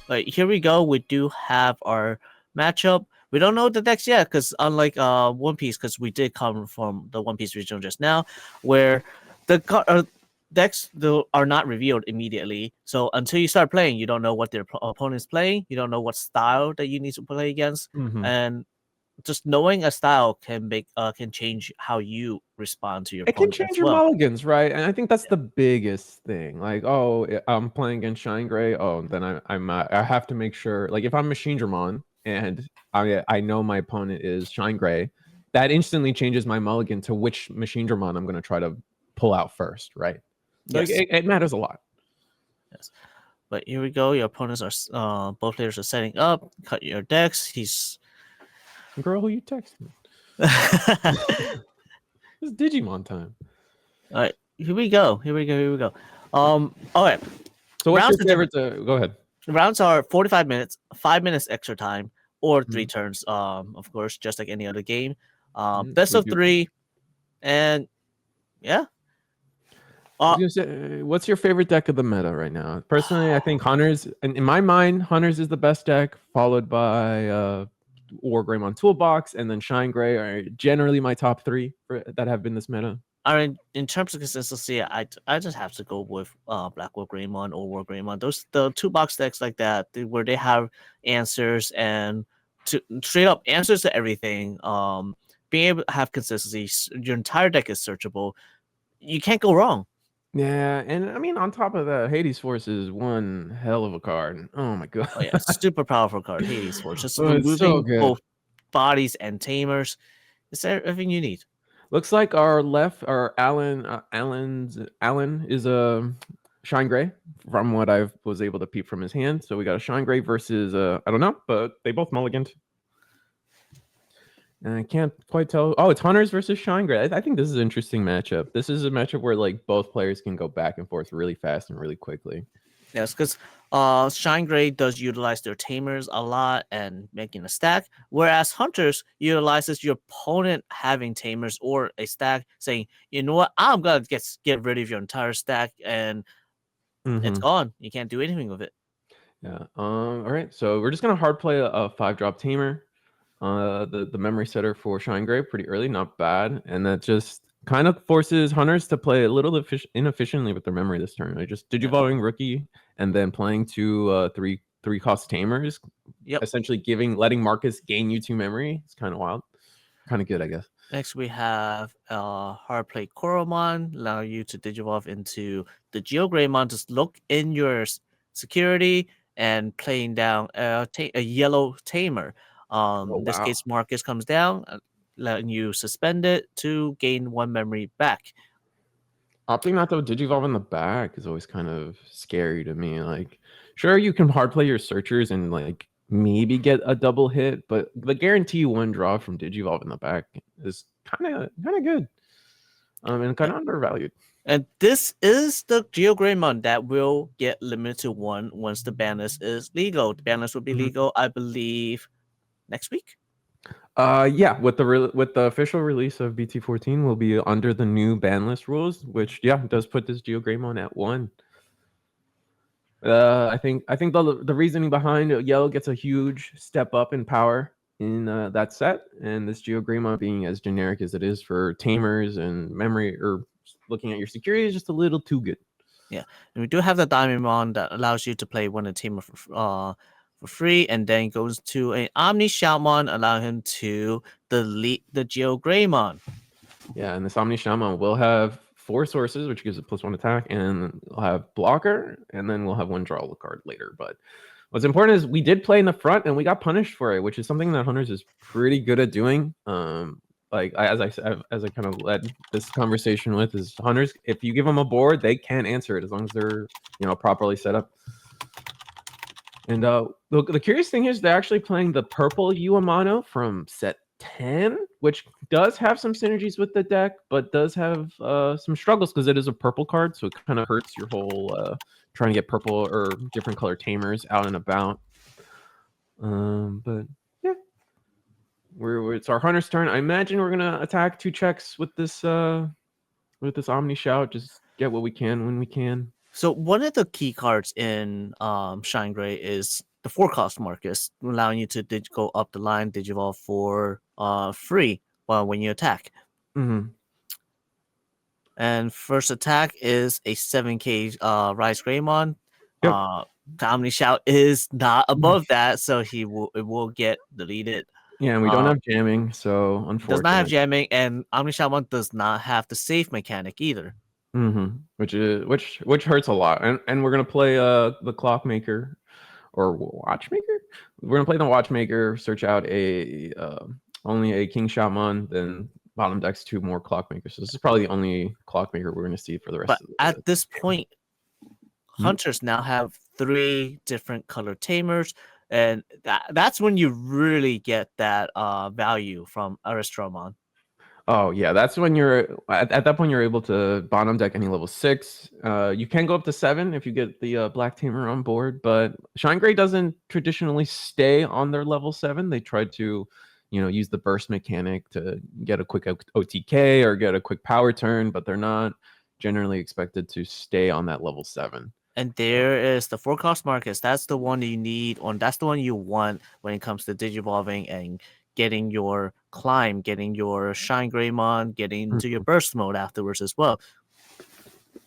But here we go. We do have our matchup. We don't know the decks yet, because unlike One Piece, because we did come from the One Piece regional just now, where the decks are not revealed immediately. So until you start playing, you don't know what their opponent's playing. You don't know what style that you need to play against, and just knowing a style can change how you respond to your It can opponent change as your well. mulligans, right? And I think that's the biggest thing. Like, oh, I'm playing against ShineGrey. Oh, then I have to make sure. Like, if I'm Machinedramon and I know my opponent is ShineGrey, that instantly changes my mulligan to which Machinedramon I'm going to try to pull out first, right? So Yes. it matters a lot. Yes. But here we go. Your opponents are both players are setting up. Cut your decks. He's Girl, who you texting? It's Digimon time. All right. Here we go. All right. So what's your favorite? Go ahead. Rounds are 45 minutes, 5 minutes extra time, or 3 turns. Of course, just like any other game. Best of 3, and yeah. What's your favorite deck of the meta right now? Personally, I think Hunters. In my mind, Hunters is the best deck, followed by War Greymon Toolbox, and then ShineGrey are generally my top 3 that have been this meta. I mean, in terms of consistency, I just have to go with Black War Greymon or War Greymon. The 2-box decks like that, where they have answers and straight up answers to everything. Being able to have consistency, your entire deck is searchable. You can't go wrong. Yeah, and I mean, on top of that, Hades Force is one hell of a card. Oh my god! Oh yeah, super powerful card, Hades Force. Just it's so removing good. both bodies and tamers. It's everything you need. Looks like our Alan is a ShineGrey from what I was able to peep from his hand. So we got a ShineGrey versus I don't know, but they both mulliganed. And I can't quite tell. Oh, it's Hunters versus ShineGrey. I think this is an interesting matchup. This is a matchup where like both players can go back and forth really fast and really quickly. Yes, because ShineGrey does utilize their tamers a lot and making a stack, whereas Hunters utilizes your opponent having tamers or a stack, saying, you know what, I'm gonna get rid of your entire stack, and it's gone. You can't do anything with it. Yeah. All right. So we're just gonna hard play a 5-drop tamer. The memory setter for ShineGrey pretty early, not bad, and that just kind of forces Hunters to play a little inefficiently with their memory this turn. I just Digivolving Rookie and then playing 2 3-cost tamers, essentially letting Marcus gain you 2 memory. It's kind of wild, kind of good, I guess. Next, we have hard play Coromon, allow you to Digivolve into the Greymon to look in your security and playing down a yellow tamer. In this case, Marcus comes down, letting you suspend it to gain 1 memory back. Opting not to Digivolve in the back is always kind of scary to me. Like, sure, you can hard play your searchers and like maybe get a double hit, but the guarantee 1 draw from Digivolve in the back is kind of good. And kind of undervalued. And this is the Greymon that will get limited to 1 once the ban list is legal. The ban list will be legal, I believe, next week. Yeah, with the official release of BT13, will be under the new ban list rules, which does put this Greymon at 1. I think the reasoning behind Yellow gets a huge step up in power in that set, and this Greymon being as generic as it is for tamers and memory or looking at your security is just a little too good. Yeah, and we do have the Diamond that allows you to play 1 tamer for free, and then goes to an Omni Shoutmon, allowing him to delete the Greymon. Yeah, and this Omni Shoutmon will have 4 sources, which gives it +1 attack, and we'll have blocker, and then we'll have 1 draw a card later. But what's important is we did play in the front, and we got punished for it, which is something that Hunters is pretty good at doing. Like as I kind of led this conversation with, is Hunters, if you give them a board, they can answer it as long as they're properly set up. And the curious thing is they're actually playing the purple Uamano from set 10, which does have some synergies with the deck, but does have some struggles because it is a purple card, so it kind of hurts your whole trying to get purple or different color tamers out and about. But yeah, it's our Hunter's turn. I imagine we're gonna attack 2 checks with this Omni Shout. Just get what we can when we can. So one of the key cards in ShineGrey is the 4-cost Marcus, allowing you to go up the line, Digivolve for free when you attack. Mm-hmm. And first attack is a 7k Rise Greymon. Yep. Omni Shout is not above that, so it will get deleted. Yeah, and we don't have jamming, so unfortunately. Does not have jamming, and Omni Shout 1 does not have the save mechanic either. Mm-hmm. Which hurts a lot. And we're gonna play the Clockmaker or Watchmaker. We're gonna play the Watchmaker, search out a only a King Shaman, then bottom decks 2 more Clockmakers. So this is probably the only Clockmaker we're gonna see for the rest But of the at this point, Hunters now have 3 different color tamers, and that's when you really get that value from Aristomon. Oh yeah, that's when you're at that point you're able to bottom deck any level 6. You can go up to 7 if you get the Black Tamer on board, but ShineGrey doesn't traditionally stay on their level 7. They try to, use the burst mechanic to get a quick OTK or get a quick power turn, but they're not generally expected to stay on that level 7. And there is the 4-cost Marcus. That's the one you need, or that's the one you want when it comes to digivolving and getting your climb, getting your Shine Greymon, getting into your burst mode afterwards as well.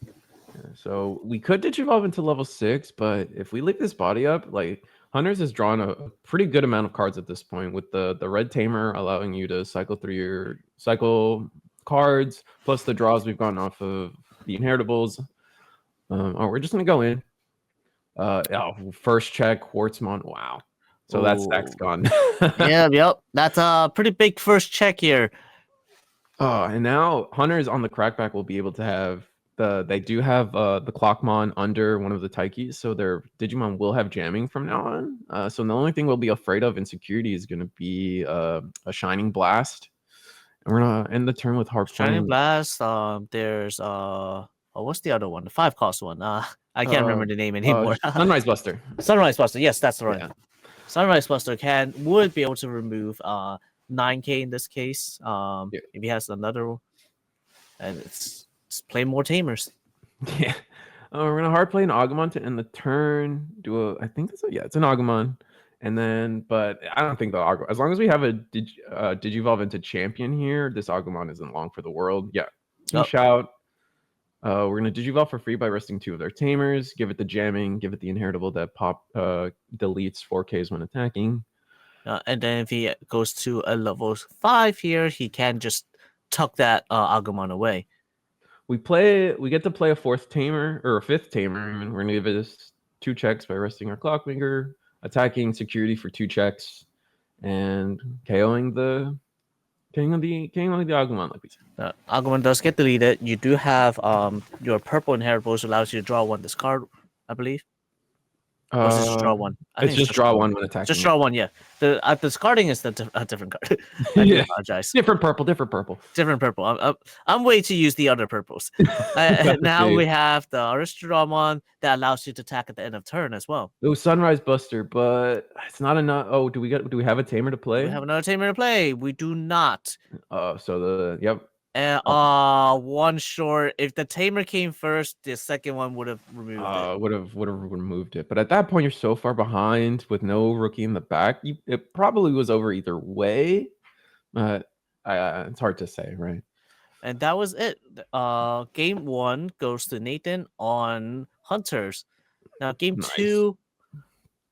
Yeah, so we could digivolve into level 6, but if we leave this body up, like Hunters has drawn a pretty good amount of cards at this point, with the red tamer allowing you to cycle through your cycle cards, plus the draws we've gotten off of the inheritables. We're just gonna go in. First check, Quartzmon. Wow. So that stack's gone. Yep. That's a pretty big first check here. And now Hunters on the crackback will be able to have they do have the Clockmon under one of the Taikis, so their Digimon will have jamming from now on. So the only thing we'll be afraid of in security is going to be a Shining Blast. And we're gonna end the turn with Harp Shining Blast. There's what's the other one? The 5-cost one. I can't remember the name anymore. Sunrise Buster. Sunrise Buster. Yes, that's right. Yeah. Sunrise Buster would be able to remove 9k in this case. If he has another, and it's just play more tamers. Yeah. We're gonna hard play an Agumon to end the turn. I think it's an Agumon. And then, but I don't think the Agumon, as long as we have a Digivolve into champion here, this Agumon isn't long for the world. Yeah. Shout. We're gonna Digivolve for free by resting 2 of their tamers, give it the jamming, give it the inheritable that deletes 4Ks when attacking. And then if he goes to a level 5 here, he can just tuck that Agumon away. We get to play a 4th tamer or a 5th tamer, and we're gonna give it 2 checks by resting our Clockmaker, attacking security for 2 checks, and KOing the Agumon, like we said. Agumon does get deleted. You do have your purple inheritables allows you to draw 1 discard, I believe. Or is it just draw 1? It's just draw 1 when attacking. Just draw 1, yeah. The discarding is a different card. I do apologize. Different purple. I'm way to use the other purples. Now we have the Aristomon that allows you to attack at the end of turn as well. It was Sunrise Buster, but it's not enough. Oh, do we have a tamer to play? We have another tamer to play. We do not. And one short. If the tamer came first, the second one would have removed it. Would have removed it. But at that point, you're so far behind with no rookie in the back. It probably was over either way. It's hard to say, right? And that was it. Game 1 goes to Nathan on Hunters. Now, game 2.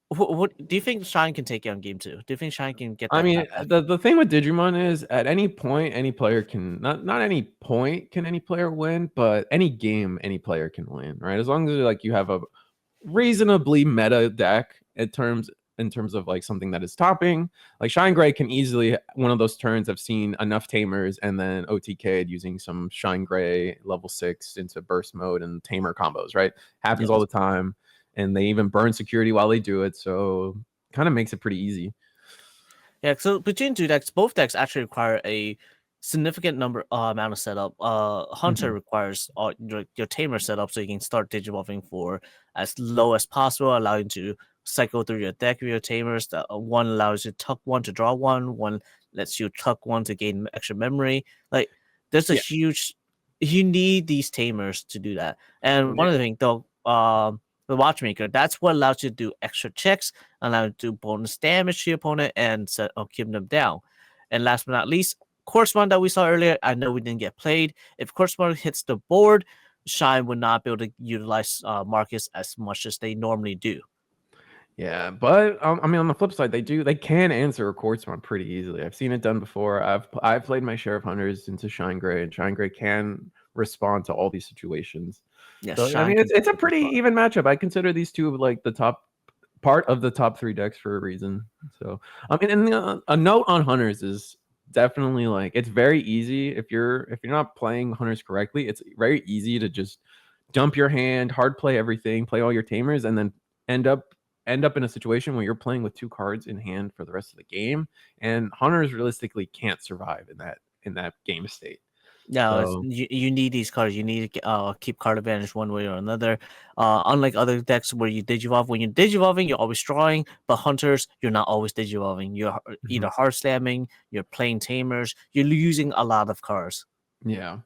What do you think Shine can take it on game 2? Do you think Shine can get that? I mean, the thing with Digimon is at any point, any player can not any point can any player win, but any game, any player can win, right? As long as like you have a reasonably meta deck in terms of like something that is topping. Like ShineGrey can easily, one of those turns I've seen enough tamers and then OTK'd using some ShineGrey level 6 into burst mode and tamer combos, right? Happens all the time. And they even burn security while they do it, so kind of makes it pretty easy. Yeah, so between 2 decks, both decks actually require a significant amount of setup. Hunter requires your tamer setup, so you can start digivolving for as low as possible, allowing you to cycle through your deck with your tamers. One allows you to tuck 1 to draw 1. One lets you tuck 1 to gain extra memory. Like there's a huge. You need these tamers to do that. And one of the things though. the Watchmaker. That's what allows you to do extra checks, allow you to do bonus damage to your opponent, and keep them down. And last but not least, Correspond that we saw earlier. I know we didn't get played. If Correspond hits the board, Shine would not be able to utilize Marcus as much as they normally do. Yeah, but I mean, on the flip side, they can answer a Correspond pretty easily. I've seen it done before. I've played my share of Hunters into ShineGrey, and ShineGrey can respond to all these situations. Yeah, So I mean, it's a pretty even matchup. I consider these two like the top part of the top 3 decks for a reason. So I mean, and a note on Hunters is definitely like it's very easy if you're not playing Hunters correctly. It's very easy to just dump your hand, hard play everything, play all your tamers, and then end up in a situation where you're playing with 2 cards in hand for the rest of the game, and Hunters realistically can't survive in that game state. No, So, you need these cards. You need to keep card advantage one way or another. Unlike other decks where you digivolve, when you're digivolving, you're always drawing. But Hunters, you're not always digivolving. You're either hard slamming, you're playing tamers, you're using a lot of cards. yeah,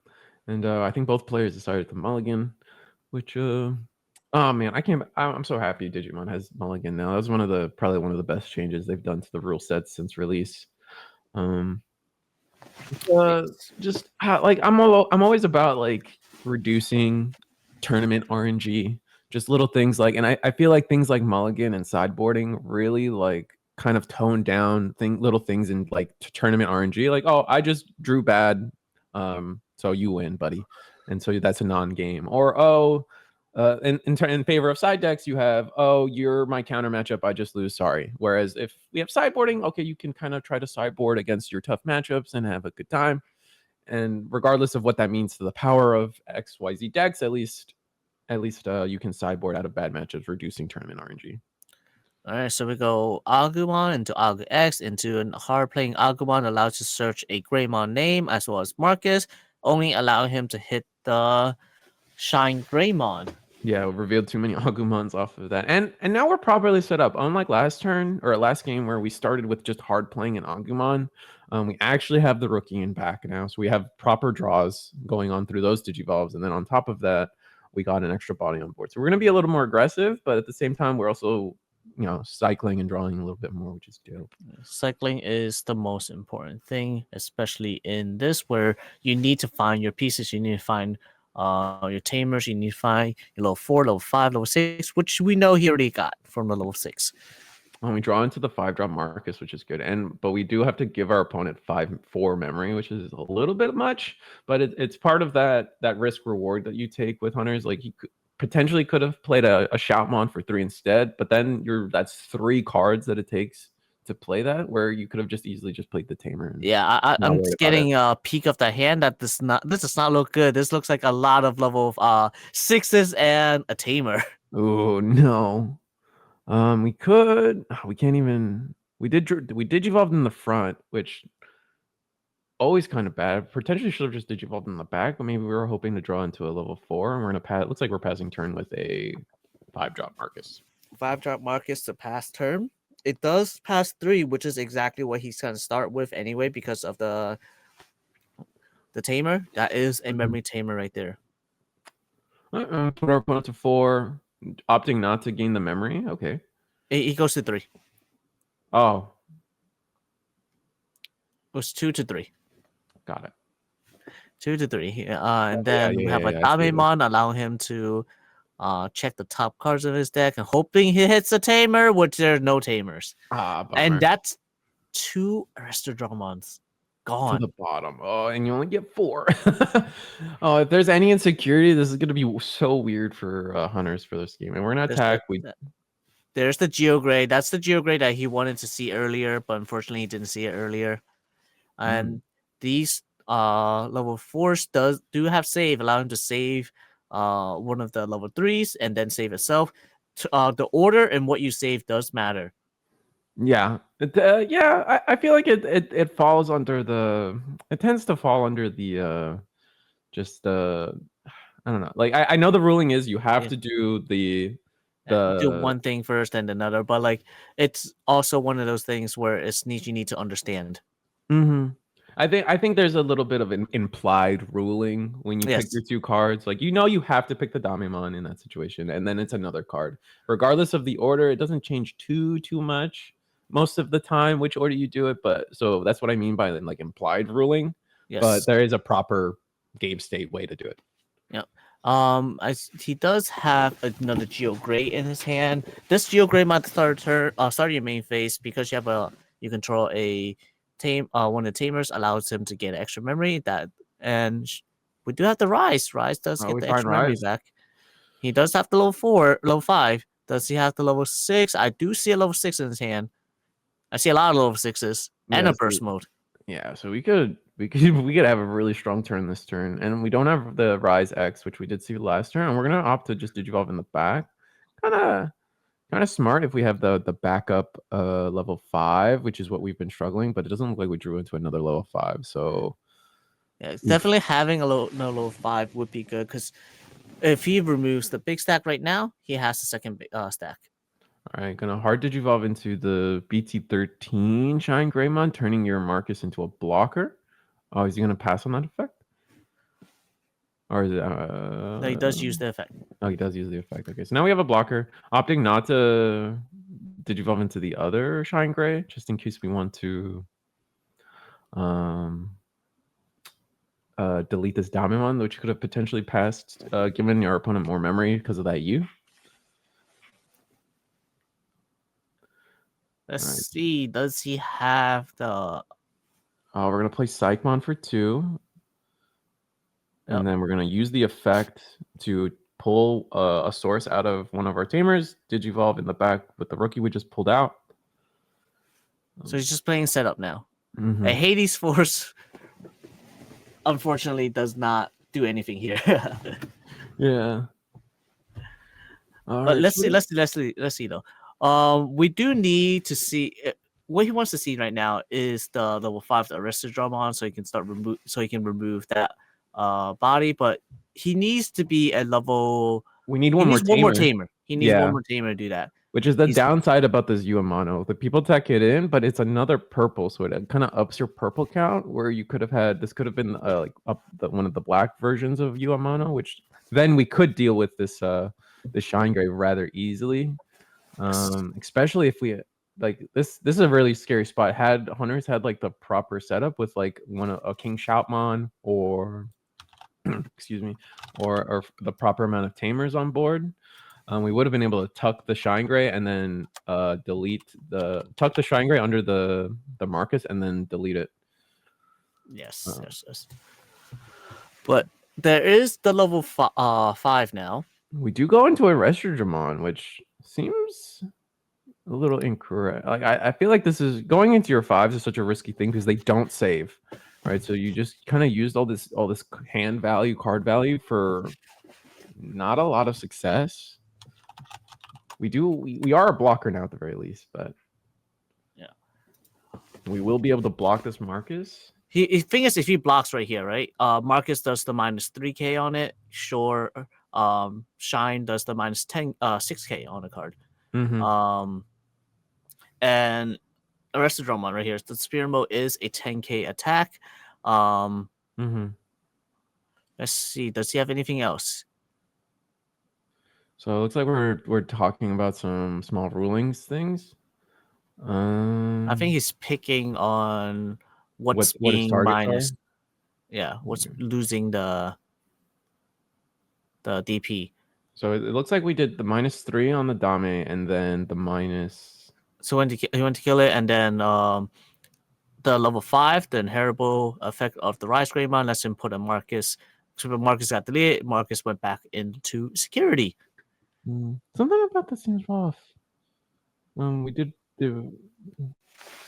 and I think both players decided to mulligan, which oh man, I'm so happy Digimon has mulligan now. That was probably one of the best changes they've done to the rule set since release. Just like I'm always about like reducing tournament RNG, just little things like, and I feel like things like mulligan and sideboarding really like kind of tone down little things in like tournament RNG. Like, oh, I just drew bad, so you win, buddy, and so that's a non-game. Or in favor of side decks, you have, oh, you're my counter matchup, I just lose, sorry. Whereas if we have sideboarding, okay, you can kind of try to sideboard against your tough matchups and have a good time. And regardless of what that means to the power of XYZ decks, at least you can sideboard out of bad matchups, reducing tournament RNG. All right, so we go Agumon into Agu X into a hard playing Agumon allows you to search a Greymon name as well as Marcus, only allowing him to hit the Shine Greymon. Yeah, we revealed too many Agumons off of that. And now we're properly set up. Unlike last turn or last game where we started with just hard playing an Agumon, we actually have the rookie in back now. So we have proper draws going on through those Digivolves. And then on top of that, we got an extra body on board. So we're going to be a little more aggressive, but at the same time, we're also, cycling and drawing a little bit more, which is dope. Cycling is the most important thing, especially in this where you need to find your pieces. You need to find your tamers. You need to find your level 4, level 5, level 6, which we know he already got from the level 6. When we draw into the 5-drop Marcus, which is good, but we do have to give our opponent 5-4 memory, which is a little bit much, but it's part of that risk reward that you take with Hunters. Like he potentially could have played a Shoutmon for 3 instead, but then that's 3 cards that it takes to play that, where you could have just easily just played the Tamer. Yeah, I'm getting a peek of the hand that this does not look good. This looks like a lot of level 6s and a Tamer. Oh no. We can't even. We digivolved in the front, which always kind of bad. Potentially should have just digivolved in the back, but maybe we were hoping to draw into a level 4, and we're gonna pass. Looks like we're passing turn with a 5-drop Marcus. 5-drop Marcus to pass turn. It does pass 3, which is exactly what he's gonna start with anyway, because of the Tamer. That is a memory Tamer right there. Put our opponent to 4, opting not to gain the memory. Okay. He goes to 3. Oh. Goes 2 to 3. Got it. 2 to 3. And then we have a Damemon allowing him to check the top cards of his deck and hoping he hits a Tamer, which there are no Tamers. And that's 2 Aristodramons gone. To the bottom. Oh, and you only get 4. Oh, if there's any insecurity, this is going to be so weird for Hunters for this game. And we're going to attack. There's the GeoGrey. That's the GeoGrey that he wanted to see earlier, but unfortunately he didn't see it earlier. And these level 4s do have save, allowing him to save one of the level 3s and then save itself. The order and what you save does matter. Yeah, I feel like it falls under the. It tends to fall under the just I don't know. Like I know the ruling is you have to do do one thing first and another, but like it's also one of those things where you need to understand. Mm-hmm. I think there's a little bit of an implied ruling when you pick Yes. your 2 cards. Like, you have to pick the Damimon in that situation, and then it's another card. Regardless of the order, it doesn't change too much most of the time which order you do it. But so that's what I mean by like implied ruling. Yes. But there is a proper game state way to do it. Yep. He does have another GeoGrey in his hand. This GeoGrey might start your main phase because you control a one of the tamers allows him to get extra memory. We do have the Rise. Rise does get We the find extra memory Rise. back. He does have the level 5. Does he have the level 6? I do see a level 6 in his hand. I see a lot of level 6s and a burst mode. Yeah, so we could have a really strong turn this turn, and we don't have the Rise X, which we did see last turn, and we're gonna opt to just Digivolve in the back. Kind of smart if we have the backup level 5, which is what we've been struggling, but it doesn't look like we drew into another level 5. So yeah, definitely having no level 5 would be good because if he removes the big stack right now, he has the second stack. All right, gonna hard Digivolve into the BT13 Shine Greymon, turning your Marcus into a blocker. Oh, is he gonna pass on that effect? Or is it? No, he does use the effect. Oh, he does use the effect. Okay, so now we have a blocker. Opting not to Digivolve into the other ShineGrey, just in case we want to delete this Damimon, which could have potentially passed, given your opponent more memory because of that U. Let's see. Does he have the... We're going to play Psychmon for 2. And then we're going to use the effect to pull a source out of one of our tamers, Digivolve in the back with the rookie we just pulled out. So he's just playing setup now. Mm-hmm. A Hades Force, unfortunately, does not do anything here. Yeah. But let's see though. We do need to see what he wants to see right now is the level 5 the Aristodromon, so he can remove that body. But he needs to be at level. We need one more tamer. He needs one more tamer to do that. Which is the downside about this Uamano. The people tech it in, but it's another purple, so it kind of ups your purple count. Where you could have had this could have been one of the black versions of Uamano, which then we could deal with this the ShineGrey rather easily. Especially if we like this is a really scary spot. Had Hunters had like the proper setup with like a King Shoutmon or excuse me, or the proper amount of tamers on board. We would have been able to tuck the ShineGrey and then tuck the ShineGrey under the Marcus and then delete it. Yes. But there is the level 5 now. We do go into a Restrodramon, which seems a little incorrect. Like I feel like this is going into your 5s is such a risky thing because they don't save, right? So you just kind of used all this hand value, card value for not a lot of success. We are a blocker now at the very least, but yeah, we will be able to block this Marcus. The thing is, if he blocks right here, right? Marcus does the minus 3k on it. Sure. Shine does the minus 6k on the card. Mm-hmm. And Aristodromon right here. The Spear mode is a 10k attack. Let's see. Does he have anything else? So it looks like we're talking about some small rulings things. I think he's picking on what's being minus. Yeah, what's losing the DP. So it looks like we did the minus 3 on the Dame and then the minus. So he went to kill it, and then the level 5, the inheritable effect of the Rise Greymon lets him put a Marcus. So Marcus got deleted. Marcus went back into security. Something about that seems off. We did do.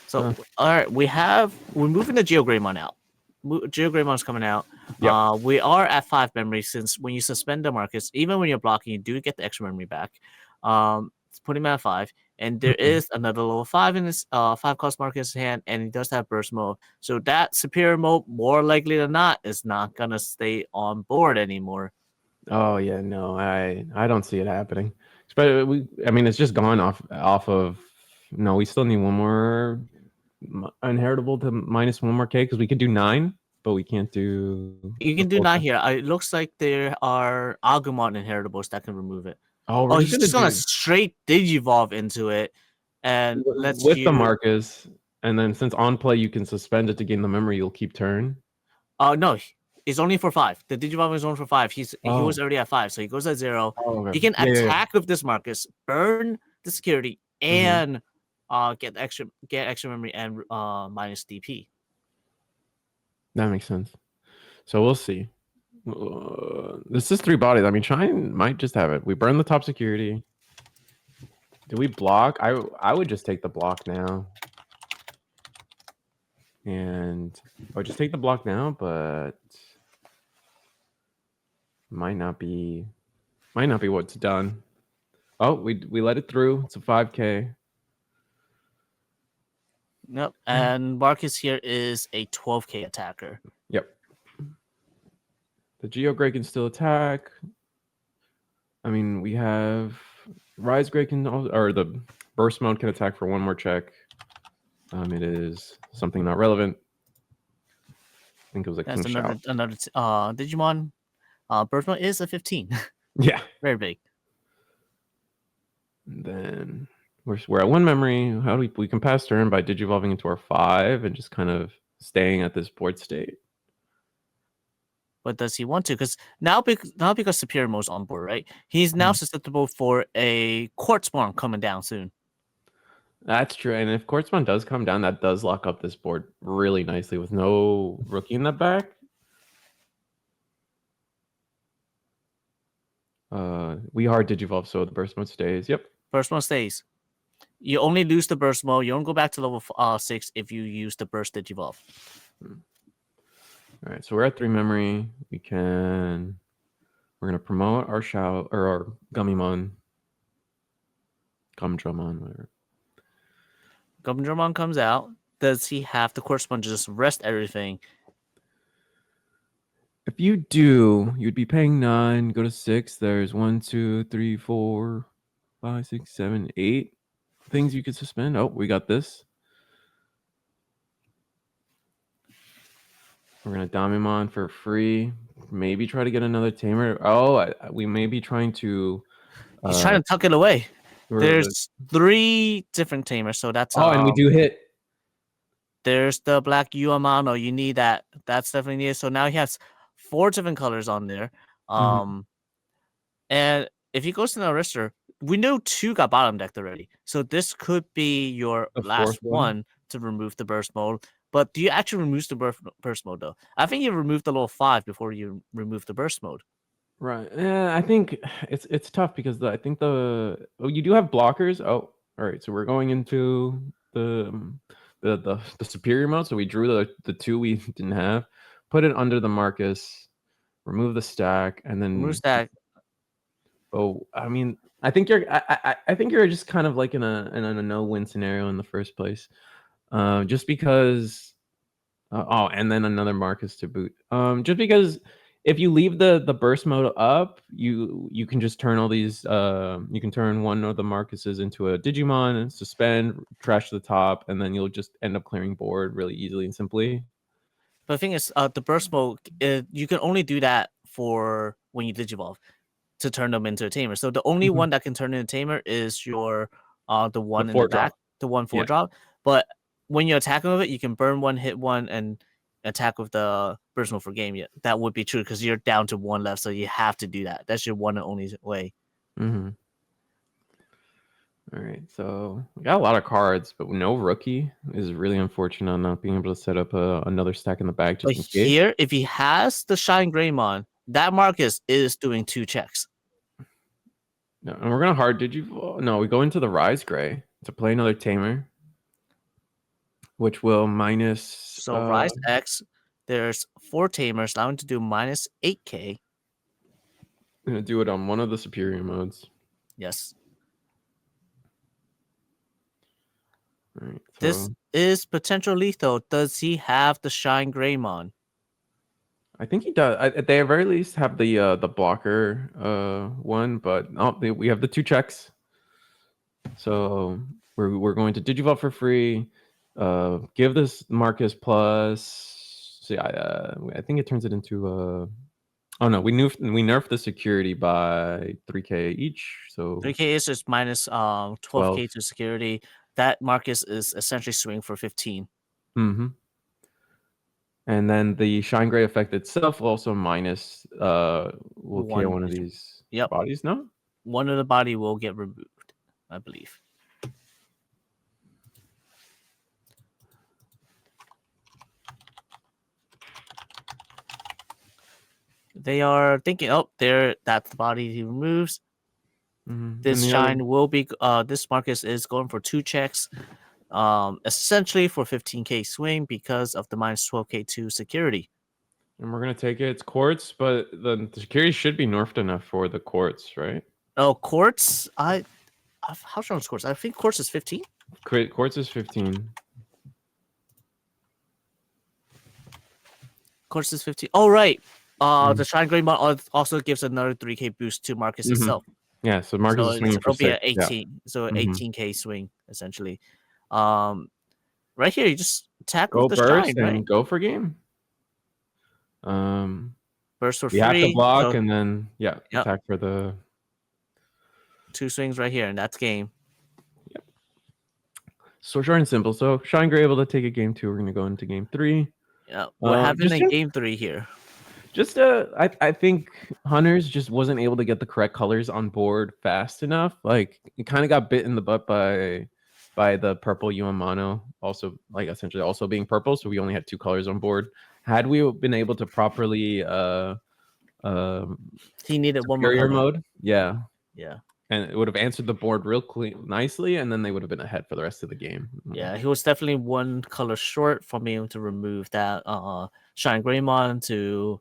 So all right, we're moving the GeoGreymon out. GeoGreymon's coming out. Yep. We are at 5 memory since when you suspend the Marcus, even when you're blocking, you do get the extra memory back. Put him at 5, and there is another level 5 in this 5 cost Marcus hand, and he does have burst mode. So that superior mode, more likely than not, is not gonna stay on board anymore. Oh yeah, no, I don't see it happening. But it's just gone off of. No, we still need one more inheritable to minus 1 more K? Because we could do 9, but we can't do. You can do 9 here. It looks like there are Agumon inheritables that can remove it. Oh, we're He's just gonna do straight Digivolve into it, and let's with the Marcus, and then since on play you can suspend it to gain the memory, you'll keep turn. No, it's only for 5. The Digivolve is only for 5. He was already at 5, so he goes at 0. Oh, okay. He can attack with this Marcus, burn the security, and get extra memory and minus DP. That makes sense. So we'll see. This is 3 bodies. I mean, Shine might just have it. We burn the top security. Do we block? I would just take the block now. And I would just take the block now, but might not be what's done. Oh, we let it through. It's a 5K. Nope. And Marcus here is a 12K attacker. Yep. The Geo-Grey can still attack. I mean, we have Rise Grey can also, or the Burst Mode can attack for 1 more check. It is something not relevant. I think it was like that's another Digimon. Burst Mode is a 15. Yeah. Very big. And then we're at 1 memory. How do we can pass turn by digivolving into our 5 and just kind of staying at this board state. But does he want to? Because now because Superior Mode's on board, right? He's now susceptible for a Quartz Spawn coming down soon. That's true. And if Quartz Spawn does come down, that does lock up this board really nicely with no rookie in the back. We hard digivolve, so the burst mode stays. Yep. Burst mode stays. You only lose the burst mode. You don't go back to level 6 if you use the burst digivolve. All right, so we're at 3 memory. We're gonna promote our our Gummymon, Gumdramon, whatever. Gumdramon comes out. Does he have the Quartz Sponge just rest everything? If you do, you'd be paying 9. Go to 6. There's 1, 2, 3, 4, 5, 6, 7, 8 things you could suspend. Oh, we got this. We're gonna Damimon for free. Maybe try to get another tamer. Oh, we may be trying to. He's trying to tuck it away. There's 3 different tamers, so that's. Oh, and we do hit. There's the black Uamano. You need that. That's definitely needed. So now he has 4 different colors on there. And if he goes to the Arister, we know 2 got bottom decked already. So this could be your last one to remove the burst mode. But do you actually remove the burst mode, though? I think you remove the level 5 before you remove the burst mode. Right. Yeah, I think it's tough because you do have blockers. Oh, all right. So we're going into the superior mode. So we drew the 2 we didn't have, put it under the Marcus, remove the stack, and then remove stack. Oh, I mean, I think you're just kind of like in a no-win scenario in the first place. Just because and then another Marcus to boot. Just because if you leave the burst mode up, you can just turn all these you can turn one of the Marcuses into a Digimon and suspend, trash the top, and then you'll just end up clearing board really easily and simply. But the thing is, the burst mode, you can only do that for when you Digivolve to turn them into a tamer. So the only one that can turn into a tamer is your the one in the back, the 1/4 drop. But when you attack with it, you can burn 1, hit 1, and attack with the burst mode for game. That would be true because you're down to 1 left, so you have to do that. That's your one and only way. All right, so we got a lot of cards, but no rookie is really unfortunate on not being able to set up another stack in the bag. Just in case. Here, if he has the ShineGreymon, that Marcus is doing 2 checks. No, and we're gonna hard Digivolve. No, we go into the Rise Grey to play another tamer, which will minus. So Rise X, there's 4 tamers allowing to do minus 8K. I'm gonna do it on one of the superior modes. Yes. All right, so this is potential lethal. Does he have the ShineGreymon? I think he does. At the very least, have the blocker one, but we have the 2 checks. So we're going to Digivolve for free. Give this Marcus plus. See, I think it turns it into Oh no, we nerfed the security by 3k each, so 3K is just minus 12K 12. to security. That Marcus is essentially swing for 15. Mm-hmm. And then the ShineGrey effect itself will also minus will KO one of these bodies, no? One of the body will get removed, I believe. They are thinking, oh, that's the body he removes. This Shine will be this Marcus is going for 2 checks. Essentially for 15k swing because of the minus 12k to security. And we're gonna take it. It's quartz, but the security should be nerfed enough for the quartz, right? Oh, quartz. How strong is quartz? I think quartz is 15. Quartz is 15. Quartz is 15. Oh right. The ShineGrey mod also gives another 3k boost to Marcus itself. Yeah, so Marcus is swinging for it'll be 6. an 18. Yeah. So 18k swing essentially. Right here you just attack with the Shine, right? And go for game. Burst for free. You have to block and then attack for the 2 swings right here, and that's game. Yep. So short and simple. So ShineGrey able to take a game 2. We're gonna go into game 3. Yeah, what happened in game 3 here? Just I think Hunters just wasn't able to get the correct colors on board fast enough. Like it kind of got bit in the butt by the purple UM mono, also like essentially also being purple. So we only had 2 colors on board. Had we been able to properly he needed one more color mode. Yeah. Yeah. And it would have answered the board real nicely, and then they would have been ahead for the rest of the game. Yeah, he was definitely 1 color short from being able to remove that Shine Greymon to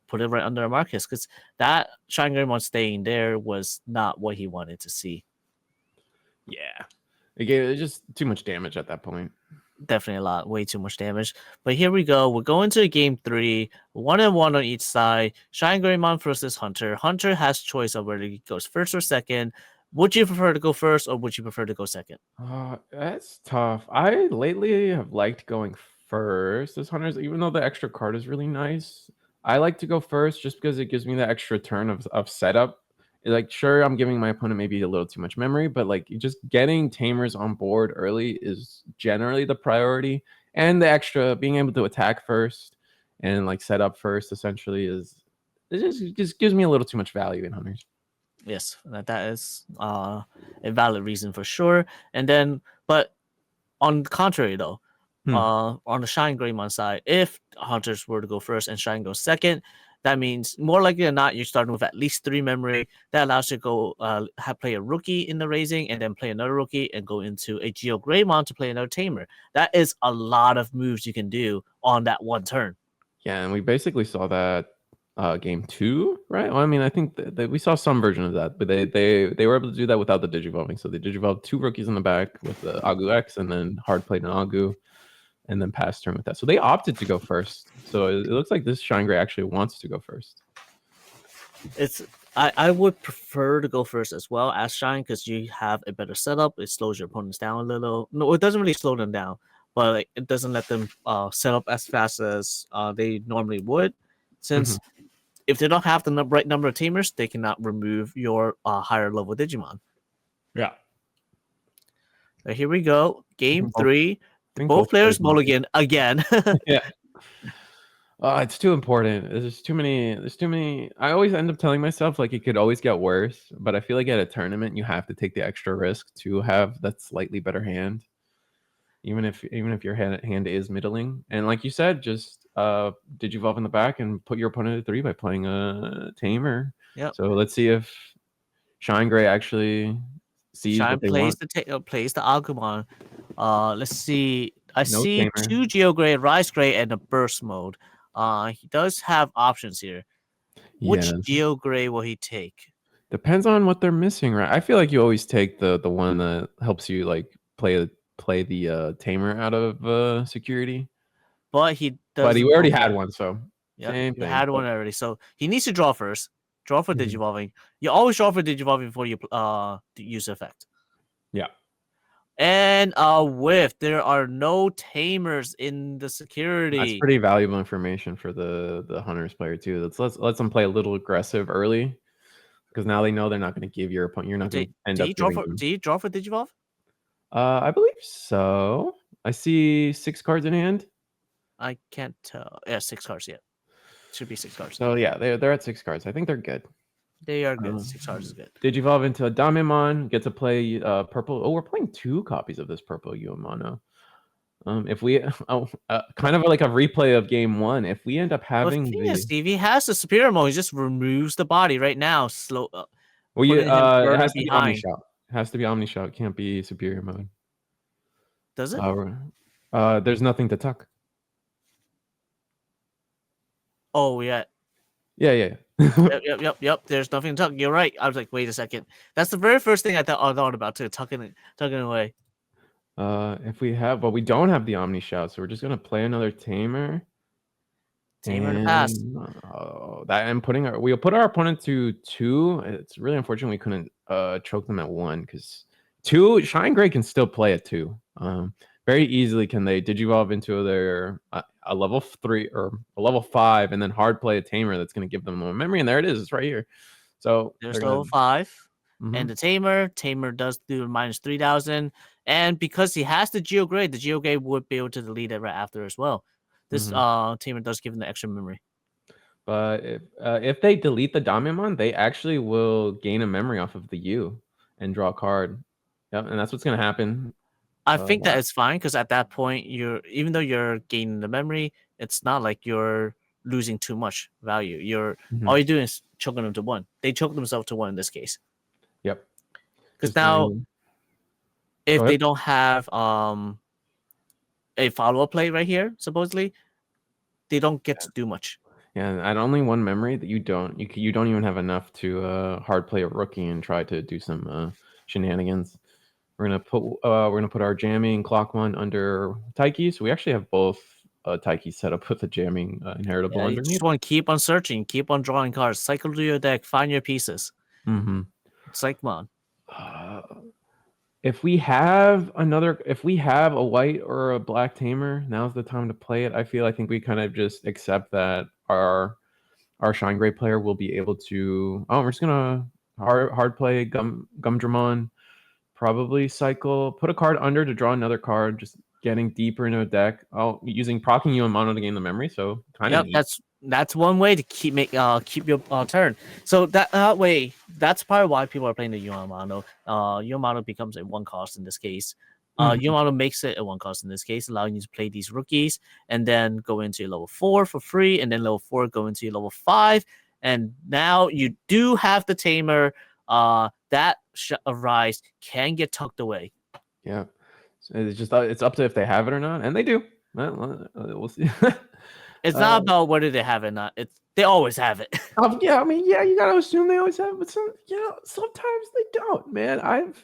put it right under Marcus, because that Shine Greymon staying there was not what he wanted to see. Yeah. It gave just too much damage at that point. Definitely way too much damage. But here we go. We're going to game 3, 1-1 on each side. Shine Greymon versus Hunter. Hunter has choice of whether he goes first or second. Would you prefer to go first, or would you prefer to go second? That's tough. I lately have liked going first as Hunters, even though the extra card is really nice. I like to go first just because it gives me the extra turn of setup. Like, sure, I'm giving my opponent maybe a little too much memory, but like just getting tamers on board early is generally the priority. And the extra being able to attack first and like set up first essentially it just gives me a little too much value in Hunters. Yes, that is a valid reason for sure. And then, but on the contrary though, on the Shine Greymon side, if Hunters were to go first and Shine goes second, that means more likely than not, you're starting with at least 3 memory. That allows you to go play a rookie in the raising and then play another rookie and go into a Geo Greymon to play another tamer. That is a lot of moves you can do on that 1 turn. Yeah, and we basically saw that game 2, right? Well, I mean, I think that we saw some version of that, but they were able to do that without the digivolving. So they digivolved 2 rookies in the back with the Agu X and then hard played an Agu and then passed turn with that. So they opted to go first. So it looks like this ShineGrey actually wants to go first. I would prefer to go first as well as Shine because you have a better setup. It slows your opponents down a little. No, it doesn't really slow them down, but like, it doesn't let them set up as fast as they normally would. Since if they don't have the right number of tamers, they cannot remove your higher level Digimon. Yeah. So here we go. Game 3. Both players mulligan again. Yeah. It's too important. There's too many. I always end up telling myself like it could always get worse, but I feel like at a tournament you have to take the extra risk to have that slightly better hand, even if your hand is middling. And like you said, just digivolve in the back and put your opponent at 3 by playing a tamer. Yeah. So let's see if ShineGrey actually sees Shine what they plays want. plays the Agumon. Let's see. I see tamer. 2 Geogray, Rise Gray, and a Burst mode. He does have options here. Which Geogray will he take? Depends on what they're missing, right? I feel like you always take the one that helps you like play the tamer out of security. But he does. But he already had one, so yeah, you had one already. So he needs to draw first. Draw for Digivolving. You always draw for Digivolving before you use the effect. Yeah. And whiff. There are no tamers in the That's security. pretty valuable information for the Hunters player too. Let's them play a little aggressive early, because now they know they're not going to give your opponent. You're not going to end up giving them. Do you draw for Digivolve? I believe so. I see 6 cards in hand. I can't tell. Yeah, 6 cards. Yeah, should be 6 cards. So yeah, they're at 6 cards. I think they're good. They are good. 6 cards is good. Digivolve into a Digimon, get to play purple. Oh, we're playing 2 copies of this purple Uemano. If we kind of like a replay of game 1, if we end up having Steve, he has the superior mode. He just removes the body right now. Slow. Well, it has to be Omnishout. It has to be Omnishout. It can't be superior mode. Does it? There's nothing to tuck. Oh yeah. Yeah. Yep. There's nothing to tuck. You're right. I was like, wait a second. That's the very first thing I thought about too. Tucking away. If we have, but we don't have the Omni Shout, so we're just gonna play another Tamer. Tamer to pass. We'll put our opponent to 2. It's really unfortunate we couldn't choke them at 1, because 2 ShineGrey can still play at 2. Very easily can they Digivolve into their a level 3 or a level 5, and then hard play a Tamer that's gonna give them more memory, and there it is. It's right here. So there's level 5. And the Tamer does do minus 3,000. And because he has the GeoGrey, the GeoGrey would be able to delete it right after as well. This Tamer does give him the extra memory. But if they delete the Digimon, they actually will gain a memory off of the U and draw a card. Yep, and that's what's going to happen. I think that is fine, because at that point, even though you're gaining the memory, it's not like you're losing too much value. All you're doing is choking them to 1. They choke themselves to 1 in this case. Yep. Because now, if they don't have a follow-up play right here, supposedly, they don't get to do much. Yeah, at only 1 memory, that you don't even have enough to hard play a rookie and try to do some shenanigans. We're gonna put our jamming Clockmon under Taiki, so we actually have both Taiki set up with a jamming inheritable underneath. You just want to keep on searching, keep on drawing cards, cycle through your deck, find your pieces. Psychmon. If we have a white or a black Tamer, now's the time to play it. I think we kind of just accept that our ShineGrey player will be able to. Oh, we're just gonna hard play Gumdramon, probably cycle, put a card under to draw another card, just getting deeper into a deck. Using proccing Uemano to gain the memory. So kind of that's one way to keep your turn. So that way, that's probably why people are playing the Uemano. Uemano becomes a 1 cost in this case. Uemano makes it a 1 cost in this case, allowing you to play these rookies and then go into level 4 for free, and then level 4 go into level 5, and now you do have the Tamer. That Arise can get tucked away. Yeah, so it's up to if they have it or not, and they do. We'll see. It's not about whether they have it or not. They always have it. You gotta assume they always have it, but sometimes they don't, man.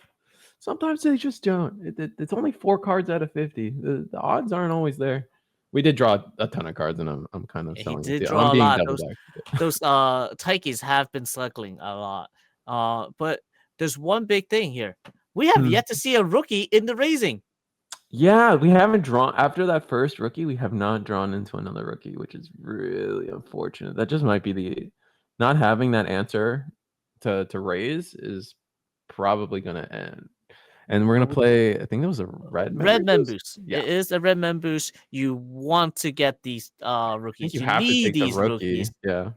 Sometimes they just don't. It's only 4 cards out of 50. The odds aren't always there. We did draw a ton of cards, and I'm kind of selling. He did draw a lot. Those Taikis have been cycling a lot. But there's one big thing here. We have yet to see a rookie in the raising. Yeah, we haven't drawn after that first rookie. We have not drawn into another rookie, which is really unfortunate. That just might be the not having that answer to raise is probably gonna end. And we're gonna play. I think it was a red Memboost. Yeah. It is a red Memboost. You want to get these rookies. You have to take the rookie. Rookies. Yeah.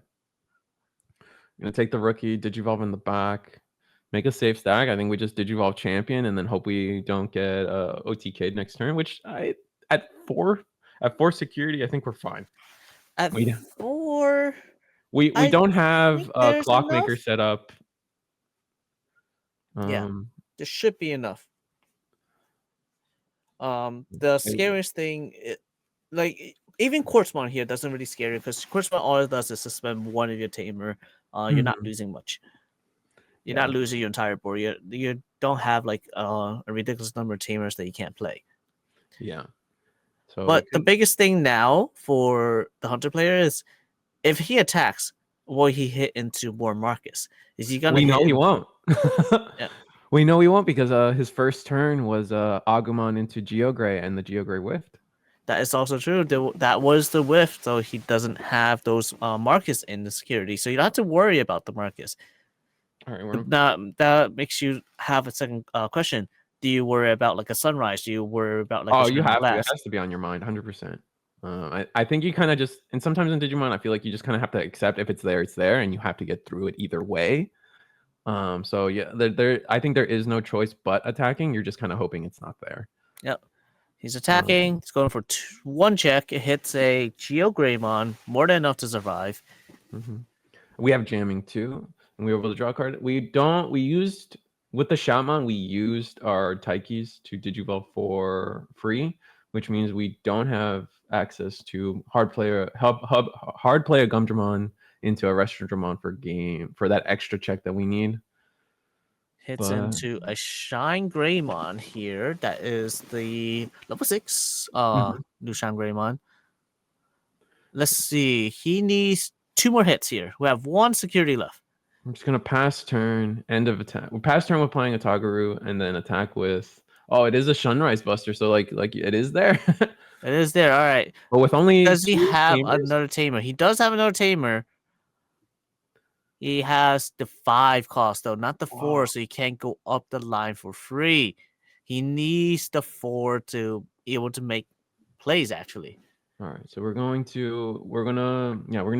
I'm gonna take the rookie, Digivolve in the back. Make a safe stack. I think we just Digivolve champion and then hope we don't get OTK'd next turn, which at 4 security, I think we're fine. At 4 we don't have a Clockmaker set up. There should be enough. The scariest thing, even Quartzmon here doesn't really scare you, because Quartzmon all it does is suspend 1 of your Tamer. You're not losing much. You're not losing your entire board. You don't have a ridiculous number of Tamers that you can't play. Yeah. But the biggest thing now for the Hunter player is, if he attacks, will he hit into more Marcus? Is he gonna? We know he won't. Yeah. We know he won't because his first turn was Agumon into GeoGrey and the GeoGrey whiffed. That is also true. That was the whiff, so he doesn't have those markers in the security, so you don't have to worry about the markers. All right, That makes you have a second question. Do you worry about like a sunrise? Do you worry about like oh, a you shining have to. It glass? has to be on your mind, 100%. I think you kind of just, and sometimes in Digimon, I feel like you just kind of have to accept if it's there, and you have to get through it either way. So yeah, I think there is no choice but attacking. You're just kind of hoping it's not there. Yep. He's attacking. He's going for one check. It hits a Geo Greymon, more than enough to survive. We have jamming too, and we were able to draw a card. We used with the Shaman, we used our Taikis to Digivolve for free, which means we don't have access to hard play a Gumdramon into a Restradramon for that extra check that we need. Hits into a Shine Greymon here. That is the level 6 new Shine Greymon. Let's see. He needs 2 more hits here. We have 1 security left. I'm just gonna pass turn, end of attack. We'll pass turn with playing a Tagaru, and then attack with. Oh, it is a Sunrise Buster, so like it is there. It is there. All right. But with only does he have tamers? Another tamer? He does have another tamer. He has the 5 cost though, not the 4, so he can't go up the line for free. He needs the 4 to be able to make plays actually. All right, so we're gonna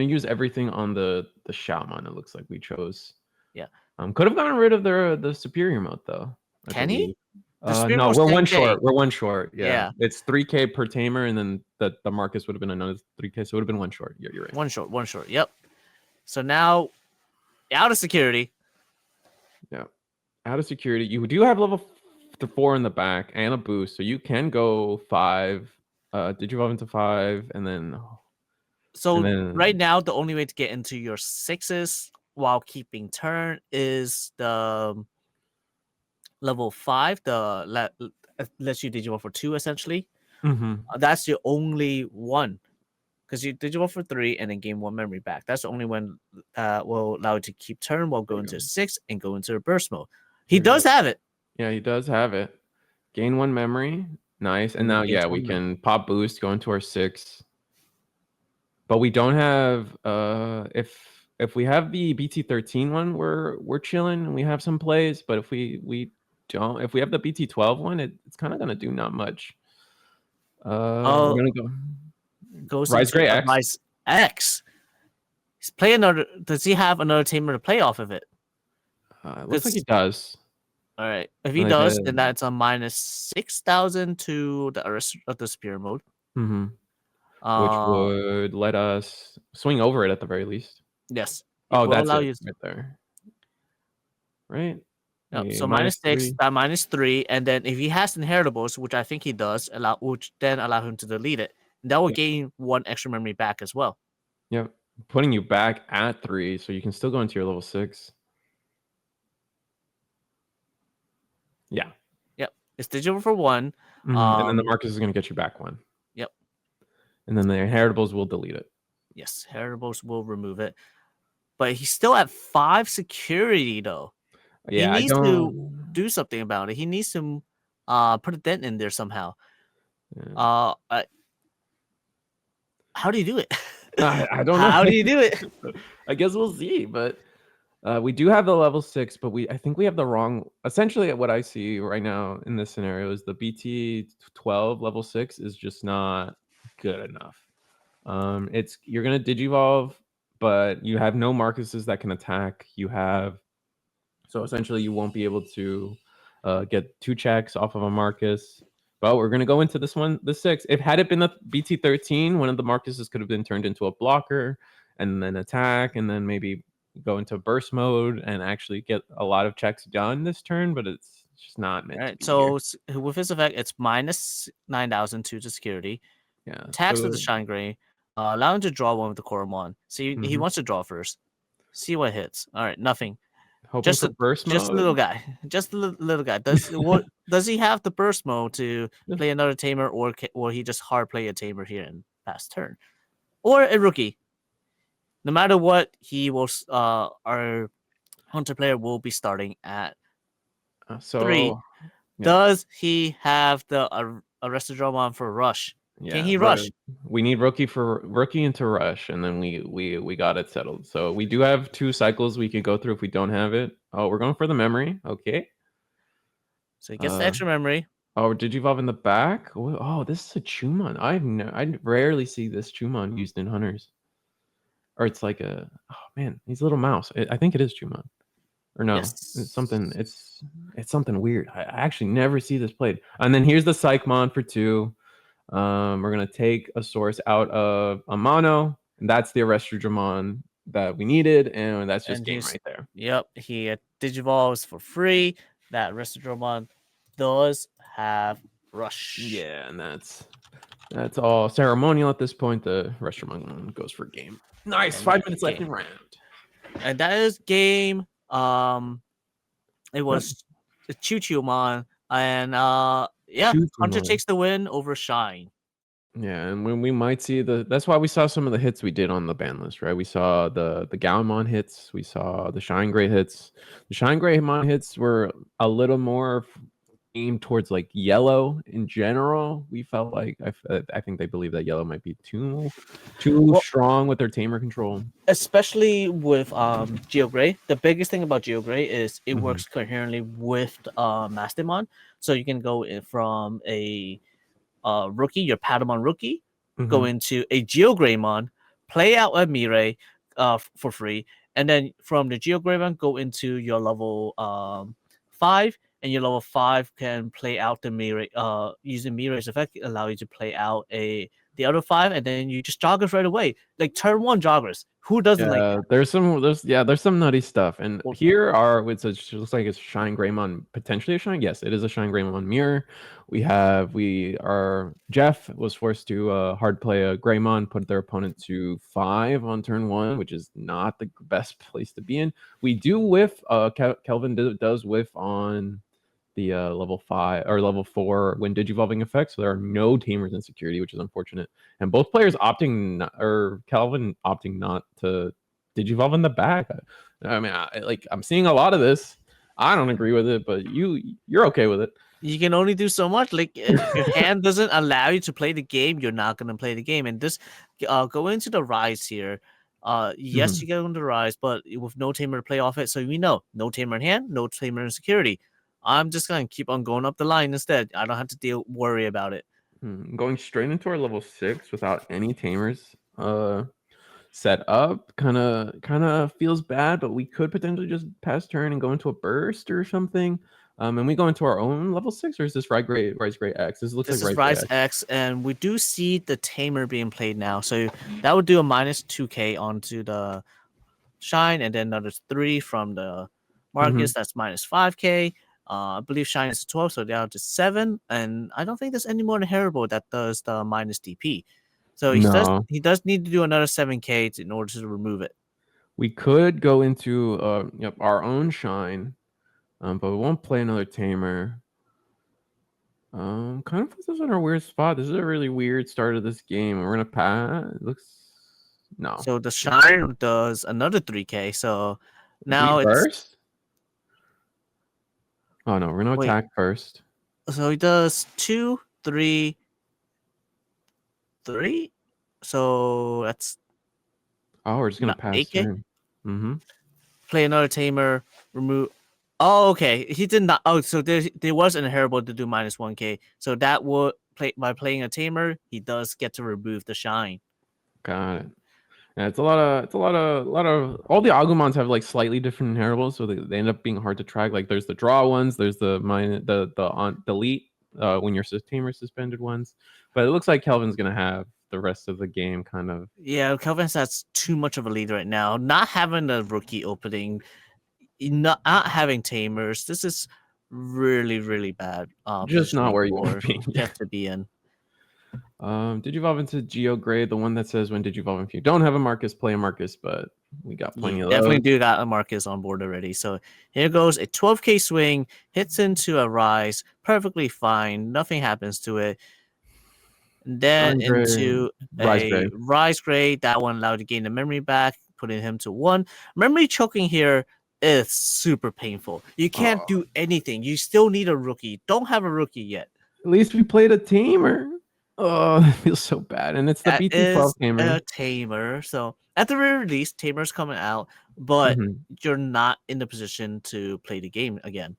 use everything on the Shaman. It looks like we chose. Yeah. Could have gotten rid of the superior mode though. Can he? No, we're 1 short. We're 1 short. Yeah. It's 3K per tamer, and then the Marcus would have been another 3K, so it would have been 1 short. You're right. 1 short. 1 short. Yep. So now, out of security. Yeah, out of security. You do have level 4 in the back and a boost, so you can go 5. Digivolve into 5, and then. Right now, the only way to get into your 6s while keeping turn is the level 5. Lets you Digivolve for 2 essentially. That's the only one. Because you Digivolve for 3 and then gain 1 memory back. That's the only one that will allow you to keep turn while going to 6 and go into a burst mode. He does have it. Yeah, he does have it. Gain 1 memory. Nice. And now, yeah, we can pop boost, go into our 6. But we don't have if we have the BT13 one, we're chilling and we have some plays. But if we don't, if we have the BT12 one, it's kind of gonna do not much. We're gonna go. Goes Rise Grey X. Rise X. He's playing another. Does he have another tamer to play off of it? It looks like he does. All right. If he does, then that's a minus 6,000 to the rest of the spear mode. Which would let us swing over it at the very least. Yes. Oh, that's it right there. Right? Yep. So -6, that -3, and then if he has inheritables, which I think he does, which then allow him to delete it, that will gain 1 extra memory back as well. Yep. Putting you back at 3, so you can still go into your level 6. Yeah. Yep. It's digital for 1. And then the Marcus is going to get you back 1. Yep. And then the inheritables will delete it. Yes, inheritables will remove it. But he's still at 5 security though. Yeah, he needs to do something about it. He needs to put a dent in there somehow. Yeah. How do you do it? I don't know. How do you do it? I guess we'll see. But we do have the level 6, but I think we have the wrong. Essentially, what I see right now in this scenario is the BT12 level 6 is just not good enough. You're gonna Digivolve, but you have no Marcuses that can attack. So essentially, you won't be able to get 2 checks off of a Marcus. But we're going to go into this one, the 6. Had it been the BT13, one of the Marcuses could have been turned into a blocker and then attack and then maybe go into burst mode and actually get a lot of checks done this turn, but it's just not meant to be. So with his effect, it's minus 9,000 to security. Yeah. Attacks with the ShineGrey. Allow him to draw 1 with the Coromon. See, he wants to draw first. See what hits. All right, nothing. Just a burst mode. Just a little guy. Just a little guy. Does he have the burst mode to play another tamer, or will he just hard play a tamer here and pass turn, or a rookie? No matter what, he will. Our hunter player will be starting at Three. So yeah. Does he have the Arrestodromon for Rush? Can he rush? We need rookie into rush, and then we got it settled. So we do have 2 cycles we can go through if we don't have it. Oh, we're going for the memory. Okay. So he gets the extra memory. Oh, Digivolve in the back. Oh, this is a Chumon. I rarely see this Chumon used in Hunters. Or it's like a, oh man, he's a little mouse. I think it is Chumon. Or no, Yes. it's something weird. I actually never see this played. And then here's the Psychmon for 2. We're gonna take a source out of a mono, and that's the Arrestodromon that we needed, and that's just game right there. Yep, he Digivolves for free. That Arrestodromon does have Rush. Yeah, and that's all ceremonial at this point. The Arrestodromon goes for game. Nice, and 5 minutes left in round. And that is game. It was a Choo-Choo-Mon, and yeah, Hunter takes the win over Shine. Yeah, and when we might see that's why we saw some of the hits we did on the ban list, right? We saw the Galmon hits, we saw the ShineGrey hits. The ShineGrey hits were a little more aimed towards like yellow in general. We felt like I think they believe that yellow might be too strong with their tamer control, especially with GeoGrey. The biggest thing about GeoGrey is it works coherently with Mastemon, so you can go from a rookie, your Patamon rookie, go into a GeoGreymon, play out a Mirror for free, and then from the GeoGreymon go into your level 5, and your level 5 can play out the Mirror using Mirror's effect, allow you to play out the other 5, and then you just joggers right away, like turn 1 joggers. Who doesn't like that? There's some nutty stuff, and here it looks like it's ShineGreymon, potentially a Shine. Yes, it is a ShineGreymon Mirror. Jeff was forced to hard play a Greymon, put their opponent to 5 on turn 1, which is not the best place to be in. We do whiff. Kelvin does whiff on the level 5 or level 4 when digivolving effects, so there are no tamers in security, which is unfortunate. And both players Kelvin opting not to digivolve in the back. I mean, I'm seeing a lot of this. I don't agree with it, but you're okay with it. You can only do so much. Like if your hand doesn't allow you to play the game, you're not gonna play the game. And this go into the rise here. Yes, you get on the rise, but with no tamer to play off it, so we know no tamer in hand, no tamer in security. I'm just gonna keep on going up the line instead. I don't have to worry about it. Going straight into our level 6 without any tamers set up kind of feels bad, but we could potentially just pass turn and go into a burst or something. And we go into our own level 6, or is this Rise Gray X? This looks like Rise X, and we do see the tamer being played now, so that would do a minus 2k onto the Shine, and then another 3 from the Marcus. That's minus 5k. I believe Shine is 12, so down to 7. And I don't think there's any more inheritable that does the minus DP. So he does need to do another 7k in order to remove it. We could go into our own Shine, but we won't play another tamer. Kind of puts us in a weird spot. This is a really weird start of this game. We're gonna pass. It looks no. So the Shine does another 3k. So now first. Oh no, we're gonna attack first. So he does 2, 3, 3. So that's we're just gonna pass 8k. Play another tamer. Remove. Oh, okay. He did not. Oh, so there was an inheritable to do minus 1k. So that would by playing a tamer, he does get to remove the Shine. Got it. Yeah, it's a lot of all the Agumons have like slightly different inheritables, so they end up being hard to track. Like there's the draw ones, there's the on delete when your tamer suspended ones. But it looks like Kelvin's gonna have the rest of the game kind of. Yeah, Kelvin's that's too much of a lead right now. Not having the rookie opening, not having tamers. This is really, really bad. Just not where you want to be in. Digivolve into GeoGrey, the one that says when Digivolve if you don't have a Marcus, play a Marcus, but we got plenty of those. Definitely do got a Marcus on board already. So here goes a 12k swing, hits into a rise, perfectly fine, nothing happens to it. And then into a Rise Gray, that one allowed to gain the memory back, putting him to 1. Memory choking here It's super painful. You can't do anything. You still need a rookie. Don't have a rookie yet. At least we played a tamer. Oh, that feels so bad. And it's the That BT12 is tamer. a tamer. So at the very least, tamer's coming out, but you're not in the position to play the game again.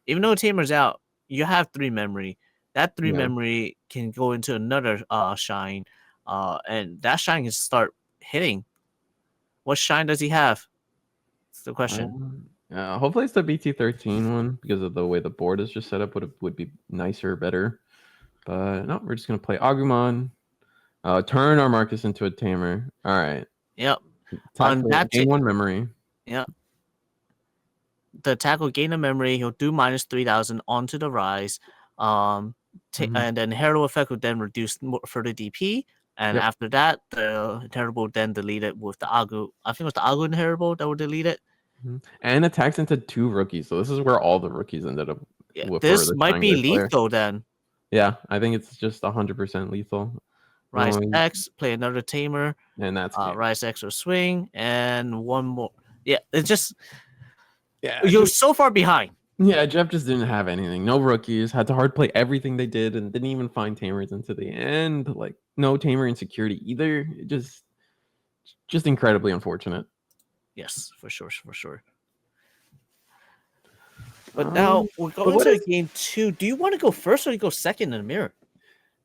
Even though tamer's out, you have 3 memory. That 3 Yeah. memory can go into another shine, and that shine can start hitting. What shine does he have? That's the question. Hopefully it's the BT13 one because of the way the board is just set up would be nicer, better. But no, we're just gonna play Agumon. Turn our Marcus into a tamer. All right. Yep. On that gain 1 memory. Yep. The attack will gain a memory. He'll do minus 3,000 onto the rise. And then Herald effect will then reduce further DP. And after that, the inheritable will then delete it with the Agu. I think it was the Agu inheritable that will delete it. And attacks into 2 rookies. So this is where all the rookies ended up. Yeah, this might be lethal then. Yeah, I think it's just 100% lethal. Rise X, play another tamer. And that's Rise X or swing. And one more. Yeah, it's just... Yeah, you're so far behind. Yeah, Jeff just didn't have anything. No rookies. Had to hard play everything they did and didn't even find tamers into the end. Like no tamer insecurity either. Just incredibly unfortunate. Yes, for sure. But now we're going to game 2. Do you want to go first or you go second in the mirror?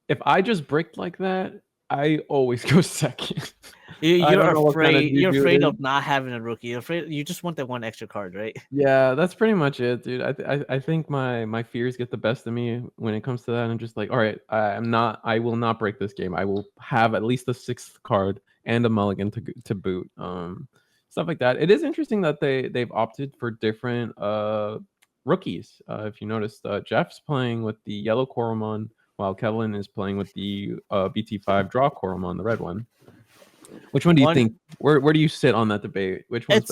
If I just bricked like that, I always go second. You're afraid of not having a rookie. You're afraid you just want that one extra card, right? Yeah, that's pretty much it, dude. I think my fears get the best of me when it comes to that. I'm just like, all right, I will not break this game. I will have at least a 6th card and a mulligan to boot. Stuff like that. It is interesting that they've opted for different rookies. If you noticed, Jeff's playing with the yellow Coromon, while Kevin is playing with the BT5 draw Coromon, the red one. Which one do you think? Where do you sit on that debate? Which one's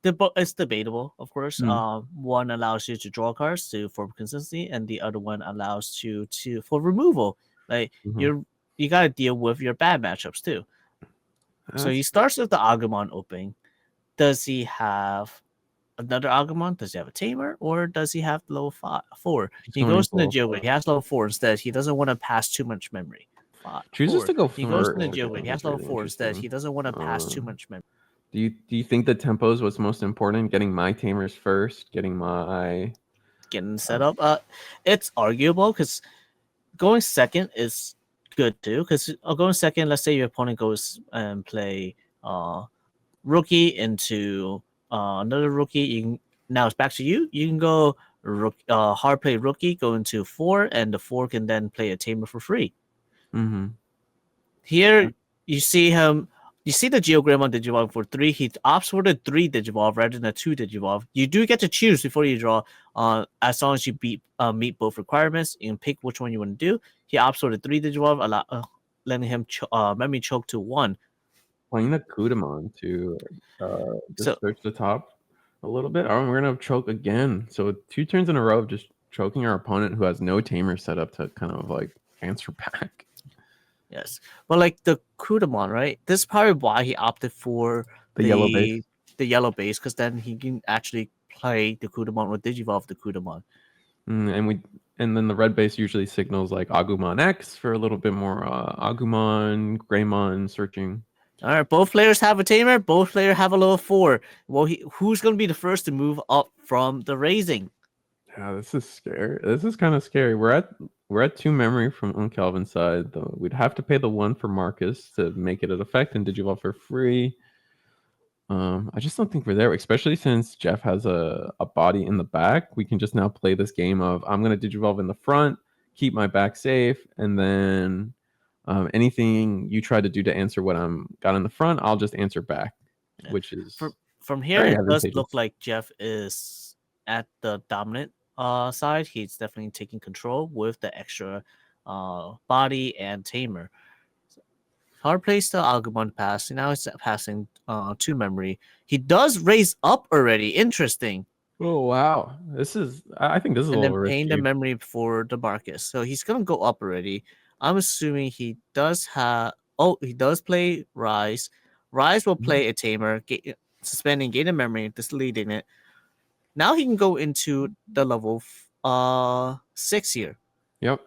better? It's debatable, of course. One allows you to draw cards for consistency, and the other one allows you for removal. Like you got to deal with your bad matchups too. So he starts with the Agumon opening. Does he have another Agumon? Does he have a tamer, or does he have level 4? He goes into Jailbreak. He has level 4 instead. He doesn't want to pass too much memory. Chooses to go. He goes into Jailbreak. He has level 4 instead. He doesn't want to pass too much memory. Do you think the tempo is what's most important? Getting my tamers first, getting set up. It's arguable because going second is good too. Because going second, let's say your opponent goes and play rookie into another rookie. Now it's back to you. You can go hard play rookie, go into 4, and the 4 can then play a tamer for free. Here you see him. You see the Greymon Digivolve for 3. He opts for the 3 Digivolve rather than a 2 Digivolve. You do get to choose before you draw. As long as you meet both requirements, you can pick which one you want to do. He opts for the 3 Digivolve, letting him memory choke to 1. Playing the Kudamon to just search the top a little bit. We're gonna have choke again. So 2 turns in a row of just choking our opponent who has no tamer set up to kind of like answer back. Yes, but like the Kudamon, right? This is probably why he opted for the yellow base, because then he can actually play the Kudamon or Digivolve the Kudamon. And then the red base usually signals like Agumon X for a little bit more Agumon, Greymon searching. All right, both players have a tamer. Both players have a level 4. Well, who's going to be the first to move up from the raising? Yeah, this is scary. This is kind of scary. We're at 2 memory on Calvin's side, though. We'd have to pay the 1 for Marcus to make it an effect and Digivolve for free. I just don't think we're there, especially since Jeff has a body in the back. We can just now play this game of I'm going to Digivolve in the front, keep my back safe, and then anything you try to do to answer what I'm got in the front, I'll just answer back, which is from here. It does look like Jeff is at the dominant side. He's definitely taking control with the extra body and tamer. Hard plays the Agumon pass. Now it's passing 2 memory. He does raise up already. Interesting. Oh wow, I think this is and a little then paying risky. the memory for the Marcus. So he's gonna go up already. I'm assuming he does have. Oh, he does play Rise. Rise will play a tamer. suspending gain of memory, deleting it. Now he can go into the level 6 here. Yep.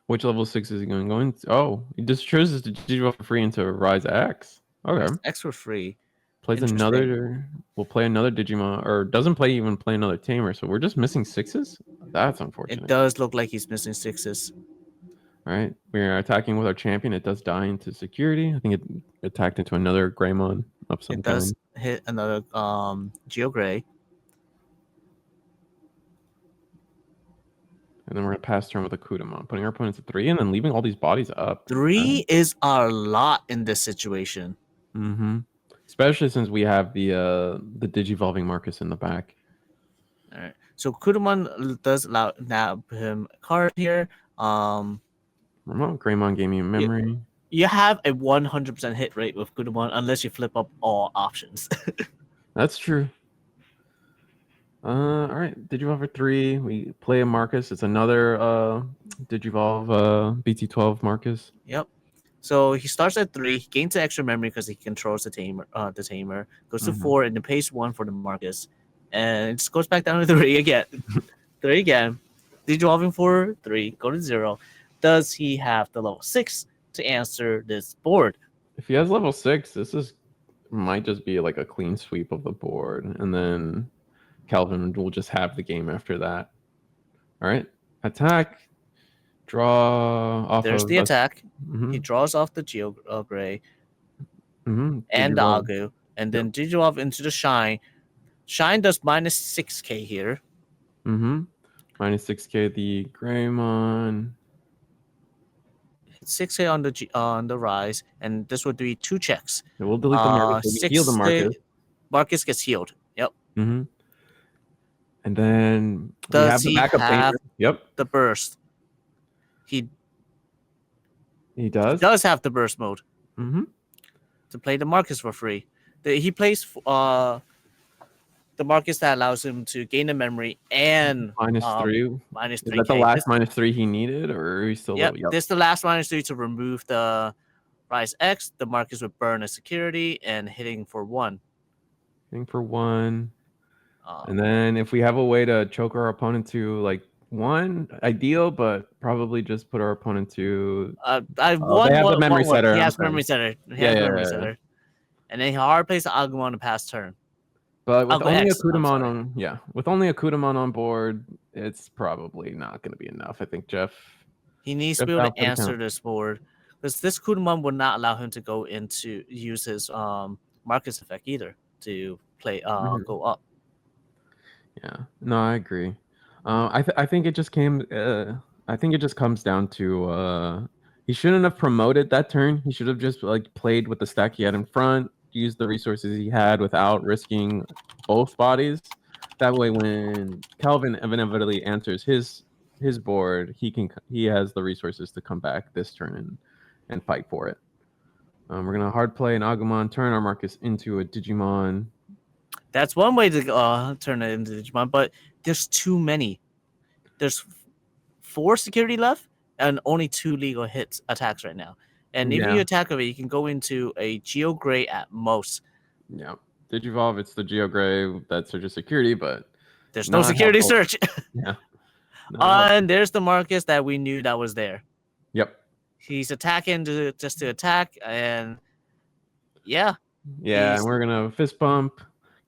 Which level 6 is he going to go into? Oh, he just chooses to Digivolve for free into Rise X. Okay. Rise X for free. Plays another. We'll play another Digimon, or doesn't play another Tamer. So we're just missing 6s. That's unfortunate. It does look like he's missing 6s. All right, we're attacking with our champion. It does die into security. I think it attacked into another Greymon of some kind. It does hit another GeoGrey. And then we're gonna pass turn with a Kudamon, putting our opponents at 3 and then leaving all these bodies up. 3 is a lot in this situation. Mm-hmm. Especially since we have the Digivolving Marcus in the back. All right. So Kudamon does allow him a card here. Greymon gave me a memory. You have a 100% hit rate with Kudamon unless you flip up all options. That's true. All right, Digivolve for 3. We play a Marcus. It's another Digivolve BT12 Marcus. Yep. So he starts at 3. He gains an extra memory because he controls the tamer. Goes to 4 and then pays 1 for the Marcus, and it just goes back down to 3 again. 3 again. Digivolving for 3. Go to 0. Does he have the level 6 to answer this board? If he has level 6, this might just be like a clean sweep of the board, and then Calvin will just have the game after that. All right, attack, draw off. There's the attack. He draws off the GeoGrey and the Agu, and then Digivolve into the Shine. Shine does minus 6k here. Minus 6k the Greymon. 6k on the Rise, and this would be 2 checks. Yeah, we'll delete the Marcus. Heal the Marcus. Marcus gets healed. Yep. And then does he have Yep. the burst? He does. He does have the burst mode. To play the Marcus for free. He plays the Marcus that allows him to gain the memory and minus 3. Minus 3. Is that the last minus 3 he needed, or are we still? Yep. This is the last minus 3 to remove the Rise X. The Marcus would burn a security and hitting for 1. Hitting for 1. And then if we have a way to choke our opponent to like 1, ideal, but probably just put our opponent to. They have the memory setter. He has memory setter. Memory setter. And then he hard plays the Agumon to pass turn. But with only a Kudamon on board, it's probably not going to be enough. I think Jeff. He needs to be able to answer this board, because this Kudamon would not allow him to go into use his Marcus effect either to play go up. Yeah, no, I agree. I think it just came. I think it just comes down to he shouldn't have promoted that turn. He should have just like played with the stack he had in front, used the resources he had without risking both bodies. That way, when Calvin inevitably answers his board, he has the resources to come back this turn and fight for it. We're gonna hard play an Agumon, turn our Marcus into a Digimon. That's one way to turn it into Digimon, but there's too many. There's 4 security left and only 2 legal attacks right now. And if you attack of it, you can go into a GeoGrey at most. Yeah. Digivolve, it's the GeoGrey that searches security, but there's no security search. Yeah. And there's the Marcus that we knew that was there. Yep. He's attacking just to attack, and yeah, and we're gonna fist bump,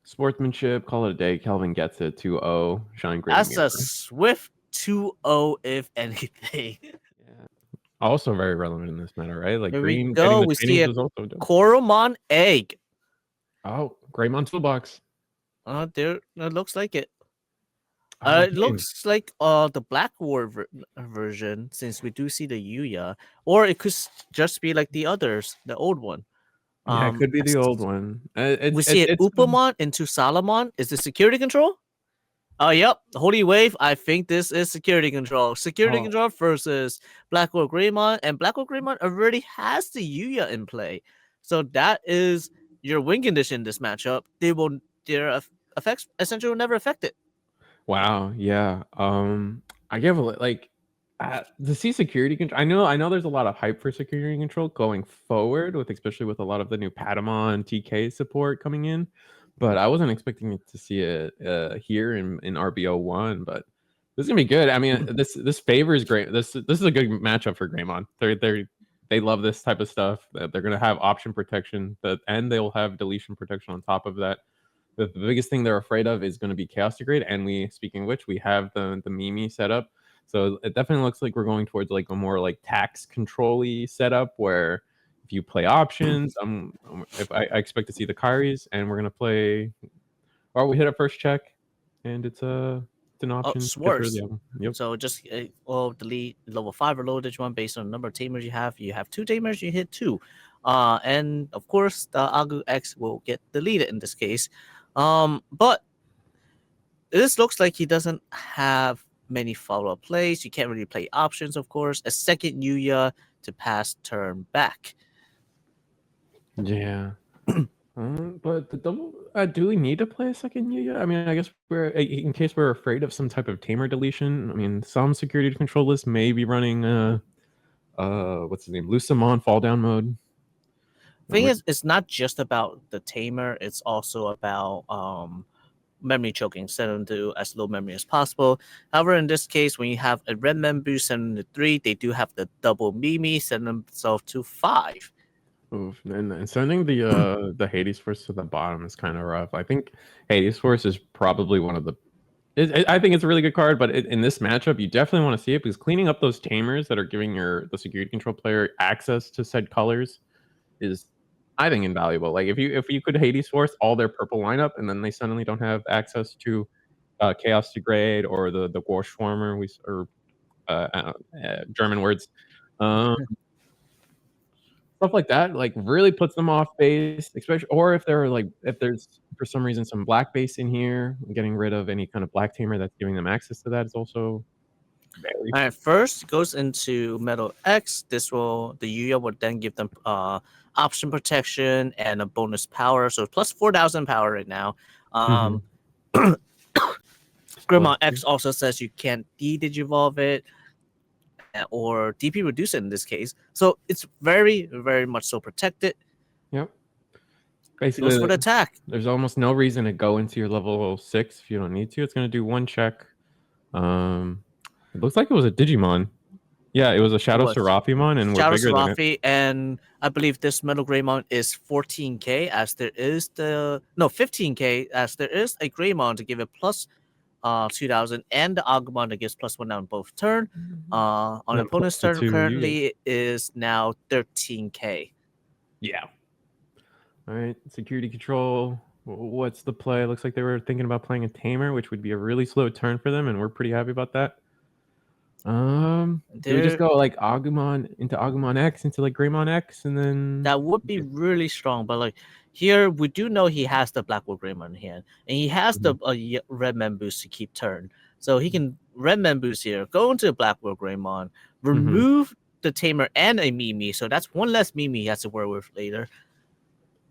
sportsmanship, call it a day. Calvin gets it 2-0. ShineGrey. That's a swift 2-0, if anything. Yeah. Also very relevant in this matter, right? Like here green. We go. We see a Coromon egg. Oh, Greymon toolbox. There. It looks like it. It looks like the Black War version, since we do see the Yuya, or it could just be like the others, the old one. Yeah, it could be the old one. We see it Upamon into Salamon. Is this security control? Yep. Holy Wave. I think this is security control. Security control versus Black War Greymon, and Black War Greymon already has the Yuya in play, so that is your win condition. This matchup, their effects essentially will never affect it. Wow. Yeah. I give to see security control. I know there's a lot of hype for security control going forward, especially with a lot of the new Patamon TK support coming in. but I wasn't expecting to see it here in RBO1. But this is gonna be good. I mean, this favors great. This is a good matchup for Greymon. They love this type of stuff. They're gonna have option protection, and they'll have deletion protection on top of that. The biggest thing they're afraid of is going to be Chaos Degrade, and speaking of which, we have the Mimi set up. So it definitely looks like we're going towards like a more like tax control-y setup where if you play options, if I expect to see the Kairis, and we're gonna play, or we hit a first check, and it's an option. Swords. Yep. So just delete level 5 or low Digimon based on the number of tamers you have. You have 2 tamers, you hit 2. And of course, the Agu X will get deleted in this case. But this looks like he doesn't have many follow-up plays. You can't really play options, of course. A second Yuya to pass turn back. Yeah. But the double, do we need to play a second Yuya? I mean, I guess in case we're afraid of some type of tamer deletion. I mean, some security control lists may be running what's his name, Lucamon fall down mode. Thing is, it's not just about the tamer. It's also about memory choking. Set them to as low memory as possible. However, in this case, when you have a red member, send them to 3. They do have the double Mimi, send themselves to 5. Oof. And sending the Hades Force to the bottom is kind of rough. I think Hades Force is probably one of the. I think it's a really good card, but in this matchup, you definitely want to see it because cleaning up those tamers that are giving the security control player access to said colors is, I think, invaluable. Like if you could Hades Force all their purple lineup, and then they suddenly don't have access to Chaos Degrade or the Warschwarmer, or German words. Stuff like that, like, really puts them off base, especially, or if there's for some reason some black base in here, getting rid of any kind of black tamer that's giving them access to that is also very. All right, first goes into Metal X. The Yuya would then give them option protection and a bonus power, so plus 4,000 power right now. Greymon X also says you can't de-digivolve it or DP reduce it in this case. So it's very, very much so protected. Yep. Basically, goes for the attack. There's almost no reason to go into your level 6 if you don't need to. It's going to do 1 check. It looks like it was a Digimon. Yeah, it was a Shadow Seraphimon, and we're bigger than it. And I believe this Metal Greymon is 14k, as there is 15k, as there is a Greymon to give it plus 2,000, and the Agumon that gives plus 1 on both turn. On opponent's turn, currently is now 13k. Yeah. All right, security control. What's the play? Looks like they were thinking about playing a tamer, which would be a really slow turn for them, and we're pretty happy about that. Do we just go like Agumon into Agumon X into like Greymon X, and then that would be really strong. But like here, we do know he has the Black Wolf Greymon in hand, and he has the Red Man boost to keep turn, so he can Red Man boost here, go into the Black Wolf Greymon, remove the tamer and a Mimi, so that's 1 less Mimi he has to worry with later.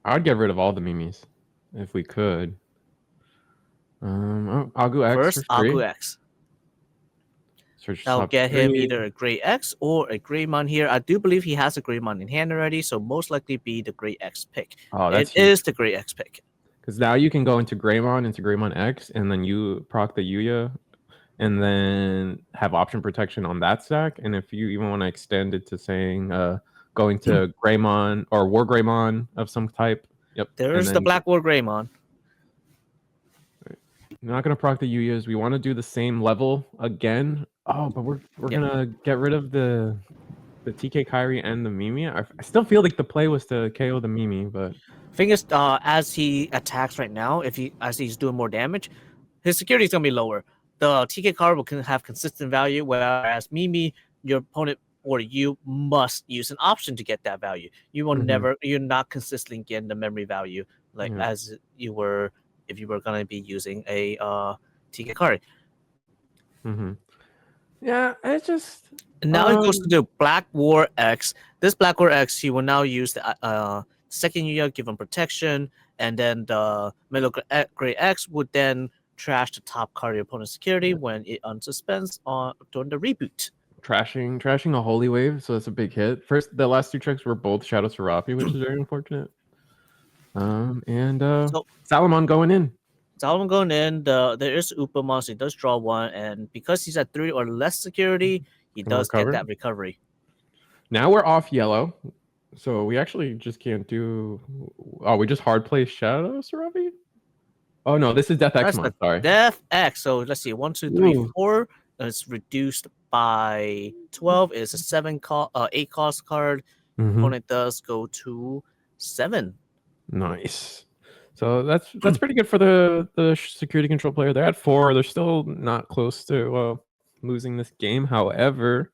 I'd get rid of all the Mimis if we could. Agu X first, Agu X. I'll get him either a Grey X or a Greymon here. I do believe he has a Greymon in hand already, so most likely be the Grey X pick. Oh, that's it is the Grey X pick. Because now you can go into Greymon X, and then you proc the Yuya, and then have option protection on that stack. And if you even want to extend it to saying going to Greymon or War Greymon of some type. Yep. There's the Black War Greymon. We're not going to proc the Yuyas. We want to do the same level again. Oh, but we're gonna get rid of the TK Kairi and the Mimi. I still feel like the play was to KO the Mimi, but thing is, as he attacks right now, as he's doing more damage, his security is gonna be lower. The TK Kairi will have consistent value, whereas Mimi, your opponent or you must use an option to get that value. You will you're not consistently getting the memory value as you were if you were gonna be using a TK Kairi. Yeah, it's just now it goes to the Black War X. This Black War X, he will now use the second Yuya, give him protection, and then the Metal Grey X would then trash the top card of your opponent's security when it unsuspends during the reboot. Trashing a Holy Wave, so that's a big hit. First, the last 2 checks were both Shadow Seraphim, which is very unfortunate. So Salomon going in. Solomon going in. There is Upamon, so he does draw one, and because he's at 3 or less security, he Can does get recover. that recovery. Now we're off yellow, so we actually just can't do. Oh, we just hard play Shadow Sarabi. Oh no, this is Death That's Xmon. the Sorry. Death X. So let's see, 1, 2, 3, Ooh. 4. It's reduced by 12. It's a 8 cost card. Mhm. Opponent does go to 7. Nice. So that's pretty good for the security control player. They're at 4. They're still not close to losing this game. However,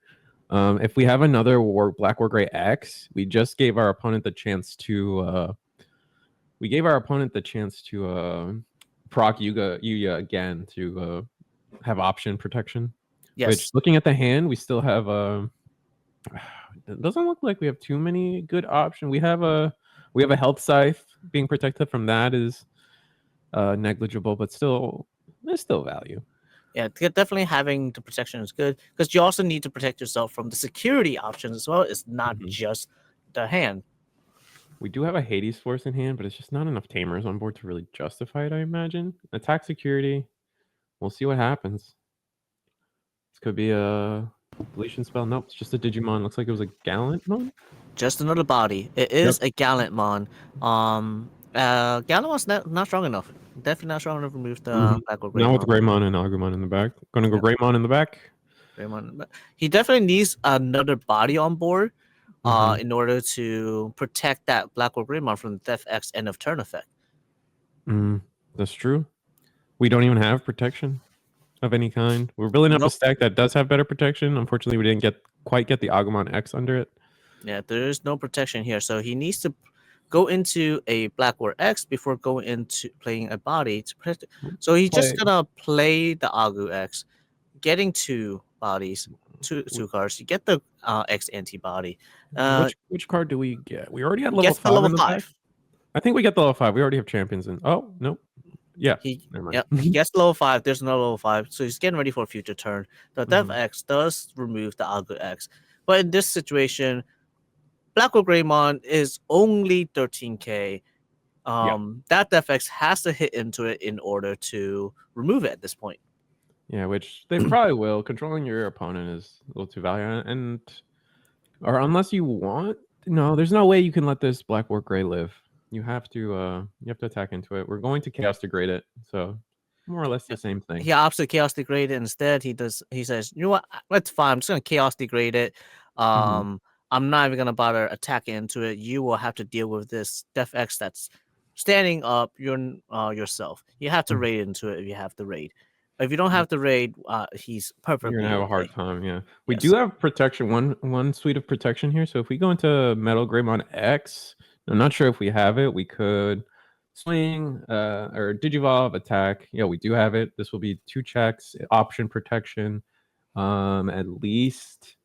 if we have another Black War Gray X, we just gave our opponent the chance to proc Yuya again to have option protection. Yes. Which, looking at the hand, we still have it doesn't look like we have too many good options. We have a health scythe. Being protected from that is negligible, but still there's still value. Yeah, definitely having the protection is good because you also need to protect yourself from the security options as well. It's not just the hand. We do have a Hades Force in hand, but it's just not enough tamers on board to really justify it, I imagine. Attack security. We'll see what happens. This could be a deletion spell. Nope, it's just a Digimon. Looks like it was a Gallantmon. Just another body. It is a Gallantmon. Gallantmon's not strong enough. Definitely not strong enough to remove the Black or Greymon. Now with Greymon and Agumon in the back. Gonna go Greymon in the back. Greymon. He definitely needs another body on board in order to protect that Black or Greymon from the Death X end of turn effect. That's true. We don't even have protection of any kind. We're building up a stack that does have better protection. Unfortunately, we didn't quite get the Agumon X under it. Yeah, there is no protection here, so he needs to go into a Black War X before going into playing a body to protect it. So he's just gonna play the Agu X, getting 2 bodies, two cards. You get the X antibody. Which card do we get? We already had level 5 level in the 5. back. I think we get the level 5. We already have champions in. Oh nope. Yeah. He gets level 5. There's no level 5, so he's getting ready for a future turn. The Death X does remove the Agu X, but in this situation, Black or Greymon is only 13k. That Death X has to hit into it in order to remove it at this point. Yeah, which they probably will. Controlling your opponent is a little too valuable, or unless you want. No, there's no way you can let this Black War Gray live. You have to attack into it. We're going to Chaos Degrade it, so more or less the same thing. He opts to Chaos Degrade it instead. He says, you know what? That's fine. I'm just gonna Chaos Degrade it. I'm not even gonna bother attacking into it. You will have to deal with this Death X that's standing up yourself. You have to raid into it if you have to raid. If you don't have to raid, he's perfectly. You're gonna have a hard time. Yeah, we do have protection. One suite of protection here. So if we go into Metal Greymon X, I'm not sure if we have it. We could swing or Digivolve, attack. Yeah, we do have it. This will be 2 checks, option protection, at least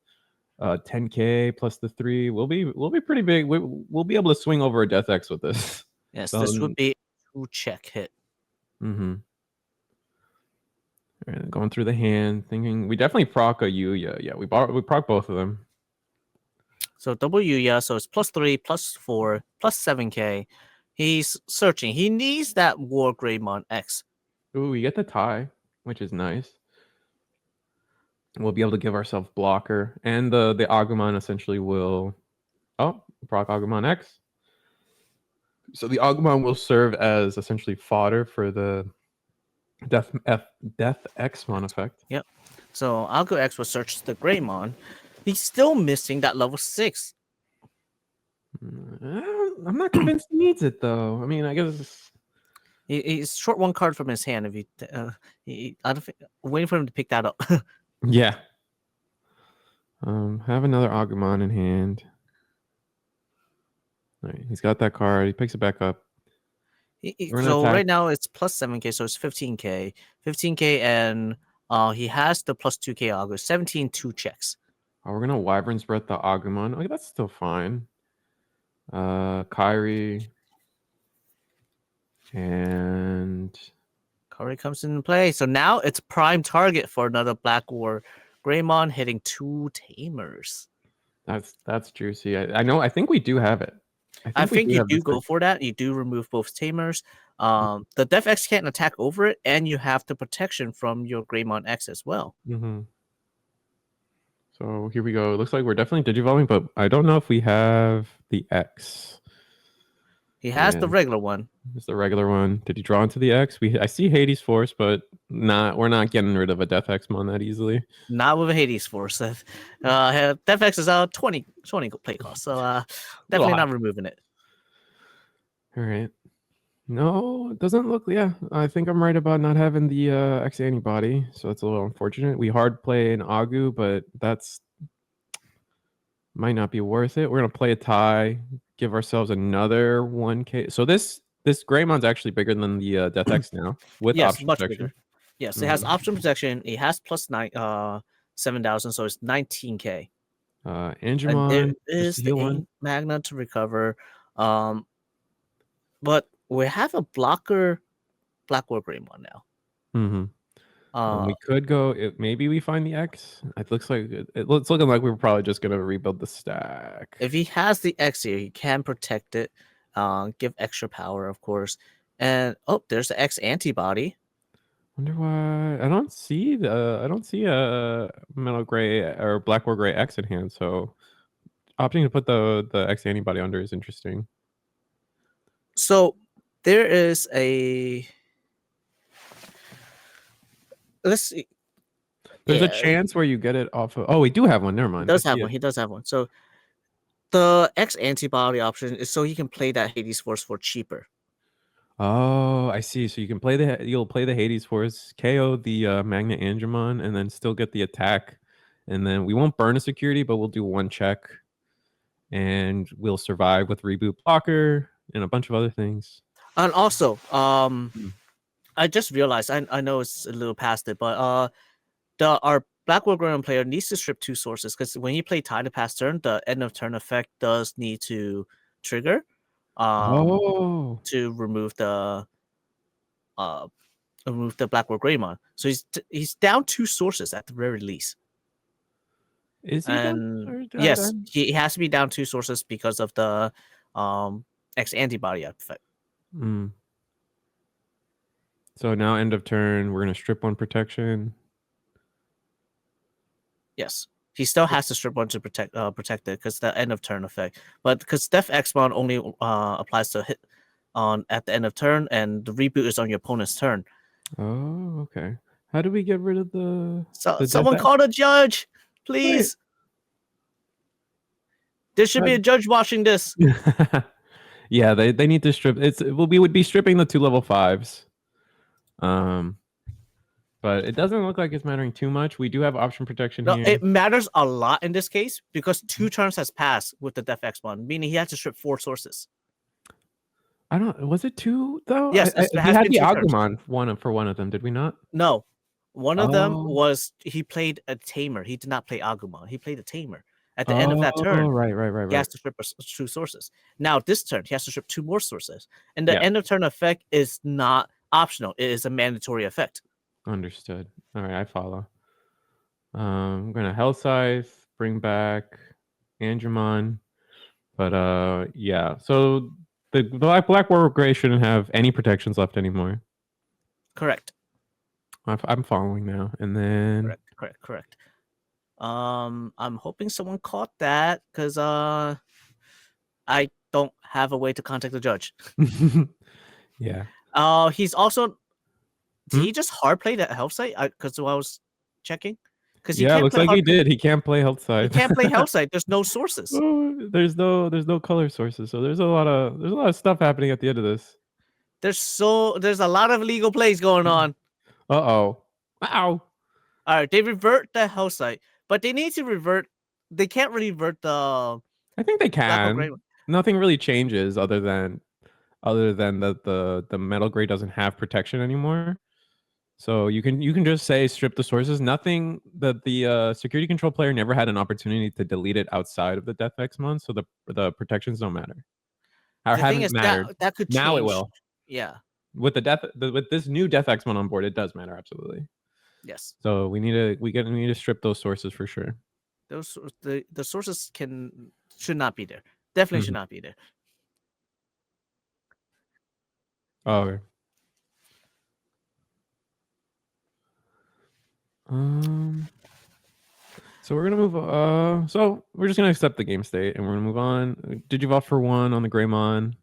10k plus the 3. We'll be pretty big. We'll be able to swing over a Death X with this. Yes, this would be a 2-check hit. Going through the hand, thinking we definitely proc a Yuya. Yeah, we proc both of them. So double Yuya, so it's +3, +4, +7k. He's searching. He needs that War Greymon X. Ooh, we get the tie, which is nice. We'll be able to give ourselves blocker, and the Agumon essentially will proc Agumon X. So the Agumon will serve as essentially fodder for the Death Xmon effect. Yep. So Agu X will search the Greymon. He's still missing that level 6. I'm not convinced he needs it though. I mean, I guess he's short 1 card from his hand. If I don't think, waiting for him to pick that up. Yeah. Have another Agumon in hand. All right, he's got that card. He picks it back up. So right now it's +7k, so it's 15k. 15k, and he has the +2k Agu. 17 2 checks. Oh, we're gonna Wyvern's Breath the Agumon. Okay, that's still fine. Kairi. And Kairi comes into play. So now it's prime target for another Black War Greymon hitting 2 tamers. That's juicy. I know. I think we do have it. I we think do you have do this go thing. for that. You do remove both tamers. The Def X can't attack over it, and you have the protection from your Greymon X as well. Mm-hmm. So here we go. It looks like we're definitely digivolving, but I don't know if we have the X. He has the regular one. It's the regular one. Did he draw into the X? I see Hades Force, but we're not getting rid of a Death Xmon that easily. Not with a Hades Force. Def X is 20 play cost, so definitely not removing it. All right. No, it doesn't look. Yeah, I think I'm right about not having the X antibody, so that's a little unfortunate. We hard play an Agu, but that's might not be worth it. We're gonna play a tie, give ourselves another 1K. So this Greymon's actually bigger than the Death X now with Yes, option much protection. bigger. Yes, it has option protection. It has plus 7,000, so it's 19K. And there Angemon is the one. Magna to recover. But we have a blocker Blackwood Greymon now. We could go. Maybe we find the X. It looks like it's looking like we were probably just gonna rebuild the stack. If he has the X here, he can protect it, give extra power, of course. And there's the X antibody. Wonder why I don't see a Metal Gray or Blackboard Gray X in hand. So opting to put the X antibody under is interesting. So there is a. Let's see. There's a chance where you get it off of. Oh, we do have one. Never mind. He does have one. So the X antibody option is so he can play that Hades Force for cheaper. Oh, I see. So you can you'll play the Hades Force, KO the Magna Angemon, and then still get the attack. And then we won't burn a security, but we'll do one check. And we'll survive with reboot blocker and a bunch of other things. And also, I just realized, I know it's a little past it, but our Blackwood Greymon player needs to strip 2 sources, because when you play tie to pass turn, the end of turn effect does need to trigger to remove the Blackwood Greymon. So he's down 2 sources at the very least. Is he down? Yes, he has to be down 2 sources because of the X antibody effect. So now end of turn, we're gonna strip 1 protection. Yes, he still has to strip 1 to protect it, because the end of turn effect. But because Def Xmon only applies to hit on at the end of turn, and the reboot is on your opponent's turn. Oh, okay. How do we get rid of the? Someone call a judge, please. Wait. There should be a judge watching this. Yeah, they need to strip. We would be stripping the 2 level 5s. But it doesn't look like it's mattering too much. We do have option protection here. It matters a lot in this case, because 2 turns has passed with the Def Xmon, meaning he had to strip 4 sources. Was it 2 though? Yes, we had the Agumon for one of them, did we not? No. One of them was he played a tamer. He did not play Agumon. He played a tamer. At the end of that turn, right. He has to strip 2 sources. Now this turn, he has to strip 2 more sources. And the end of turn effect is not optional. It is a mandatory effect. Understood. All right, I follow. I'm gonna Hell Scythe, bring back Angemon. But yeah. So the Black Warrior Gray shouldn't have any protections left anymore. Correct. I'm following now. And then correct. I'm hoping someone caught that, because I don't have a way to contact the judge. Yeah. He's also. Did he just hard play that Health Site? Because I was checking. Yeah, looks like he did. He can't play Health Site. He can't play Health Site. There's no sources. There's no color sources. So there's a lot of stuff happening at the end of this. There's a lot of illegal plays going on. Wow. All right, they revert the Health Site, but they need to revert. They can't revert the. I think they can. Nothing really changes other than the Metal Gray doesn't have protection anymore. So you can just say strip the sources. Nothing that the security control player never had an opportunity to delete it outside of the Death Xmon, so the protections don't matter. Or haven't mattered. That could change. Now it will. Yeah. With with this new Death Xmon on board, it does matter absolutely. Yes. So we need to strip those sources for sure. The sources should not be there. Definitely should not be there. Oh, okay. So we're gonna move. So we're just gonna accept the game state, and we're gonna move on. Digivolve for 1 on the Greymon.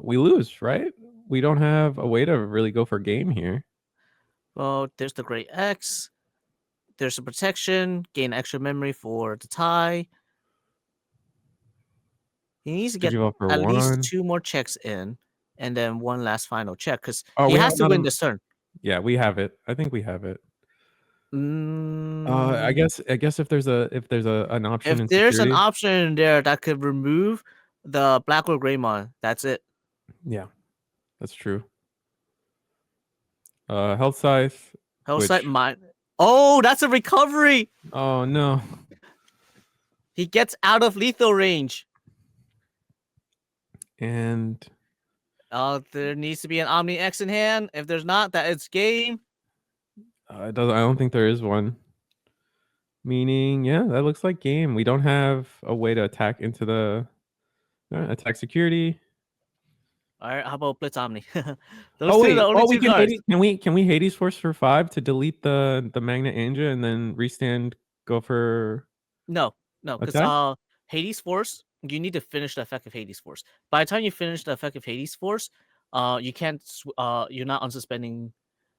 We lose, right? We don't have a way to really go for game here. Well, there's the Great X. There's a protection, gain extra memory for the tie. He needs to get Digivolve for at least 1. 2 more checks in, and then one last final check, because Oh, he we have has to win another. this turn. Yeah, we have it. I think we have it. I Mm, guess if there's an option if in there's an security. option in there that could remove the Black or Greymon, that's it. Yeah, that's true. Health Scythe. Hellside mine. Oh, that's a recovery. Oh no. He gets out of lethal range. And There needs to be an Omni X in hand. If there's not, that it's game. it doesn't. I don't think there is one. Meaning, yeah, that looks like game. We don't have a way to attack into the attack security. All right, how about Blitz Omni? Those Oh two are wait, the only we two cards. can we Hades Force for 5 to delete the Magnet Anja and then restand go for No, because attack? Hades Force, you need to finish the effect of Hades Force. By the time you finish the effect of Hades Force, you can't. You're not unsuspending.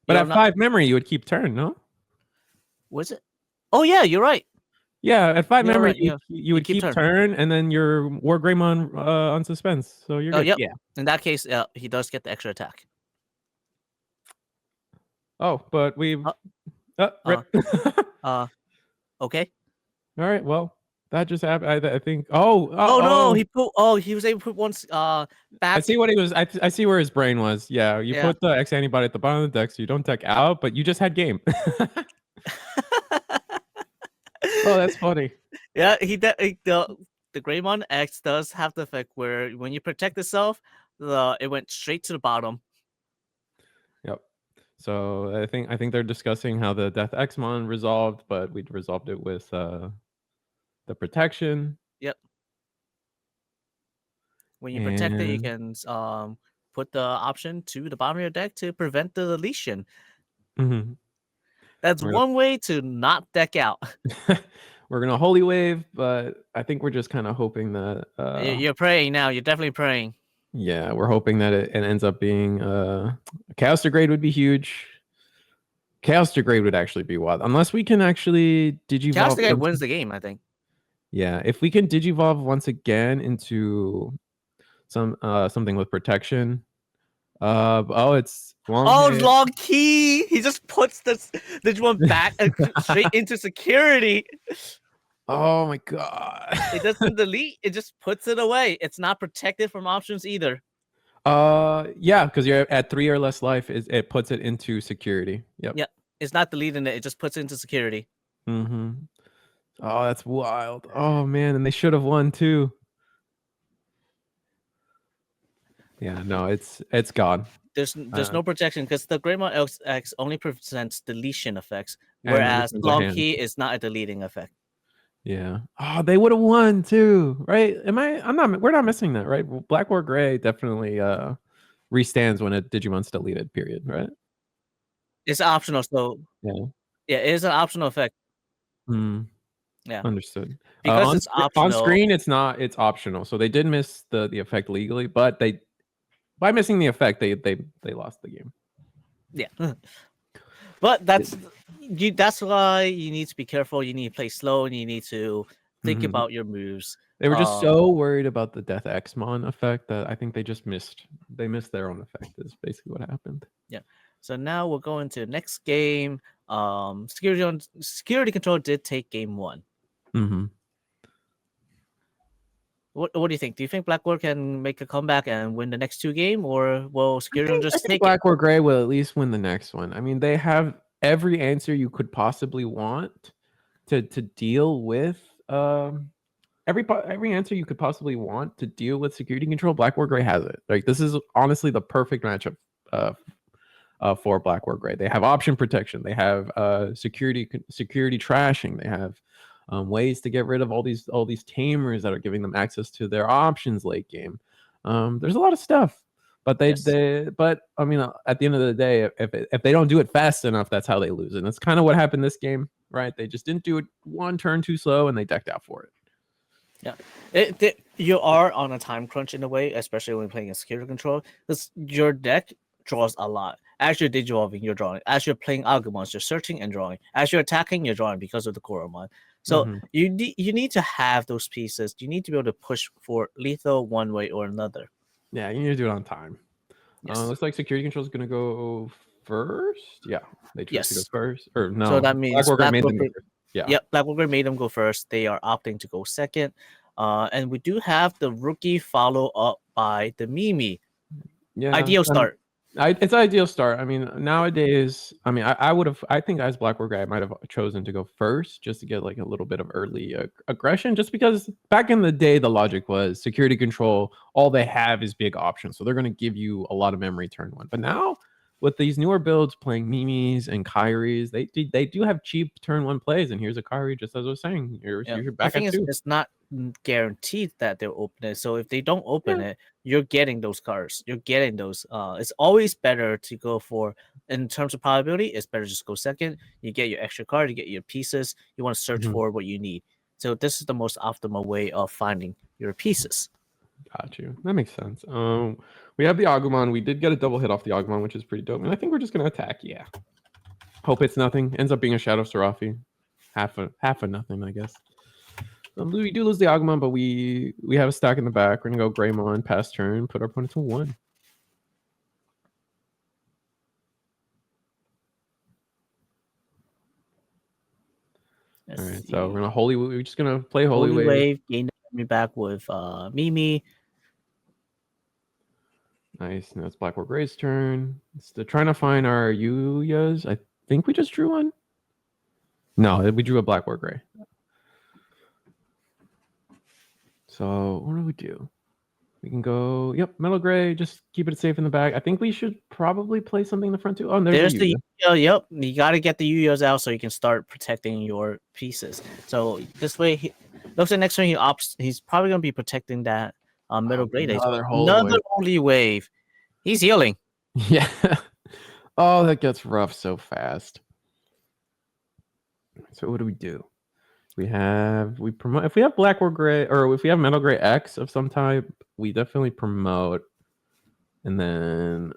But You're at not. 5 memory, you would keep turn, no? Was it? Oh yeah, you're right. Yeah, at 5 You're memory, right. Yeah, you would keep keep turn. turn, and then your War Greymon on suspense, so you're Oh good. yep. Yeah. In that case, he does get the extra attack. Oh, but we've rip. Okay. All right, well, that just happened. I think. Oh, Oh no, he put. Oh, he was able to put one back. I see what he was. I see where his brain was. Yeah, you Yeah. put the X antibody at the bottom of the deck, so you don't deck out, but you just had game. Oh, that's funny. Yeah, the Greymon X does have the effect where when you protect itself, it went straight to the bottom. Yep. So I think they're discussing how the Death Xmon resolved, but we resolved it with the protection. Yep. When you protect it, you can put the option to the bottom of your deck to prevent the deletion. Mm-hmm. That's one way to not deck out. We're gonna Holy Wave, but I think we're just kind of hoping that You're praying now. You're definitely praying. yeah, we're hoping that it ends up being Chaos Degrade would be huge. Chaos Degrade would actually be wild, unless we can actually Digivolve. Chaos Degrade wins the game, I think. Yeah, if we can Digivolve once again into something with protection. It's long. Long key. He just puts the Digimon back straight into security. Oh my god. It doesn't delete. It just puts it away. It's not protected from options either. Yeah, because you're at 3 or less life. It puts it into security. Yep. Yep. It's not deleting it. It just puts it into security. Mm-hmm. Oh, that's wild. Oh man, and they should have won too. Yeah, no, it's gone. There's no protection because the Greymon X only presents deletion effects, whereas returns a long hand. key is not a deleting effect. Yeah. Oh, they would have won too, right? We're not missing that, right? Black or Gray definitely restands when a Digimon's deleted, period, right? It's optional, so yeah, it is an optional effect. Yeah. Understood. Because it's optional. On screen, it's not. It's optional. So they did miss the effect legally, but by missing the effect, they lost the game. Yeah. But that's why you need to be careful. You need to play slow, and you need to think about your moves. They were just so worried about the Death Xmon effect that I think they just missed. They missed their own effect. Is basically what happened. Yeah. So now we'll go into the next game. Security Control did take game 1. Mm-hmm. What do you think? Do you think Black War can make a comeback and win the next 2 games, or will Security just take Black or Gray will at least win the next one? I mean, they have every answer you could possibly want to deal with every answer you could possibly want to deal with Security Control. Black or Gray has it. Like, this is honestly the perfect matchup for Black or Gray. They have option protection. They have security trashing. They have ways to get rid of all these tamers that are giving them access to their options late game. There's a lot of stuff. But but I mean, at the end of the day, if they don't do it fast enough, that's how they lose. And that's kind of what happened this game, right? They just didn't do it one turn too slow, and they decked out for it. Yeah, you are on a time crunch in a way, especially when playing a security control, because your deck draws a lot. As you're digivolving, you're drawing. As you're playing Agumons, you're searching and drawing. As you're attacking, you're drawing because of the Koromon. So you need to have those pieces. You need to be able to push for lethal one way or another. Yeah, you need to do it on time. Yes. Looks like security control is going to go first. Yeah, they chose to go first. Or no, so that means Black made them go first. Yeah, Black Worker made them go first. They are opting to go second. And we do have the rookie follow up by the Mimi. Yeah, ideal start. It's an ideal start. I mean, nowadays, I mean, I think as Black Worker, I might have chosen to go first just to get like a little bit of early aggression, just because back in the day, the logic was security control, all they have is big options. So they're going to give you a lot of memory turn one. But now with these newer builds playing Mimis and Kairis, they do have cheap turn one plays. And here's a Kairi, just as I was saying, you're back at two. It's not guaranteed that they'll open it. So if they don't open it, you're getting those cards. You're getting those. It's always better to go for, in terms of probability, it's better just go second. You get your extra card, you get your pieces. You want to search for what you need. So this is the most optimal way of finding your pieces. Got you. That makes sense. We have the Agumon. We did get a double hit off the Agumon, which is pretty dope. And I think we're just gonna attack. Yeah. Hope it's nothing. Ends up being a Shadow Serafi. Half a nothing, I guess. We do lose the Agumon, but we have a stack in the back. We're gonna go Greymon, pass turn, put our opponent to 1. All right, so we're gonna we're just gonna play Holy Wave. Gain me back with Mimi. Nice. Now it's Black War Gray's turn. They're trying to find our Yuyas. I think we just drew one. No, we drew a Black War Gray. So what do we do? We can go, Metal Gray, just keep it safe in the back. I think we should probably play something in the front too. Oh, there's the Yuya. Yep, you got to get the Yuyas out so you can start protecting your pieces. So this way, looks like next turn he's probably going to be protecting that Metal Gray. Another Holy Wave. He's healing. Yeah. Oh, that gets rough so fast. So what do we do? If we have Black War Gray, or if we have Metal Gray X of some type, we definitely promote, and then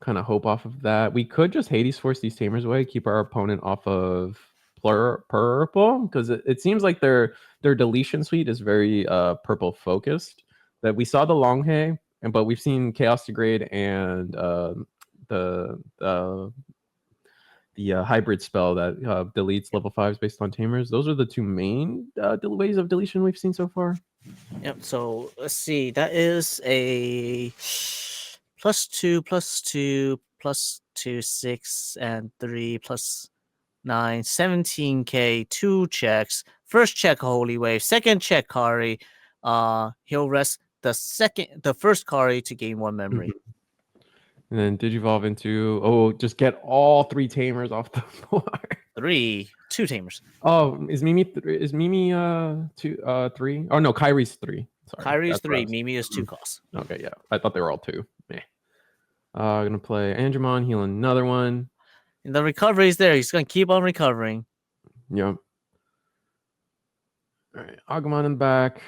kind of hope off of that. We could just Hades force these Tamers away, keep our opponent off of purple, because it seems like their deletion suite is very purple focused. That we saw the Longhay, but we've seen Chaos Degrade and the hybrid spell that deletes level 5s based on Tamers. Those are the two main ways of deletion we've seen so far. Yep. So let's see. That is a +2, +2, +2, 6, and 3, +9, 17k. 2 checks. First check Holy Wave. Second check Kari. He'll rest the first Kari to gain 1 memory. And then Digivolve into just get all 3 Tamers off the board. 2 Tamers. Oh, is Mimi 3? 3? Oh no, Kairi's 3. Sorry, Kairi's 3. Mimi is 2 costs. Okay, yeah, I thought they were all 2. Gonna play Aandroidd, heal another one. And the recovery is there. He's gonna keep on recovering. Yep. All right, Agumon in the back.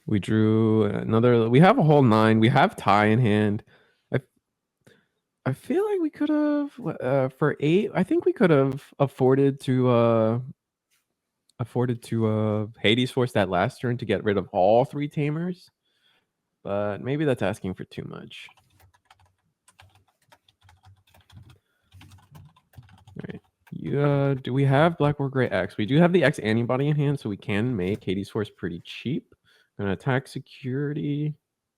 We drew another. We have a whole 9. We have tie in hand. I feel like we could have for 8. I think we could have afforded to Hades force that last turn to get rid of all 3 Tamers, but maybe that's asking for too much. All right. Do we have Black War Gray X? We do have the X antibody in hand, so we can make Hades force pretty cheap. Gonna attack security.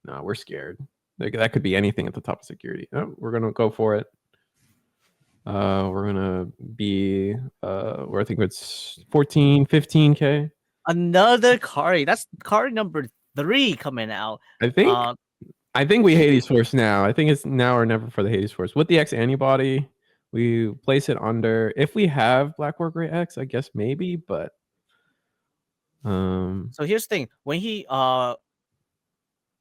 No, we're scared. That could be anything at the top of security. Oh, we're gonna go for it. We're gonna be where I think it's 14, 15k. Another Kari. That's Kari number 3 coming out. I think we Hades force now. I think it's now or never for the Hades force. With the X antibody, we place it under. If we have Black War Gray X, I guess maybe, but so here's the thing. When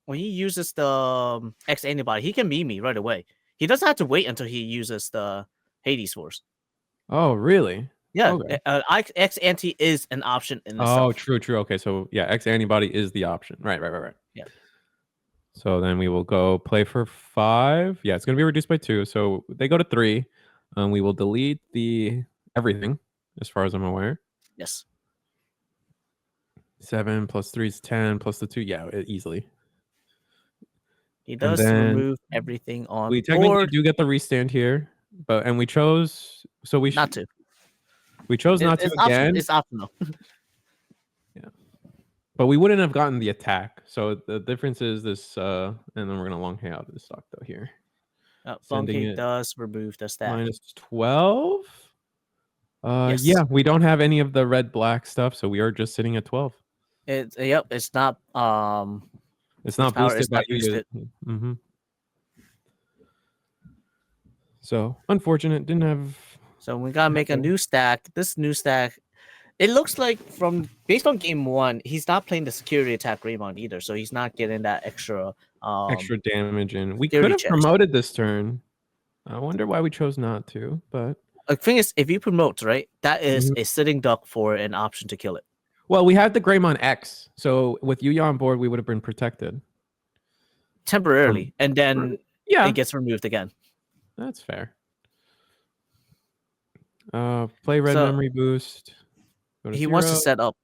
when he uses the X antibody, he can beam me right away. He doesn't have to wait until he uses the Hades Force. Oh, really? Yeah, Okay. X anti is an option in Oh, itself. true. Okay, so yeah, X antibody is the option. Right. Yeah. So then we will go play for 5. Yeah, it's going to be reduced by 2. So they go to 3. We will delete the everything, as far as I'm aware. Yes. 7 plus 3 is 10 plus the 2. Yeah, easily. He And does then remove everything on we technically board. do get the restand here, and we chose Not to. We chose not to It's again. It's optional. Yeah, but we wouldn't have gotten the attack. So the difference is this, and then we're gonna long hay out this stock though here. Sending it does remove the stack. Minus 12. Yes. Yeah, we don't have any of the red black stuff, so we are just sitting at 12. It's It's not boosted by boosted. Mm-hmm. So unfortunate. Didn't have. So we gotta make a new stack. This new stack, it looks like based on game 1, he's not playing the security attack Greymon either, so he's not getting that extra damage in. We could have promoted this turn. I wonder why we chose not to, but the thing is, if you promote, right, that is a sitting duck for an option to kill it. Well, we had the Greymon X, so with Yuya on board, we would have been protected temporarily, and then it gets removed again. That's fair. Play red memory boost. He wants to set up.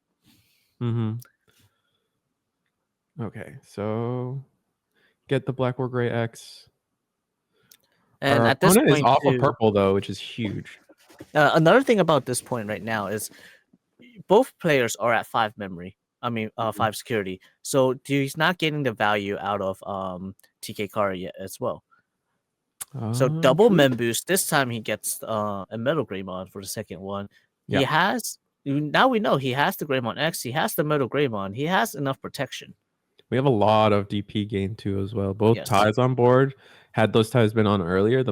Okay, so get the Black or Gray X. And our at this point, is off of purple though, which is huge. Another thing about this point right now is both players are at 5 memory. I mean, 5 security. So he's not getting the value out of TK Kari yet as well. So double mem boost. This time he gets a Metal Greymon for the second one. Yeah. He has, now we know he has the Greymon X. He has the Metal Greymon. He has enough protection. We have a lot of DP gain too as well. Both ties on board. Had those ties been on earlier, the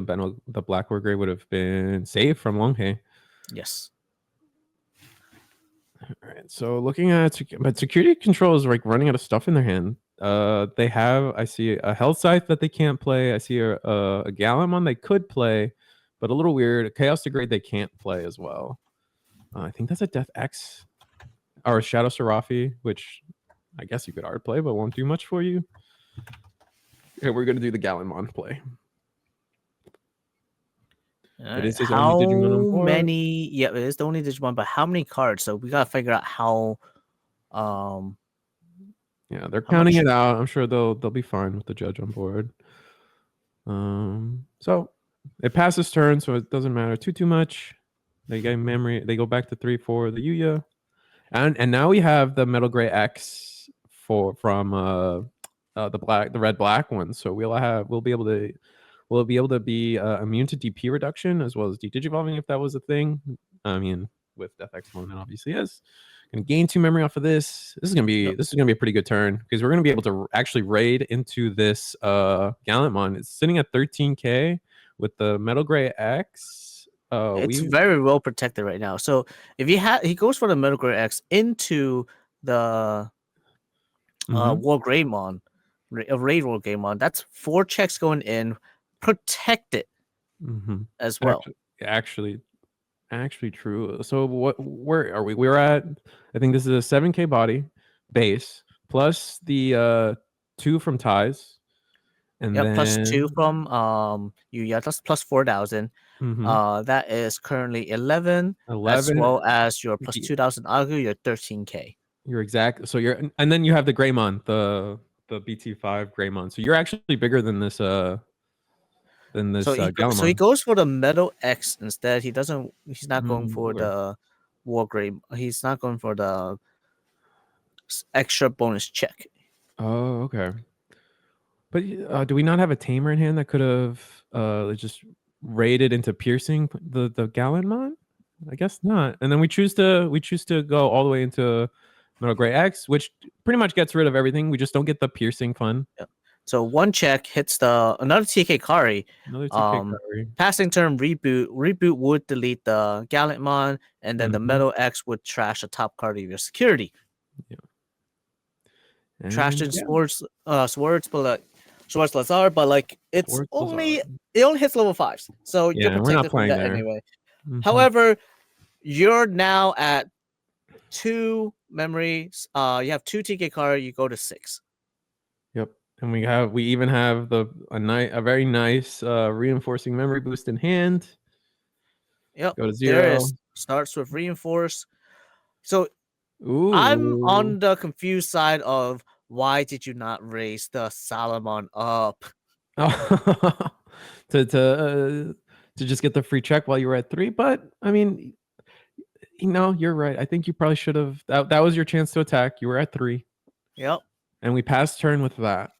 Black or Gray would have been safe from Longhay. Yes. All right. So looking at, but security control is like running out of stuff in their hand. They have, I see a Health Scythe that they can't play. I see a Gallimon they could play, but a little weird. A Chaos Degrade they can't play as well. I think that's a Death X or a Shadow Serafi, which I guess you could art play, but won't do much for you. Okay, we're gonna do the Gallimon play. It is his only Digimon on board. Yeah, it is the only Digimon, but how many cards? So we gotta figure out how. Yeah, they're counting it out. I'm sure they'll be fine with the judge on board. So it passes turn, so it doesn't matter too much. They get memory. They go back to 3 for the Yuya, and now we have the Metal Gray X from the red black one. So we'll be able to be immune to DP reduction as well as de-digivolving if that was a thing. I mean, with Death X Mon, it obviously is. Gonna gain 2 memory off of this. This is gonna be a pretty good turn because we're gonna be able to actually raid into this Gallimon. It's sitting at 13k with the Metal Gray X. It's very well protected right now. So if he goes for the Metal Gray X into the War Greymon, Raid War Greymon, that's 4 checks going in, protected as well. Actually true. So where are we? We're at, I think this is a 7k body base plus the 2 from ties, and then plus 2 from Yuya. That's plus 4,000. That is currently 11 as well as your plus 2,000 Agu. You're 13k. You're exact. So and then you have the Greymon, the BT5 Greymon. So you're actually bigger than this Gallimon. So he goes for the Metal X instead. He's not going for the War Grey. He's not going for the extra bonus check. Oh, okay. But do we not have a tamer in hand that could have just raided into piercing the Gallimon? I guess not. And then we choose to go all the way into Metal Gray X, which pretty much gets rid of everything. We just don't get the piercing fun. Yep. So 1 check hits another TK Kari. Passing turn reboot. Reboot would delete the Gallimon, and then the Metal X would trash the top card of your security. Yeah. Trash And and yeah, swords, but like Swords Lazar, but like it Swords only Lazar. hits level 5s, so you're Yeah, we're not protected from playing that there. anyway. Mhm. However, you're now at 2 memories. You have 2 TK card. You go to 6. Yep. And we even have a very nice reinforcing memory boost in hand. Yep. Go to There 0. is starts with reinforce. So I'm Ooh. on the confused side of why did you not raise the Salomon up? to just get the free check while you were at 3, but I mean, you're right. I think you probably should have. That was your chance to attack. You were at 3, Yep. and we passed turn with that.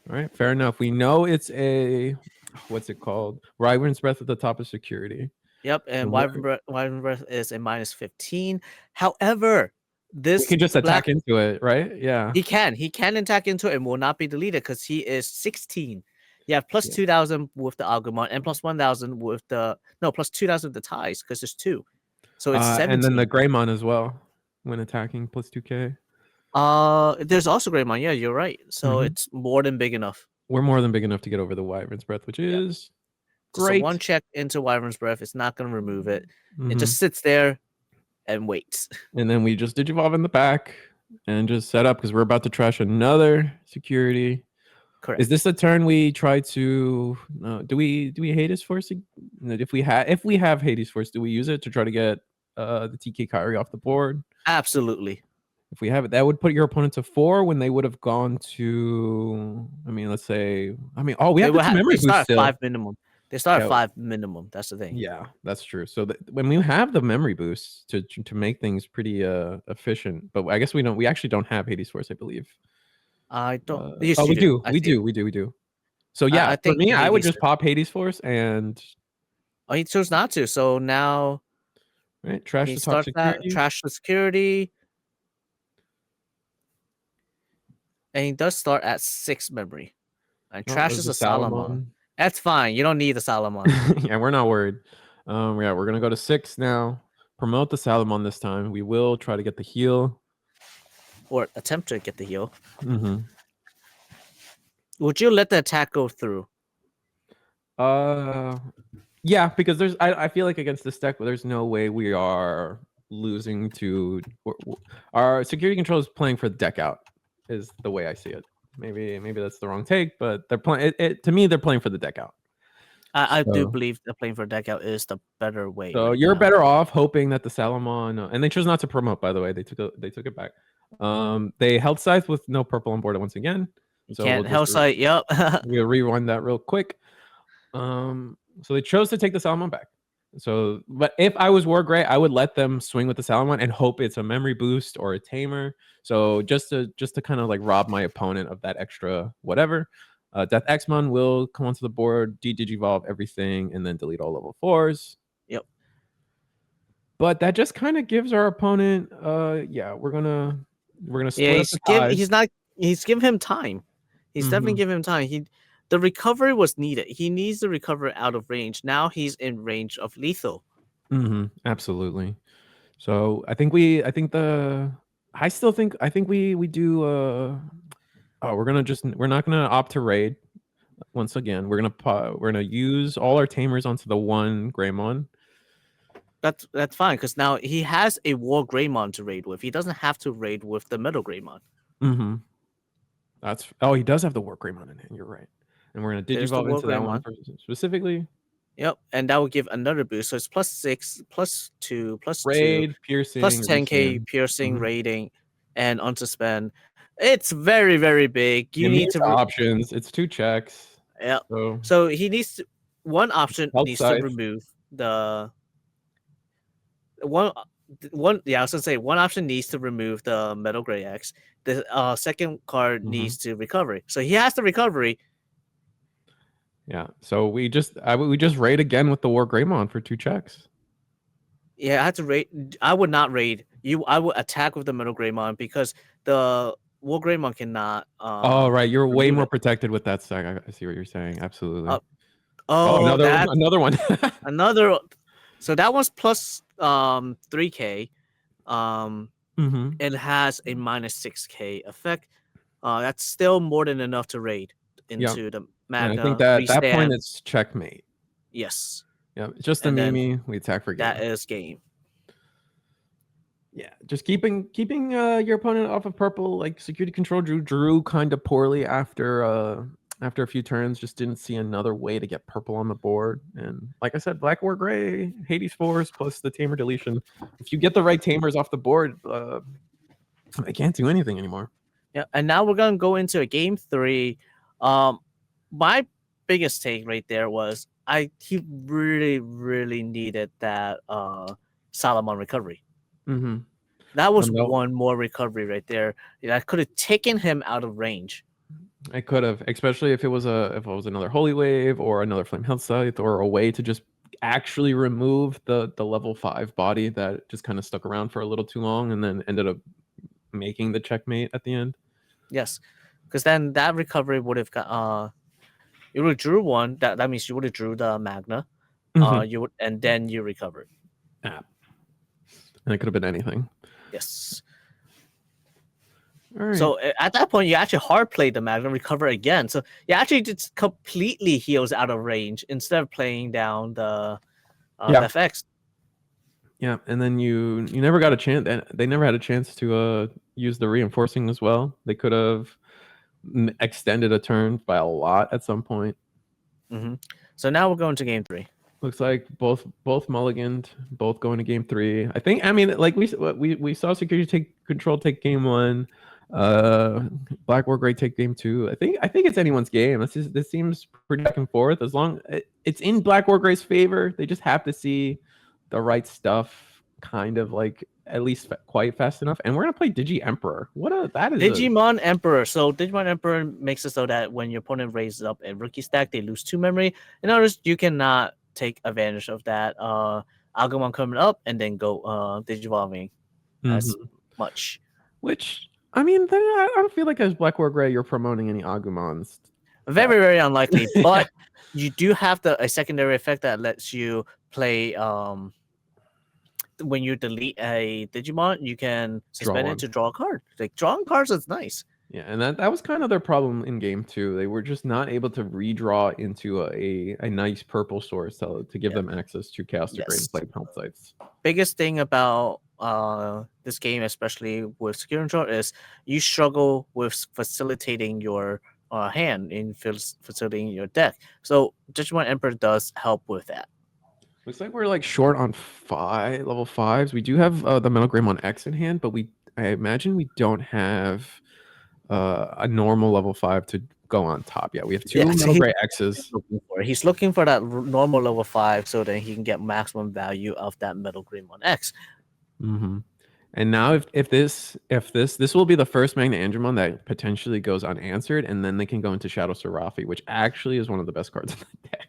All right, fair enough. We know it's a what's it called? Wyvern's Breath at the top of security. Yep. And And Wyvern Breath is a -15. However, we this can just black attack into it, right? Yeah. he can attack into it and will not be deleted because he is 16. You have plus Yeah. 2,000 with the Agumon and plus 1,000 with the plus 2,000 with the ties because there's 2. So it's 17. And then the Greymon as well when attacking plus 2k. There's also Greymon. Yeah, you're right. So Mhm. it's more than big enough. We're more than big enough to get over the Wyvern's Breath, which is Just a great. 1 check into Wyvern's Breath. It's not going to remove it. It Mhm. just sits there and waits. And then we just Digivolve in the back and just set up because we're about to trash another security. Correct. Is this a turn we try to? Do we Hades Force? If we have Hades Force, do we use it to try to get the TK Kyrie off the board? Absolutely. If we have it, that would put your opponent to 4 when they would have gone to. I mean, let's say. I mean, we have the 2 memory they start boost at still. 5 minimum. They start Yeah. at 5 minimum. That's the thing. Yeah, that's true. So when we have the memory boost to make things pretty efficient, but I guess we don't. We actually don't have Hades Force, I believe. I don't. We do. We do. So yeah, I for think me, I would Hades just pop Hades Force and Oh, he chose not to. So now right trash he the top starts that security. trash the security. And he does start at 6 memory. And trashes the Salomon. That's fine. You don't need the Salomon. Yeah, we're not worried. Yeah, we're gonna go to 6 now. Promote the Salomon this time. We will try to get the heal. Or attempt to get the heal. Mm-hmm. Would you let the attack go through? Yeah, because I feel like against this deck, there's no way we are losing to our security control is playing for the deck out is the way I see it. Maybe that's the wrong take, but they're playing it to me. They're playing for the deck out. I do believe that playing for deck out is the better way. So right you're now. better off hoping that the Salomon and they chose not to promote. By the way, they took it back. They held Scythe with no purple on board once again. You So can't Hellsight. Yep. We'll rewind that real quick. So they chose to take the Salomon back. So, but if I was Wargrey, I would let them swing with the Salomon and hope it's a memory boost or a tamer. So just to kind of like rob my opponent of that extra whatever. Death Xmon will come onto the board, Digivolve everything, and then delete all level 4s. Yep. But that just kind of gives our opponent, yeah, we're gonna split up the ties. He's giving him time. He's definitely giving him time. The recovery was needed. He needs to recover out of range. Now he's in range of lethal. Absolutely. So I think we do. We're not gonna opt to raid. Once again, we're gonna use all our tamers onto the one Greymon. That's fine because now he has a War Greymon to raid with. He doesn't have to raid with the Metal Greymon. He does have the War Greymon in him. You're right. And we're gonna Digivolve into that one specifically. Yep, and that will give another boost. So it's +6, +2, +2, raid, piercing, +10k piercing, raiding, and onto spend. It's very, very big. You need to options. It's 2 checks. Yeah. So he needs to one option needs to remove the one. Yeah, I was gonna say one option needs to remove the Metal Grey X. The second card needs to recovery. So he has the recovery. Yeah. So we just raid again with the War Greymon for 2 checks. Yeah, I had to raid. I would not raid you. I would attack with the Metal Greymon because the War Greymon cannot. Right. You're way more protected with that stack. I see what you're saying. Absolutely. Another one. Another. So that one's plus 3k. It has a -6k effect. That's still more than enough to raid Yeah, into the and I think Magna, that at that point restand. it's checkmate. Yes. Yeah, it's just a And then Mimi. We attack for game. that is game. Yeah, just keeping your opponent off of purple. Like security control drew kind of poorly after a few turns. Just didn't see another way to get purple on the board. And like I said, black or gray, Hades Force plus the tamer deletion. If you get the right tamers off the board, they can't do anything anymore. Yeah, and now we're gonna go into a game 3. My biggest take right there was he really needed that Solomon recovery. Mm-hmm. That was No, one more recovery right there. That could have taken him out of range. I could have, especially if it was another Holy Wave or another Flame Health Scythe or a way to just actually remove the level 5 body that just kind of stuck around for a little too long and then ended up making the checkmate at the end. Yes, because then that recovery would have got you would have drew one. That means you would have drew the Magna. You would, and then you recovered. Yeah. And it could have been anything. Yes. All right. So at that point, you actually hard played the Magna, recover again. So you actually just completely heals out of range instead of playing down the FX. Yeah, and then you never got a chance. They never had a chance to use the reinforcing as well. They could have extended a turn by a lot at some point. Mm-hmm. So now we're going to game 3. Looks like both mulliganed, both going to game 3. I mean, like we saw security take control take game 1. Black or gray take game 2. I think it's anyone's game. This seems pretty back and forth. As long it's in black or gray's favor, they just have to see the right stuff, kind of like at least quite fast enough. And we're gonna play Digi Emperor. That is Digimon Emperor. So Digimon Emperor makes it so that when your opponent raises up a rookie stack, they lose 2 memory. In others, you cannot take advantage of that. Agumon coming up and then go Digivolving as much. Which I mean, I don't feel like as black or gray you're promoting any Agumons. Very unlikely, but you do have a secondary effect that lets you play. When you delete a Digimon, you can suspend it to draw a card. Like drawing cards is nice. Yeah, and that was kind of their problem in game 2. They were just not able to redraw into a nice purple source to give them access to Chaos Degrade and Flame Health Scythes. Biggest thing about this game, especially with security control, is you struggle with facilitating your hand in facilitating your deck. So Digimon Emperor does help with that. Looks like we're like short on level 5s. We do have the Metal Greymon X in hand, but I imagine we don't have a normal level 5 to go on top yet. We have 2 Metal Gray X's. He's looking for that normal level 5 so that he can get maximum value of that Metal Greymon X. Mm-hmm. And now if this will be the first Magna Aandroidd that potentially goes unanswered, and then they can go into Shadow Serafi, which actually is one of the best cards in the deck.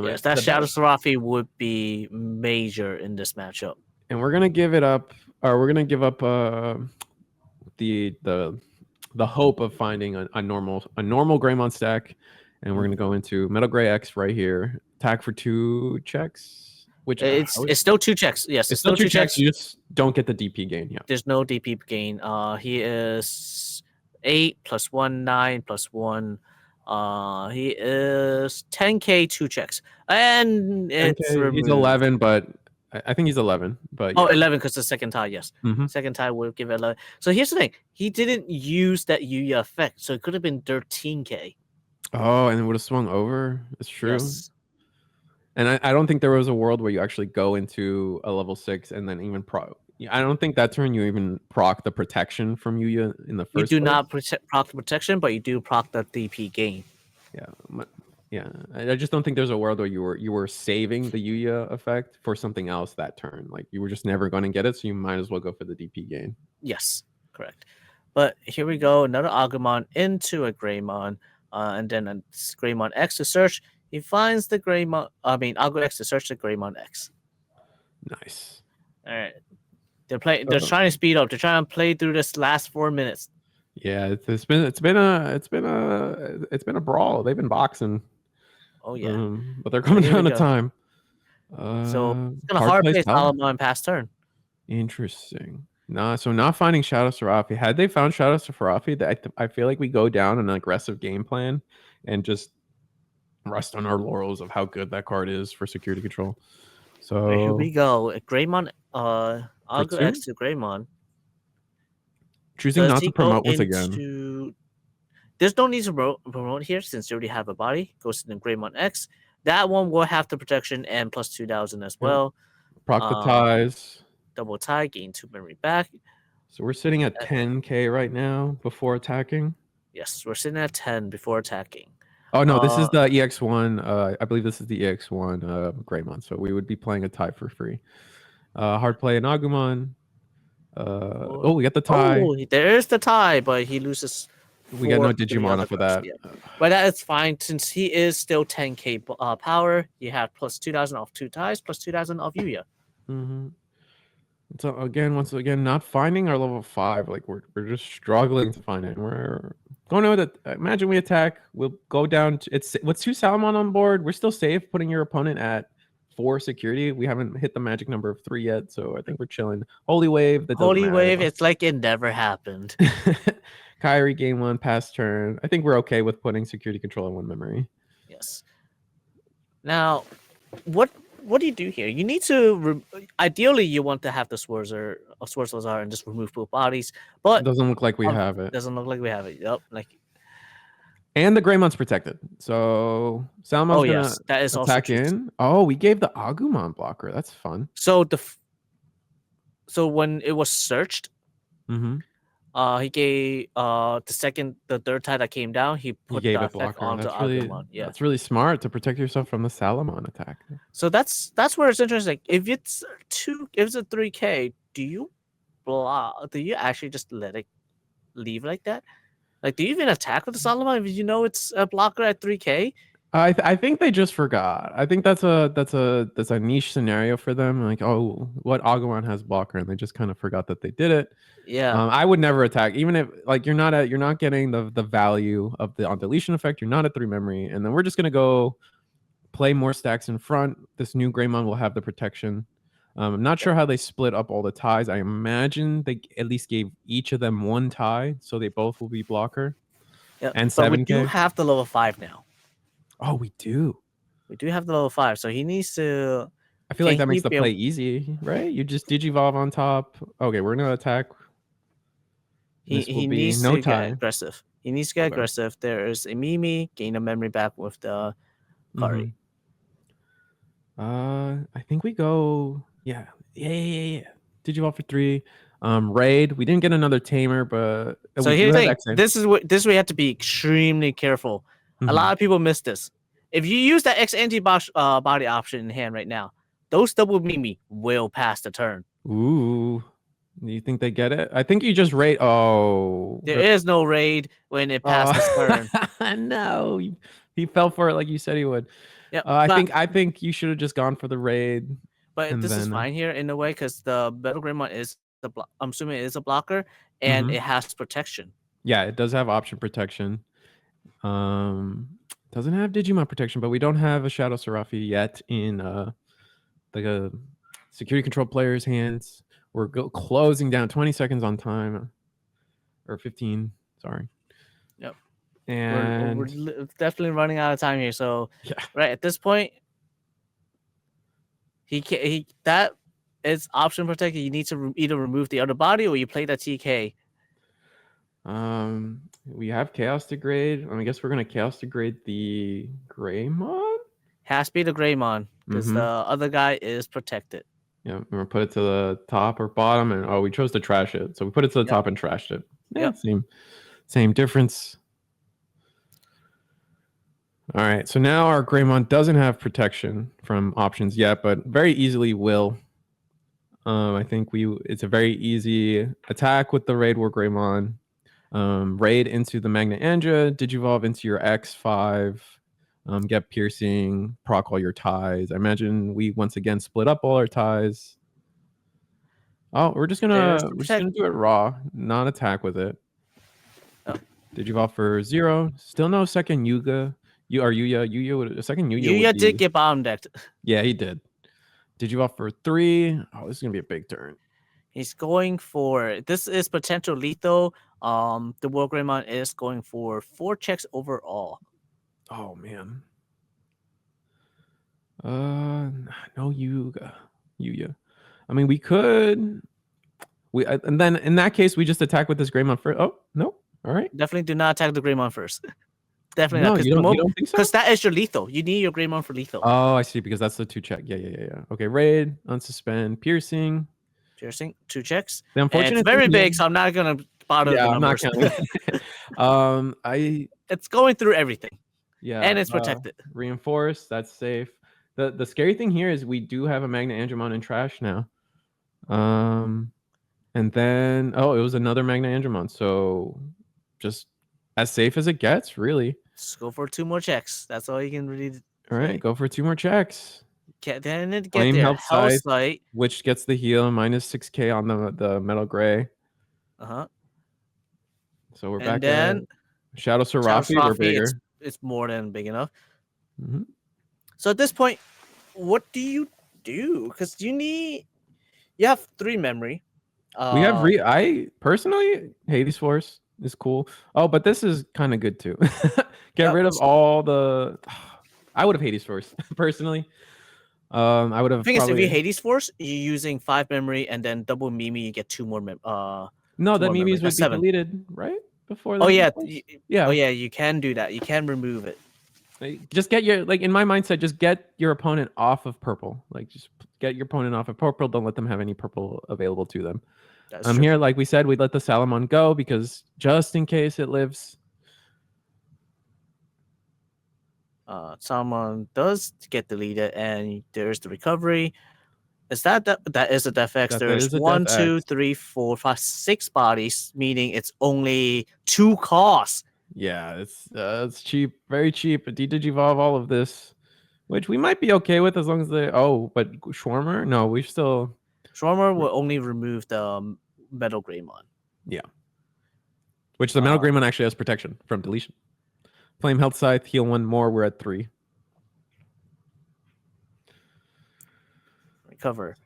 Yes, that Shadow Serafi would be major in this matchup. And we're gonna give it up, or we're gonna give up the hope of finding a normal Greymon stack, and we're gonna go into Metal Gray X right here. Attack for 2 checks. Which it's still 2 checks. Yes, it's still 2 checks. You just don't get the DP gain. Yeah, there's no DP gain. He is 8 + 1 9 + 1. He is 10k 2 checks, and it's he's 11, but I think he's 11. But yeah. 11 because the second tie. Yes, second tie will give it 11. So here's the thing: he didn't use that Yuya effect, so it could have been 13k. Oh, and it would have swung over. It's true. Yes. And I don't think there was a world where you actually go into a level 6 and then even I don't think that turn you even proc the protection from Yuya in the first place. You do not proc the protection, but you do proc the DP gain. Yeah. I just don't think there's a world where you were saving the Yuya effect for something else that turn. Like you were just never going to get it, so you might as well go for the DP gain. Yes, correct. But here we go, another Agumon into a Greymon, and then a Greymon X to search. He finds the Greymon. Aandroidd X to search the Greymon X. Nice. All right. They're trying to speed up. They're trying to play through this last 4 minutes. Yeah, it's been a brawl. They've been boxing. Oh yeah. But they're coming down to time. So it's gonna hard play Solomon past turn. Interesting. Nah, so not finding Shadow Serafi. Had they found Shadow Serafi, I feel like we go down an aggressive game plan and just rest on our laurels of how good that card is for security control. Wait, here we So go. Greymon, I'll go 2, X to Greymon. choosing Does not to he go promote once again. into... There's no need to promote here since you already have a body. Goes to the Greymon X. That one will have the protection and plus 2,000 as Yep. well. Proc the ties. Double tie, gain 2 memory back. So we're sitting at 10k right now before attacking. Yes, we're sitting at 10 before attacking. Oh no, this is the EX1. I believe this is the EX1 Greymon. So we would be playing a tie for free. Hard play in Agumon. Oh, we got the tie. Oh, there's the tie, but he loses. We got no 3 Digimon other off of cards, that. yeah. But that's fine since he is still 10k power. You have plus 2,000 off 2 ties, plus 2,000 off Yuya. Mm-hmm. So again, once again, not finding our level 5. Like we're just struggling to find it. We're going to that. Imagine we attack. We'll go down. It's with 2 Salamon on board. We're still safe. Putting your opponent at 4 security. We haven't hit the magic number of 3 yet, so I think we're chilling. Holy Wave. That Holy doesn't matter. Wave. It's like it never happened. Kyrie game 1 pass turn. I think we're okay with putting security control on 1 memory. Yes. Now, what do you do here? You need to ideally you want to have the Sworzer and just remove both bodies, but It doesn't look like we have it. Doesn't look like we have it. Yep. Like, and the Greymon's protected, so Salamon's gonna that is attack in. Oh, we gave the Agumon blocker. That's fun. So so when it was searched, he gave the third tie that came down. He put the effect onto Agumon. Yeah, that's really smart to protect yourself from the Salamon attack. So that's where it's interesting. If it's a 3K, do you block? Do you actually just let it leave like that? Like, do you even attack with the Salamon if you know it's a blocker at 3K? I think they just forgot. I think that's a niche scenario for them. Like, oh, what Agumon has blocker, and they just kind of forgot that they did it. Yeah. I would never attack, even if like you're not getting the value of the on deletion effect. You're not at 3 memory, and then we're just gonna go play more stacks in front. This new Greymon will have the protection. I'm not sure how they split up all the ties. I imagine they at least gave each of them 1 tie, so they both will be blocker. Yeah, and 7K. But we do have the level 5 now. Oh, we do. We do have the level 5, so he needs to. I feel like that makes the play easy, right? You just Digivolve on top. Okay, we're gonna attack. He needs to get aggressive. He needs to get aggressive. There is a Mimi, gain a memory back with the Kari. I think we go. Yeah. Digivolve for 3. Raid. We didn't get another tamer, but so here's the thing. This is where we have to be extremely careful. A lot of people miss this. If you use that X anti-body option in hand right now, those double Mimi will pass the turn. Ooh. Do you think they get it? I think you just raid. Oh. There is no raid when it passes turn. No. He fell for it like you said he would. Yeah. I think you should have just gone for the raid. But this is fine here in a way because the Battle Greymon is I'm assuming it is a blocker and it has protection. Yeah, it does have option protection. Doesn't have Digimon protection, but we don't have a Shadow Serafi yet in the security control player's hands. We're closing down 20 seconds on time, or 15. Sorry. Yep. And we're definitely running out of time here. So right at this point, that is option protected. You need to either remove the other body or you play the TK. We have Chaos Degrade. I guess we're gonna Chaos Degrade the Greymon. Has to be the Greymon because the other guy is protected. Yeah, we're gonna put it to the top or bottom, and we chose to trash it, so we put it to the top and trashed it. Yeah, same difference. All right, so now our Greymon doesn't have protection from options yet, but very easily will. I think it's a very easy attack with the Raid War Greymon. Raid into the Magna Aandroidd, Digivolve into your X5, get piercing, proc all your ties. I imagine we once again split up all our ties. Oh, we're just gonna do it raw, not attack with it. Oh. Digivolve for 0. Still no second Yuga. Yuya, second Yuya. Yuya did get bottom decked. Yeah, he did. Digivolve for 3. Oh, this is gonna be a big turn. He's going for, this is potential lethal. The World Greymon is going for 4 checks overall. Oh man. No Yuga. I mean, we could. And then in that case, we just attack with this Greymon first. Oh no! All right. Definitely do not attack the Greymon first. Definitely No, not. you don't think so? Because that is your lethal. You need your Greymon for lethal. Oh, I see. Because that's the 2 check. Yeah. Okay. Raid, unsuspend, piercing. Piercing, 2 checks. The And unfortunate it's very thing big, here, so I'm not gonna bother the I'm not numbers. counting. It's going through everything. Yeah. And it's protected. Reinforced. That's safe. The scary thing here is we do have a Magna Aandroidd in trash now. And then it was another Magna Aandroidd. So just as safe as it gets, really. Just go for 2 more checks. That's all you can really. All right, go for 2 more checks. Then it get Flame their help health sight, sight. which gets the heal minus 6k on the metal gray. So we're back then at Shadow Serafi. We're bigger. It's more than big enough. Mm-hmm. So at this point, what do you do? Because you have 3 memory. We have I personally, Hades Force is cool. Oh, but this is kind of good too. Get rid of all the. I would have Hades Force personally. I would have. The thing is, if you Hades Force, you're using 5 memory and then double Mimi, you get 2 more no, the Mimis would be 7. Deleted, right? Before. Oh yeah, yeah. Oh yeah, you can do that. You can remove it. Just get your, like, in my mindset, just get your opponent off of purple. Like, just get your opponent off of purple. Don't let them have any purple available to them. Here, like we said, we let the Salamon go because just in case it lives. Salamon does get deleted, and there's the recovery. Is that is a Def X? There's 1, 2, 3, 4, 5, 6 bodies, meaning it's only 2 costs. Yeah, it's cheap, very cheap. Digivolve all of this, which we might be okay with as long as they. Oh, but Schwarmer? No, we still. Schwarmer will only remove the Metal Greymon. Yeah. Which the Metal Greymon actually has protection from deletion. Flame Health Scythe, heal 1 more. We're at 3. Recover.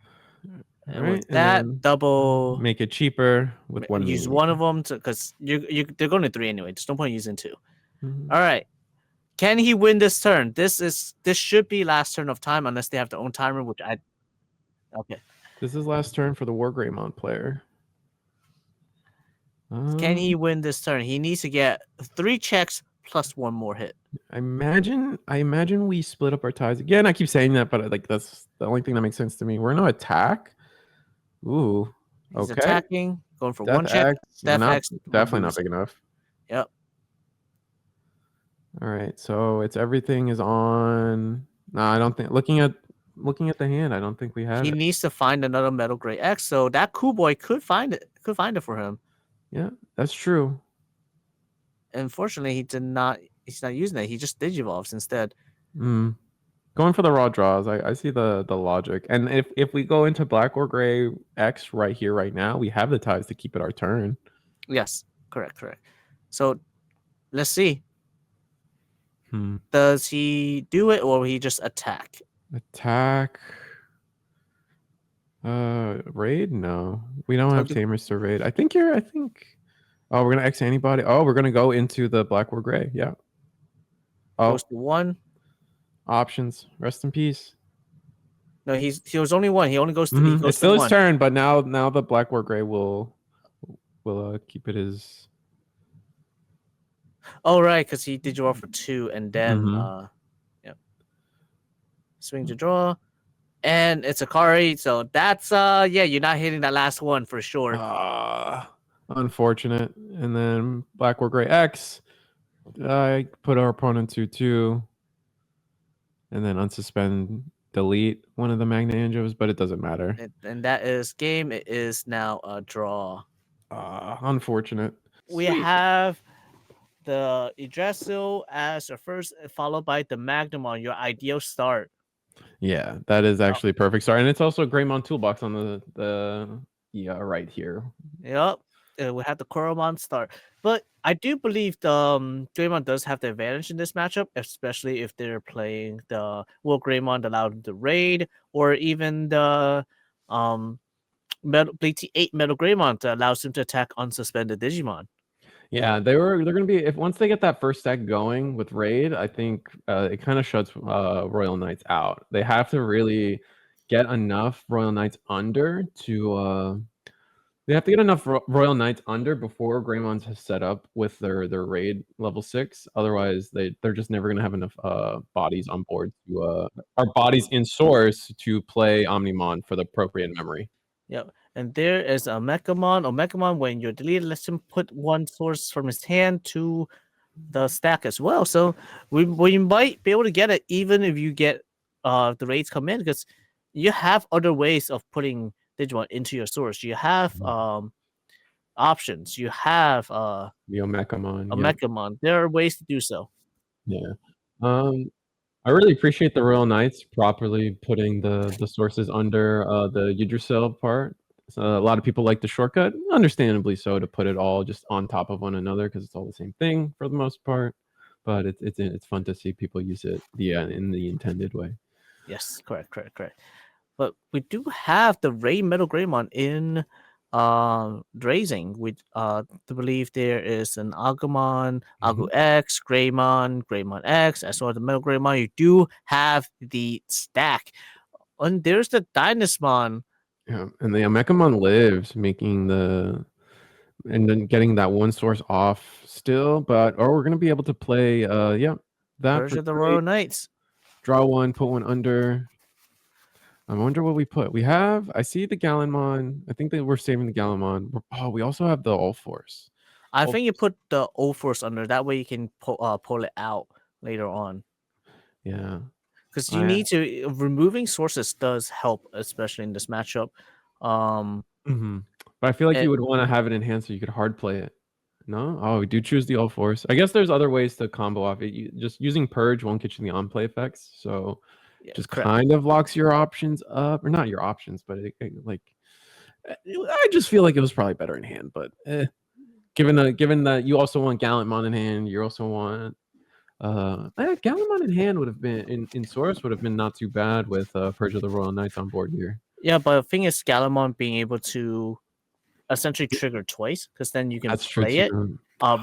And right, with that, double. Make it cheaper with 1. Use Mimi. one of them because they're going to 3 anyway. There's no point using 2. Mm-hmm. All right. Can he win this turn? This should be last turn of time unless they have their own timer, which I. Okay. This is last turn for the War Greymon player. Can he win this turn? He needs to get 3 checks plus 1 more hit. I imagine we split up our ties again. I keep saying that, but like that's the only thing that makes sense to me. We're gonna attack. Ooh, He's attacking, going for Death 1 check. Definitely not big enough. Yep. All right, so everything is on. No, I don't think. Looking at the hand, I don't think we have. He needs to find another Metal Gray X, so that cool boy could find it. Could find it for him. Yeah, that's true. Unfortunately, he's not using it. He just digivolves instead. Going for the raw draws. I see the logic. And if we go into black or gray X right here, right now, we have the ties to keep it our turn. Yes, correct. So let's see. Does he do it or will he just attack? Raid? No. We don't have tamers to raid. I think oh, we're gonna X anybody. Oh, we're gonna go into the black or gray. Yeah. Oh, goes to 1. Options. Rest in peace. No, he was only 1. He only goes to. He goes it's still to his turn, but now the black or gray will keep it as. Oh right, because he did draw for 2, and then swing to draw, and it's a Kari. So that's you're not hitting that last one for sure. Unfortunate. And then black or gray X. I put our opponent to 2. And then unsuspend, delete one of the Magna Aandroids, but it doesn't matter. And that is game. It is now a draw. Unfortunate. We have the Yggdrasil as a first, followed by the Magnamon, your ideal start. Yeah, that is actually perfect start. And it's also a Greymon toolbox on the right here. Yep. We have the Koromon start. But I do believe the Greymon does have the advantage in this matchup, especially if they're playing the Greymon that allowed them to raid, or even the BT8 Metal Greymon that allows him to attack unsuspended Digimon. Yeah, they're gonna be, if once they get that first deck going with Raid, I think it kind of shuts Royal Knights out. They have to really get enough Royal Knights under to they have to get enough Royal Knights under before Greymon's set up with their Raid level 6. Otherwise, they're just never gonna have enough bodies on board to or bodies in source to play Omnimon for the appropriate memory. Yep. And there is a Megamon. Megamon, when you're deleted, lets him put one source from his hand to the stack as well. So we might be able to get it even if you get the raids come in, because you have other ways of putting Digimon into your source. You have options. You have Megamon. a Megamon. There are ways to do so. Yeah. I really appreciate the Royal Knights properly putting the sources under the Yggdrasil part. So a lot of people like the shortcut, understandably so, to put it all just on top of one another because it's all the same thing for the most part. But it's fun to see people use it in the intended way. Yes, correct. But we do have the Ray Metal Greymon in Drazing. We believe there is an Agumon, Agu X, Greymon, Greymon X, as well as the Metal Greymon. You do have the stack. And there's the Dynasmon. Yeah, and the Megamon lives, making and then getting that one source off still, or we're gonna be able to play that Version of the Royal Knights. Draw one, put one under. I wonder what we put. I see the Gallimon. I think that we're saving the Gallimon. Oh, we also have the All Force. I think you put the All Force under. That way you can pull it out later on. Yeah. Because you need to, removing sources does help, especially in this matchup. But I feel like you would want to have it in hand so you could hard play it. No? Oh, we do choose the All Force. I guess there's other ways to combo off it. Just using Purge won't get you the on-play effects. So just kind of locks your options up. Or not your options, but I just feel like it was probably better in hand. But given that you also want Gallantmon in hand, you also want Gallantmon in hand would have been in source would have been not too bad with Purge of the Royal Knights on board here. Yeah, but the thing is, Gallimon being able to essentially trigger twice, because then you can play it,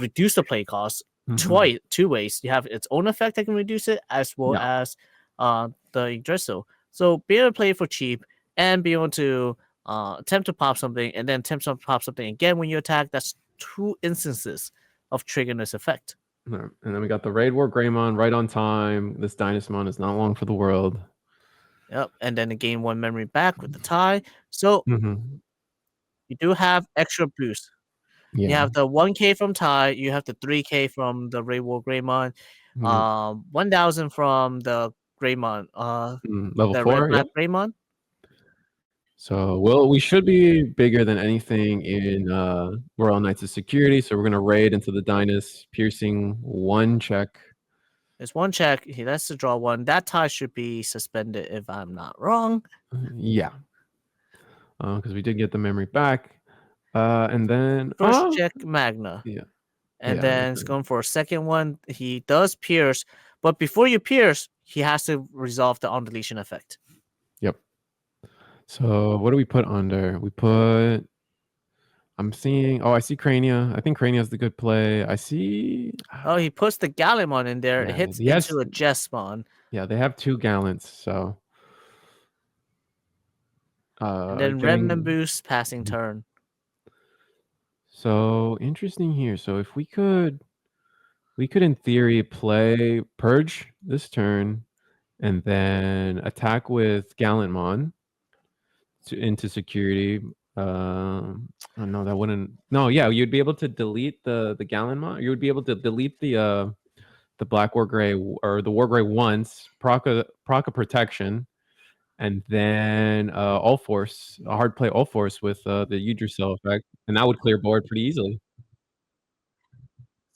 reduce the play cost two ways. You have its own effect that can reduce it, as well as the Yggdrasil. So be able to play it for cheap and be able to attempt to pop something and then attempt to pop something again when you attack. That's 2 instances of triggering this effect. And then we got the Raid War Greymon right on time. This Dynasmon is not long for the world. Yep, and then gain 1 memory back with the tie. So you do have extra boost. Yeah. You have the 1K from tie. You have the 3K from the Raid War Greymon. 1,000 from the Greymon. Level 4, Red Greymon. So we should be bigger than anything in Royal Knights of Security. So we're gonna raid into the Dynas, piercing 1 check. It's 1 check. He has to draw 1. That tie should be suspended if I'm not wrong. Yeah. Because we did get the memory back. And then first check Magna. Yeah. And then it's going for a second one. He does pierce, but before you pierce, he has to resolve the on deletion effect. Yep. So what do we put under? We put. I'm seeing. Oh, I see Crania. I think Crania is the good play. I see. Oh, he puts the Gallimon in there. Yeah, it hits into a Jesmon. Yeah, they have 2 Gallants. So. And then Remnant boost passing turn. So interesting here. So if we could in theory play Purge this turn, and then attack with Gallantmon into security. Oh no, that wouldn't. No, yeah, you'd be able to delete the Gallantmon. You would be able to delete the Black War Gray or the War Gray once, proc a protection, and then All Force, a hard play All Force with the Yggdrasil effect, and that would clear board pretty easily.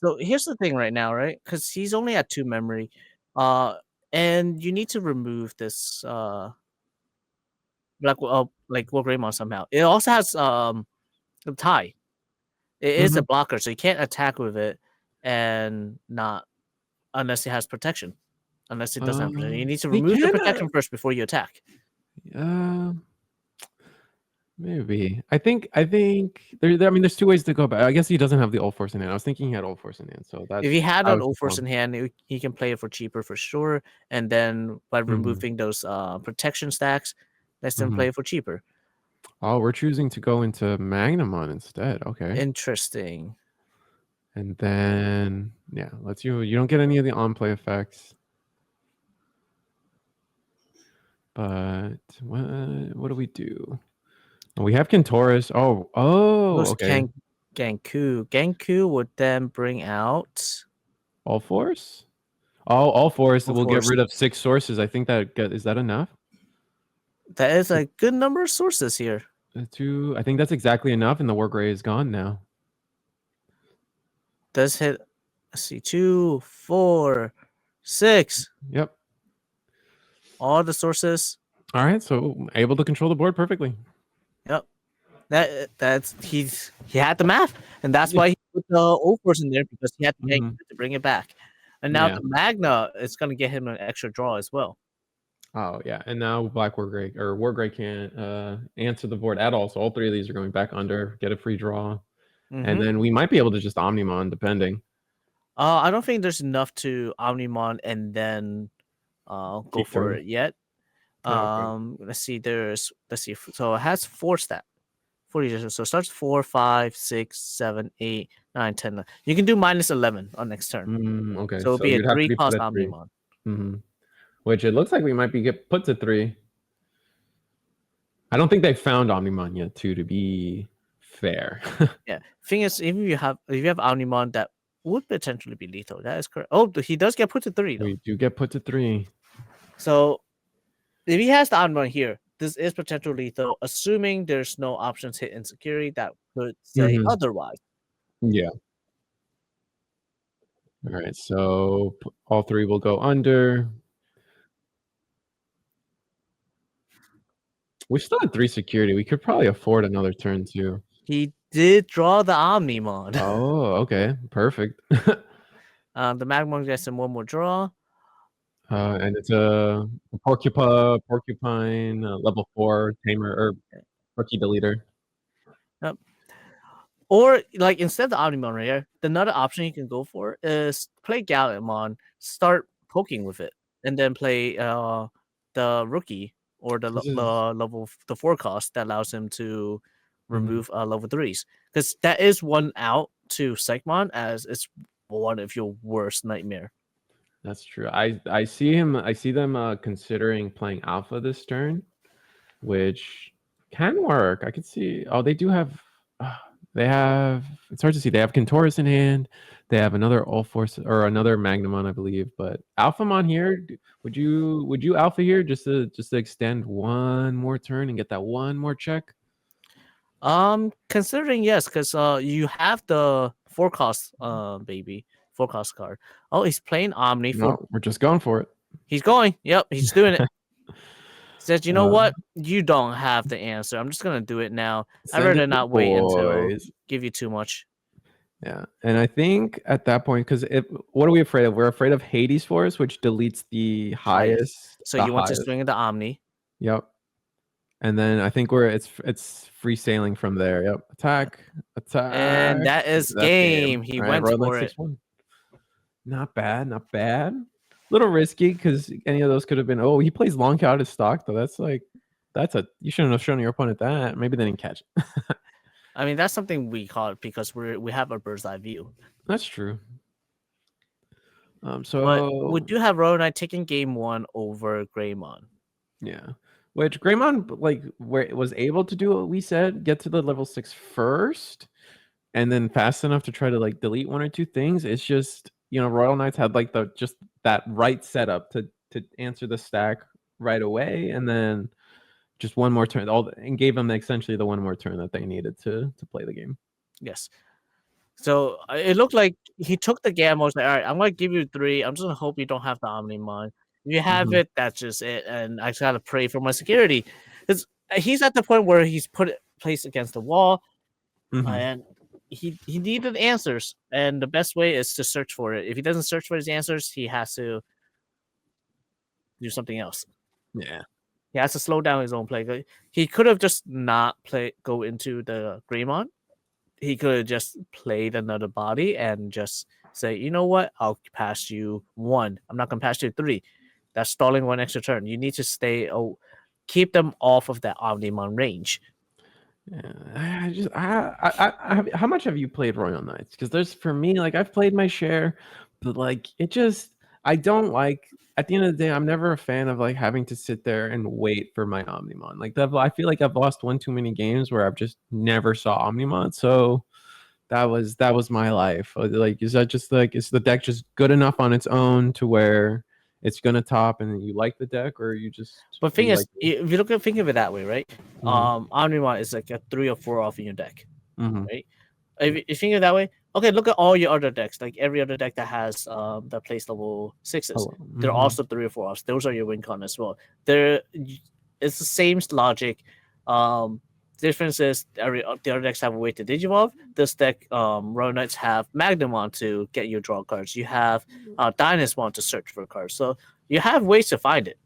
So here's the thing right now, right? Because he's only at 2 memory, and you need to remove this like War Greymon somehow. It also has the tie. It is a blocker, so you can't attack with it, and not unless it has protection. Unless it doesn't have protection, you need to remove the protection first before you attack. Maybe. I think there. I mean, there's two ways to go about it. I guess he doesn't have the All Force in hand. I was thinking he had All Force in hand, so that's. If he had I an was old force wrong. in hand, he can play it for cheaper for sure. And then by Mhm. removing those protection stacks, lets him Mhm. play it for cheaper. Oh, we're choosing to go into Magnamon instead. Okay. Interesting. And then yeah, let's you don't get any of the on play effects. But what do we do? Oh, we have Kentoris. Who's Okay. Ganku? Ganku would then bring out All Force? Oh, All Force. All We'll get Force. rid of 6 sources. I think is that enough? That is a good number of sources here. Two. I think that's exactly enough, and the Wargray is gone now. Does hit. Let's see, 2, 4, 6. Yep. All the sources. All right, so able to control the board perfectly. Yep. That's he had the math, and that's why he put the old force in there, because he had to make to bring it back. And now the Magna is going to get him an extra draw as well. Oh yeah, and now Black Wargray can't answer the board at all. So all 3 of these are going back under, get a free draw, and then we might be able to just Omnimon depending. I don't think there's enough to Omnimon and then go for it yet. Let's see. So it has 4 stat. 40. So it starts 4, 5, 6, 7, 8, 9, 10. You can do -11 on next turn. Okay, So it'll be a you'd have to 3 be put cost at 3. Omnimon. Which it looks like we might be get put to 3. I don't think they found Omnimon yet, too, to be fair. Yeah. Thing is, if you have Omnimon, that would potentially be lethal. That is correct. Oh, he does get put to 3 though. We do get put to 3. So if he has the Omnimon here, this is potential lethal, assuming there's no options hit insecurity that could say otherwise. Yeah. All right, so all 3 will go under. We still had 3 security. We could probably afford another turn too. He did draw the Omnimon. Oh, okay, perfect. The Magmon gets him 1 more draw. And it's a porcupine level 4 tamer or rookie deleter. Yep. Or like instead of the Omnimon right here, another option you can go for is play Gallimon, start poking with it, and then play the rookie or the 4 cost that allows him to remove level 3s, because that is 1 out to Psychmon, as it's one of your worst nightmare. That's true. I see them considering playing Alpha this turn, which can work. I could see. Oh, they do have. They have. It's hard to see. They have Kentoris in hand. They have another All Force or another Magnamon, I believe. But Alphamon here. Would you Alpha here just to extend 1 more turn and get that 1 more check? Considering yes, because you have the 4 cost baby 4 cost card. Oh, he's playing Omni. No, we're just going for it. He's going. Yep, he's doing it. Says, you know what? You don't have the answer. I'm just gonna do it now. I'd rather not wait until give you too much. Yeah, and I think at that point, because what are we afraid of? We're afraid of Hades Force, which deletes the highest. So you want to swing the Omni. Yep. And then I think it's free sailing from there. Yep. Attack. And that is game. He went for it. 6-1. Not bad. Not bad. Little risky because any of those could have been. Oh, he plays long out of stock though. You shouldn't have shown your opponent that. Maybe they didn't catch it. I mean, that's something we call it because we have a bird's eye view. That's true. But we do have Road Knight taking game 1 over Greymon. Yeah. Which Greymon where it was able to do what we said, get to the level 6 first, and then fast enough to try to delete 1 or 2 things. It's just Royal Knights had just that right setup to answer the stack right away, and then just 1 more turn, and gave them essentially the 1 more turn that they needed to play the game. Yes. So it looked like he took the gamble. Like, all right, I'm gonna give you 3. I'm just gonna hope you don't have the Omnimon. If you have it, that's just it. And I just gotta pray for my security, because he's at the point where he's placed against the wall, and he needed answers. And the best way is to search for it. If he doesn't search for his answers, he has to do something else. Yeah. He has to slow down his own play. He could have just not go into the Greymon. He could have just played another body and just say, you know what, I'll pass you 1. I'm not gonna pass you 3. That's stalling 1 extra turn. You need to keep them off of that Omnimon range. Yeah, how much have you played Royal Knights? Because there's for me, like I've played my share, but like I don't like. At the end of the day, I'm never a fan of like having to sit there and wait for my Omnimon. Like I feel like I've lost one too many games where I've just never saw Omnimon. So that was my life. Like, is that just like is the deck just good enough on its own to where it's gonna top and you like the deck, or you just? But thing is, if you think of it that way, right? Mm-hmm. Aandroidd is like a 3 or 4 off in your deck, Mm-hmm. right? If you think of it that way, okay, look at all your other decks. Like every other deck that has that plays level 6s, Mm-hmm. they're also 3 or 4 offs. Those are your win con as well. It's the same logic. Difference is the other decks have a way to Digivolve. This deck, Royal Knights have Magnamon to get you draw cards. You have Dynasmon to search for cards. So you have ways to find it.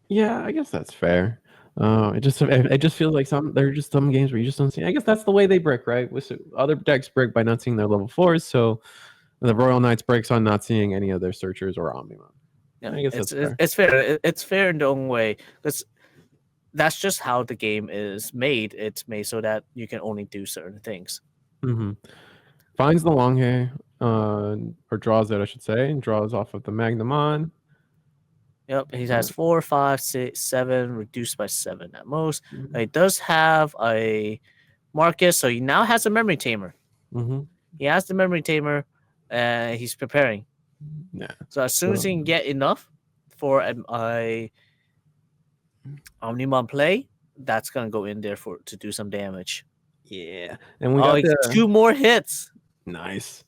Yeah, I guess that's fair. It just feels like there are just some games where you just don't see. I guess that's the way they brick, right? Other decks brick by not seeing their level 4s, so the Royal Knights breaks on not seeing any of their searchers or Omnimon. Yeah, I guess that's fair. It's fair. It's fair in the own way because that's just how the game is made. It's made so that you can only do certain things. Mm-hmm. Finds the long hair, or draws it, I should say, and draws off of the Magnamon. Yep, he has 4, 5, 6, 7, reduced by 7 at most. He does have a Marcus, so he now has a memory tamer. Mm-hmm. He has the memory tamer, and he's preparing. Yeah. So as soon as he can get enough for a Omnimon play, that's gonna go in there to do some damage. Yeah, and we got 2 more hits. Nice.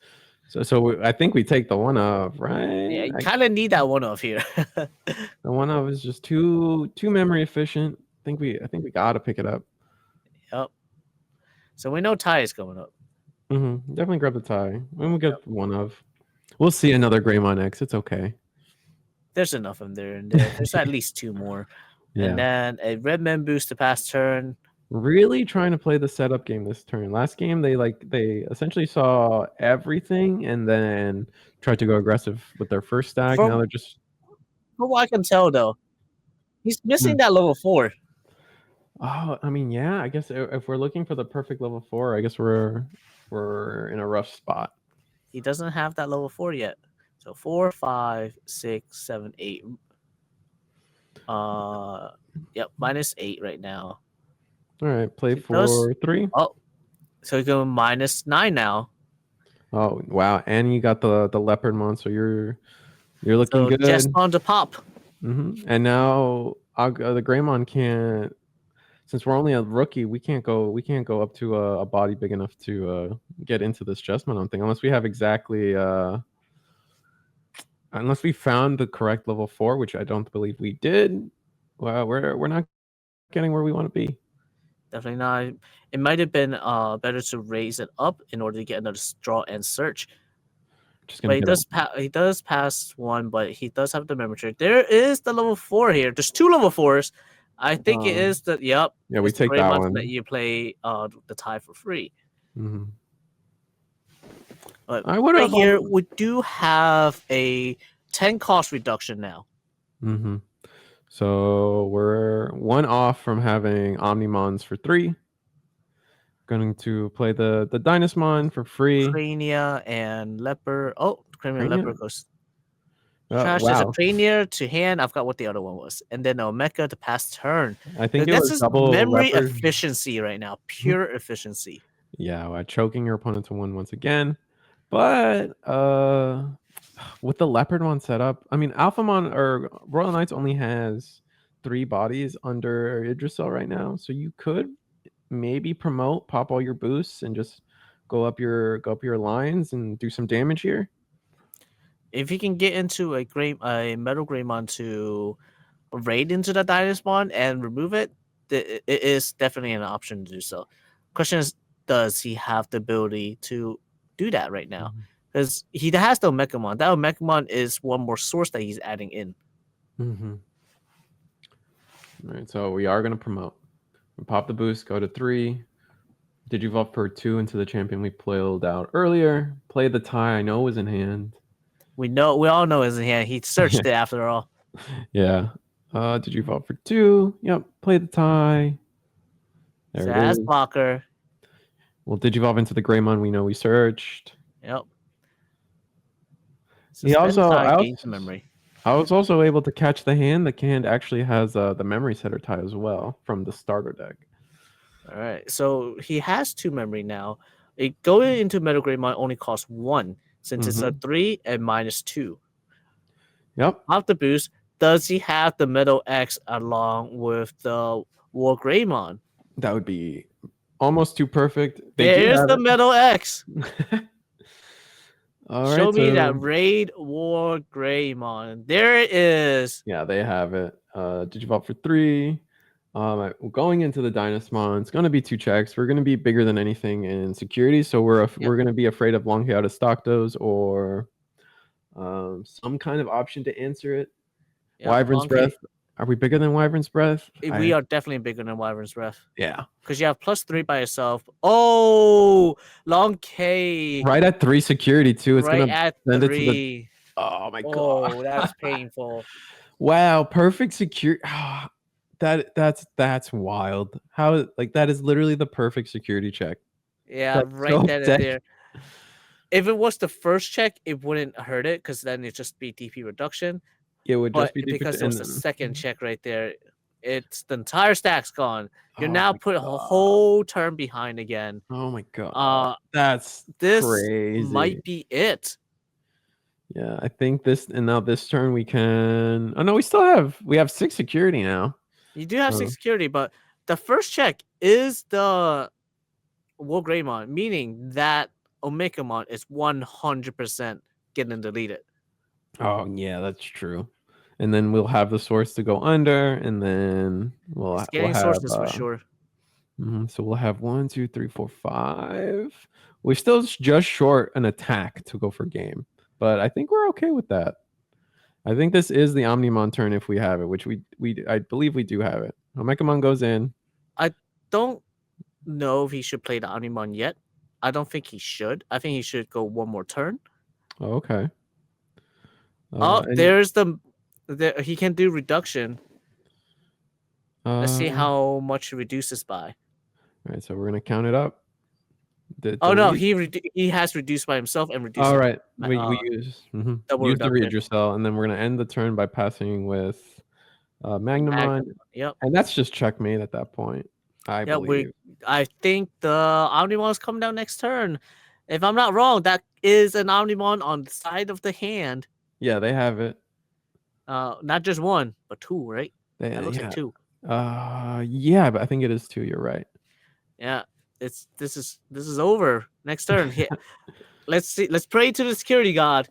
So I think we take the one off, right? Yeah, you kind of need that one off here. The one off is just too memory efficient. I think we gotta pick it up. Yep. So we know Ty is going up. Mm-hmm. Definitely grab the tie. When we get one of, we'll see another Greymon X. It's okay. There's enough of them there, and there's at least 2 more. Yeah. And then a red man boost to pass turn. Really trying to play the setup game this turn. Last game they essentially saw everything and then tried to go aggressive with their first stack. Now they're just. From what I can tell, though, he's missing that level 4. Oh, I mean, yeah. I guess if we're looking for the perfect level 4, I guess we're in a rough spot. He doesn't have that level 4 yet. So 4, 5, 6, 7, 8. Yep, -8 right now. All right, play 4, 3. Oh, so he's going -9 now. Oh wow! And you got the leopard monster. You're looking good. Just on to pop. Mm-hmm. And now the Greymon can't. Since we're only a rookie, we can't go up to a body big enough to get into this Jessamon thing unless we have exactly unless we found the correct level 4, which I don't believe we did. Well, we're not getting where we want to be. Definitely not. It might have been better to raise it up in order to get another draw and search. But he does pass 1, but he does have the memory trick. There is the level 4 here. There's 2 level 4s. I think it is the Yeah, we take that one. That you play the tie for free. Mm-hmm. But right here, we do have a 10 cost reduction now. Mm-hmm. So we're 1 off from having Omnimons for 3. Going to play the Dynasmon for free. Crania and Leper. Oh, Crania and Leper goes. Wow. There's a Crania to hand. I've got what the other one was. And then Mecha to pass turn. I think that's just memory efficiency right now. Pure efficiency. Yeah, choking your opponent to 1 once again. But with the Leopard one set up, I mean, Alphamon or Royal Knights only has 3 bodies under Yggdrasil right now. So you could maybe pop all your boosts and just go up your lines and do some damage here. If you can get into a Metal Greymon to raid into the Dynasmon and remove it, it is definitely an option to do so. Question is, does he have the ability to do that right now? Because he has the Omecamon. That Omecamon is one more source that he's adding in. Mm-hmm. All right, so we are going to promote. We pop the boost, go to 3. Digivolve for 2 into the champion we played out earlier. Play the tie. I know was in hand. We all know it's in hand. He searched it after all. Yeah. Digivolve for 2. Yep. Play the tie. There So it as is. blocker. We'll Digivolve into the Greymon we know we searched. Yep. He also, gains memory. I was also able to catch the hand. The hand actually has the memory setter tie as well from the starter deck. All right. So he has 2 memory now. Going into Metal Greymon only costs 1 since it's a 3 and -2. Yep. Off the boost, does he have the Metal X along with the War Greymon? That would be almost too perfect. There's the Metal X. All Show right, me that Raid War Greymon. There it is. Yeah, they have it. Digivolve for 3. Going into the Dynasmon, it's going to be 2 checks. We're going to be bigger than anything in security, so we're going to be afraid of long out of stock those or some kind of option to answer it. Yep, Wyvern's Breath. Are we bigger than Wyvern's Breath? We are definitely bigger than Wyvern's Breath. Yeah. Because you have +3 by yourself. Oh, long K. Right at 3 security, too. It's right going to at send 3. it to the... Oh, my God. Oh, that's painful. Wow, perfect security. That's wild. How, like, that is literally the perfect security check. Yeah, that's right then and there. If it was the first check, it wouldn't hurt it because then it'd just be DP reduction. It would just be DP because it was the second check right there. It's the entire stack's gone. You're now put a whole turn behind again. Oh my God. That's crazy. Might be it. Yeah, I think this, and now this turn we can. Oh no, we have 6 security now. You do have 6 security, but the first check is the War Greymon, meaning that Omegamon is 100% getting deleted. Oh yeah, that's true. And then we'll have the source to go under, and then we'll have sources for sure. So we'll have 1, 2, 3, 4, 5. We're still just short an attack to go for game, but I think we're okay with that. I think this is the Omnimon turn if we have it, which I believe we do have it. Omegamon goes in. I don't know if he should play the Omnimon yet. I don't think he should. I think he should go one more turn. Oh, okay. There's he can do reduction. Let's see how much he reduces by. All right, so we're gonna count it up. No, he has reduced by himself and reduced. All right, we use use the read yourself, and then we're gonna end the turn by passing with Magnamon. Yep, and that's just checkmate at that point. I believe. I think the Omnimon is coming down next turn. If I'm not wrong, that is an Omnimon on the side of the hand. Yeah, they have it. Not just 1, but 2, right? That looks like 2. Yeah, but I think it is 2. You're right. Yeah, this is over. Next turn. Let's see. Let's pray to the security god.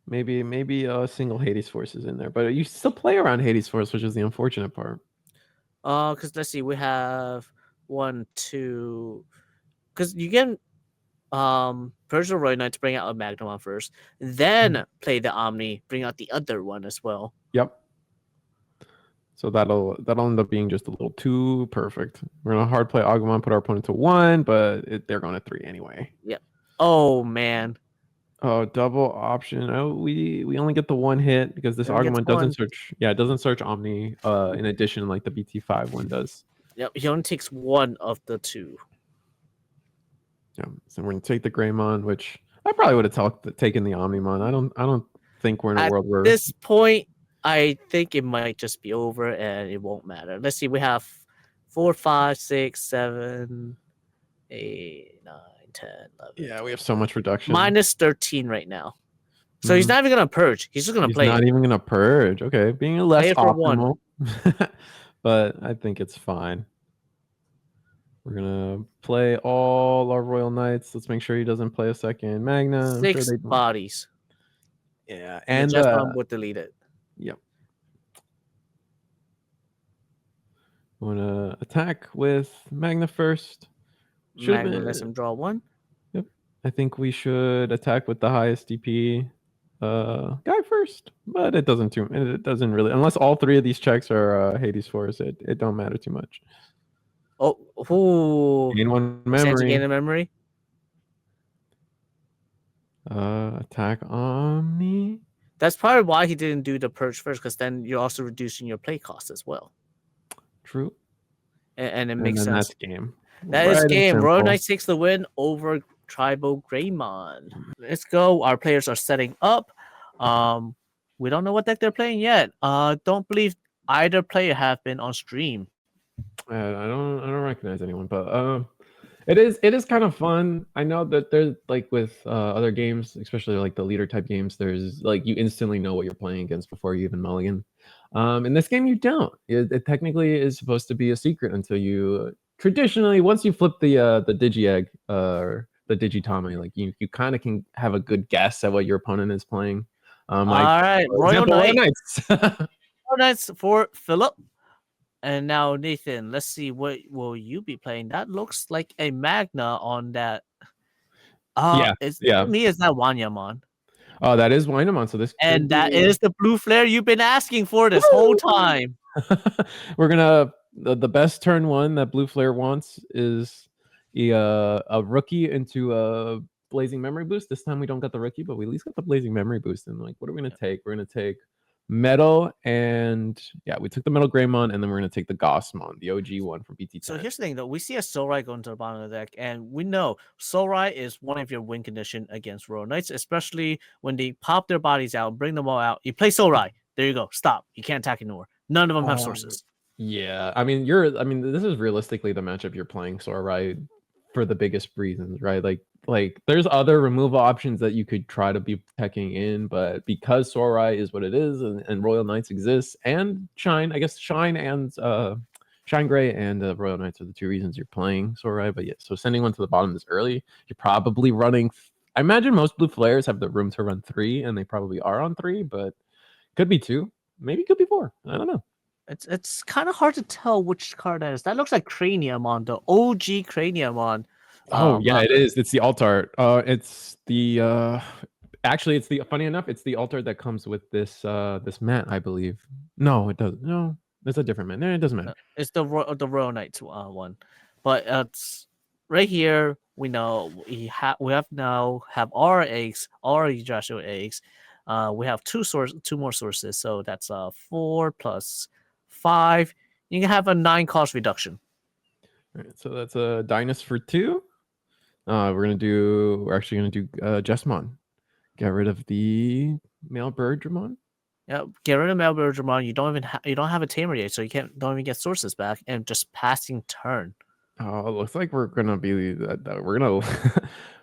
Maybe a single Hades Force is in there, but you still play around Hades Force, which is the unfortunate part. Because let's see, we have 1, 2. Because you can Persian Roy Knight to bring out a Magnamon first, then play the Omni, bring out the other one as well. Yep. So that'll end up being just a little too perfect. We're gonna hard play Agumon, put our opponent to 1, but they're going to 3 anyway. Yep. Oh man. Oh, double option. Oh, we only get the 1 hit because this Agumon doesn't search. Yeah, it doesn't search Omni. In addition, like the BT5 one does. Yep. He only takes 1 of the 2. Yeah. So we're gonna take the Greymon, which I probably would have taken the Omnimon. I don't think we're in a world where at this point. I think it might just be over and it won't matter. Let's see. We have 4, 5, 6, 7, 8, 9, 10, 11. Yeah, we have so much reduction. -13 right now. So he's not even going to purge. He's just going to play. He's not even going to purge. Okay. Being less optimal. But I think it's fine. We're going to play all our Royal Knights. Let's make sure he doesn't play a second Magna. 6 bodies. Yeah. And the would delete it. Yep. I want to attack with Magna first. Magna lets him draw 1. Yep. I think we should attack with the highest DP guy first. first, but it doesn't really, unless all 3 of these checks are Hades Force, it don't matter too much. Oh, Gain 1 memory. Gain memory. a memory. Attack Omni. That's probably why he didn't do the purge first, because then you're also reducing your play cost as well. True. And it makes sense. That's game. That is game. Royal Knight takes the win over Tribal Greymon. Let's go. Our players are setting up. We don't know what deck they're playing yet. Don't believe either player have been on stream. I don't recognize anyone, but it is kind of fun. I know that there's like with other games, especially like the leader type games, there's like you instantly know what you're playing against before you even mulligan. In this game, you don't. It technically is supposed to be a secret until you traditionally, once you flip the Digi Egg or the Digitami, like you kind of can have a good guess at what your opponent is playing. All right, Royal Knights. Royal Knights for Philip. And now, Nathan, let's see, what will you be playing? That looks like a Magna on that. Yeah. To me, is that Wanyamon? Oh, that is Wanyamon. So this and that is the blue flare you've been asking for this whole time. We're gonna the best turn 1 that blue flare wants is a rookie into a blazing memory boost. This time we don't got the rookie, but we at least got the blazing memory boost. And like, what are we gonna take? We're gonna take Metal, and we took the Metal Greymon, and then we're gonna take the Gossmon, the OG one from BT13. So here's the thing, though. We see a Soulrai going to the bottom of the deck, and we know Soulrai is one of your win condition against Royal Knights, especially when they pop their bodies out, bring them all out. You play Soulrai. There you go. Stop. You can't attack anymore. None of them have sources. Yeah, I mean, this is realistically the matchup you're playing Soulrai for the biggest reasons, right? Like there's other removal options that you could try to be teching in, but because Soulrai is what it is, and Royal Knights exists, and Shine, I guess Shine and ShineGrey and Royal Knights are the 2 reasons you're playing Soulrai. But yeah, so sending one to the bottom this early, you're probably running. I imagine most blue flares have the room to run 3, and they probably are on 3, but could be 2, maybe could be 4. I don't know. It's kind of hard to tell which card that is. That looks like Craniumon, the OG Craniumon. Oh yeah, it is. It's the alt art. It's the actually, it's the funny enough, it's the alt art that comes with this this mat, I believe. No, it doesn't. No, it's a different mat. No, it doesn't matter. It's the Royal Knights one, but it's right here. We know we have our eggs, our Joshua eggs. We have 2 more sources, so that's 4 plus 5. You can have a 9 cost reduction. All right, so that's a Dynast for 2. We're actually gonna do Jesmon. Get rid of the male Birdramon. Yeah, get rid of male Birdramon. You don't have a tamer yet, so you don't even get sources back, and just passing turn. Oh, it looks like we're gonna be we're gonna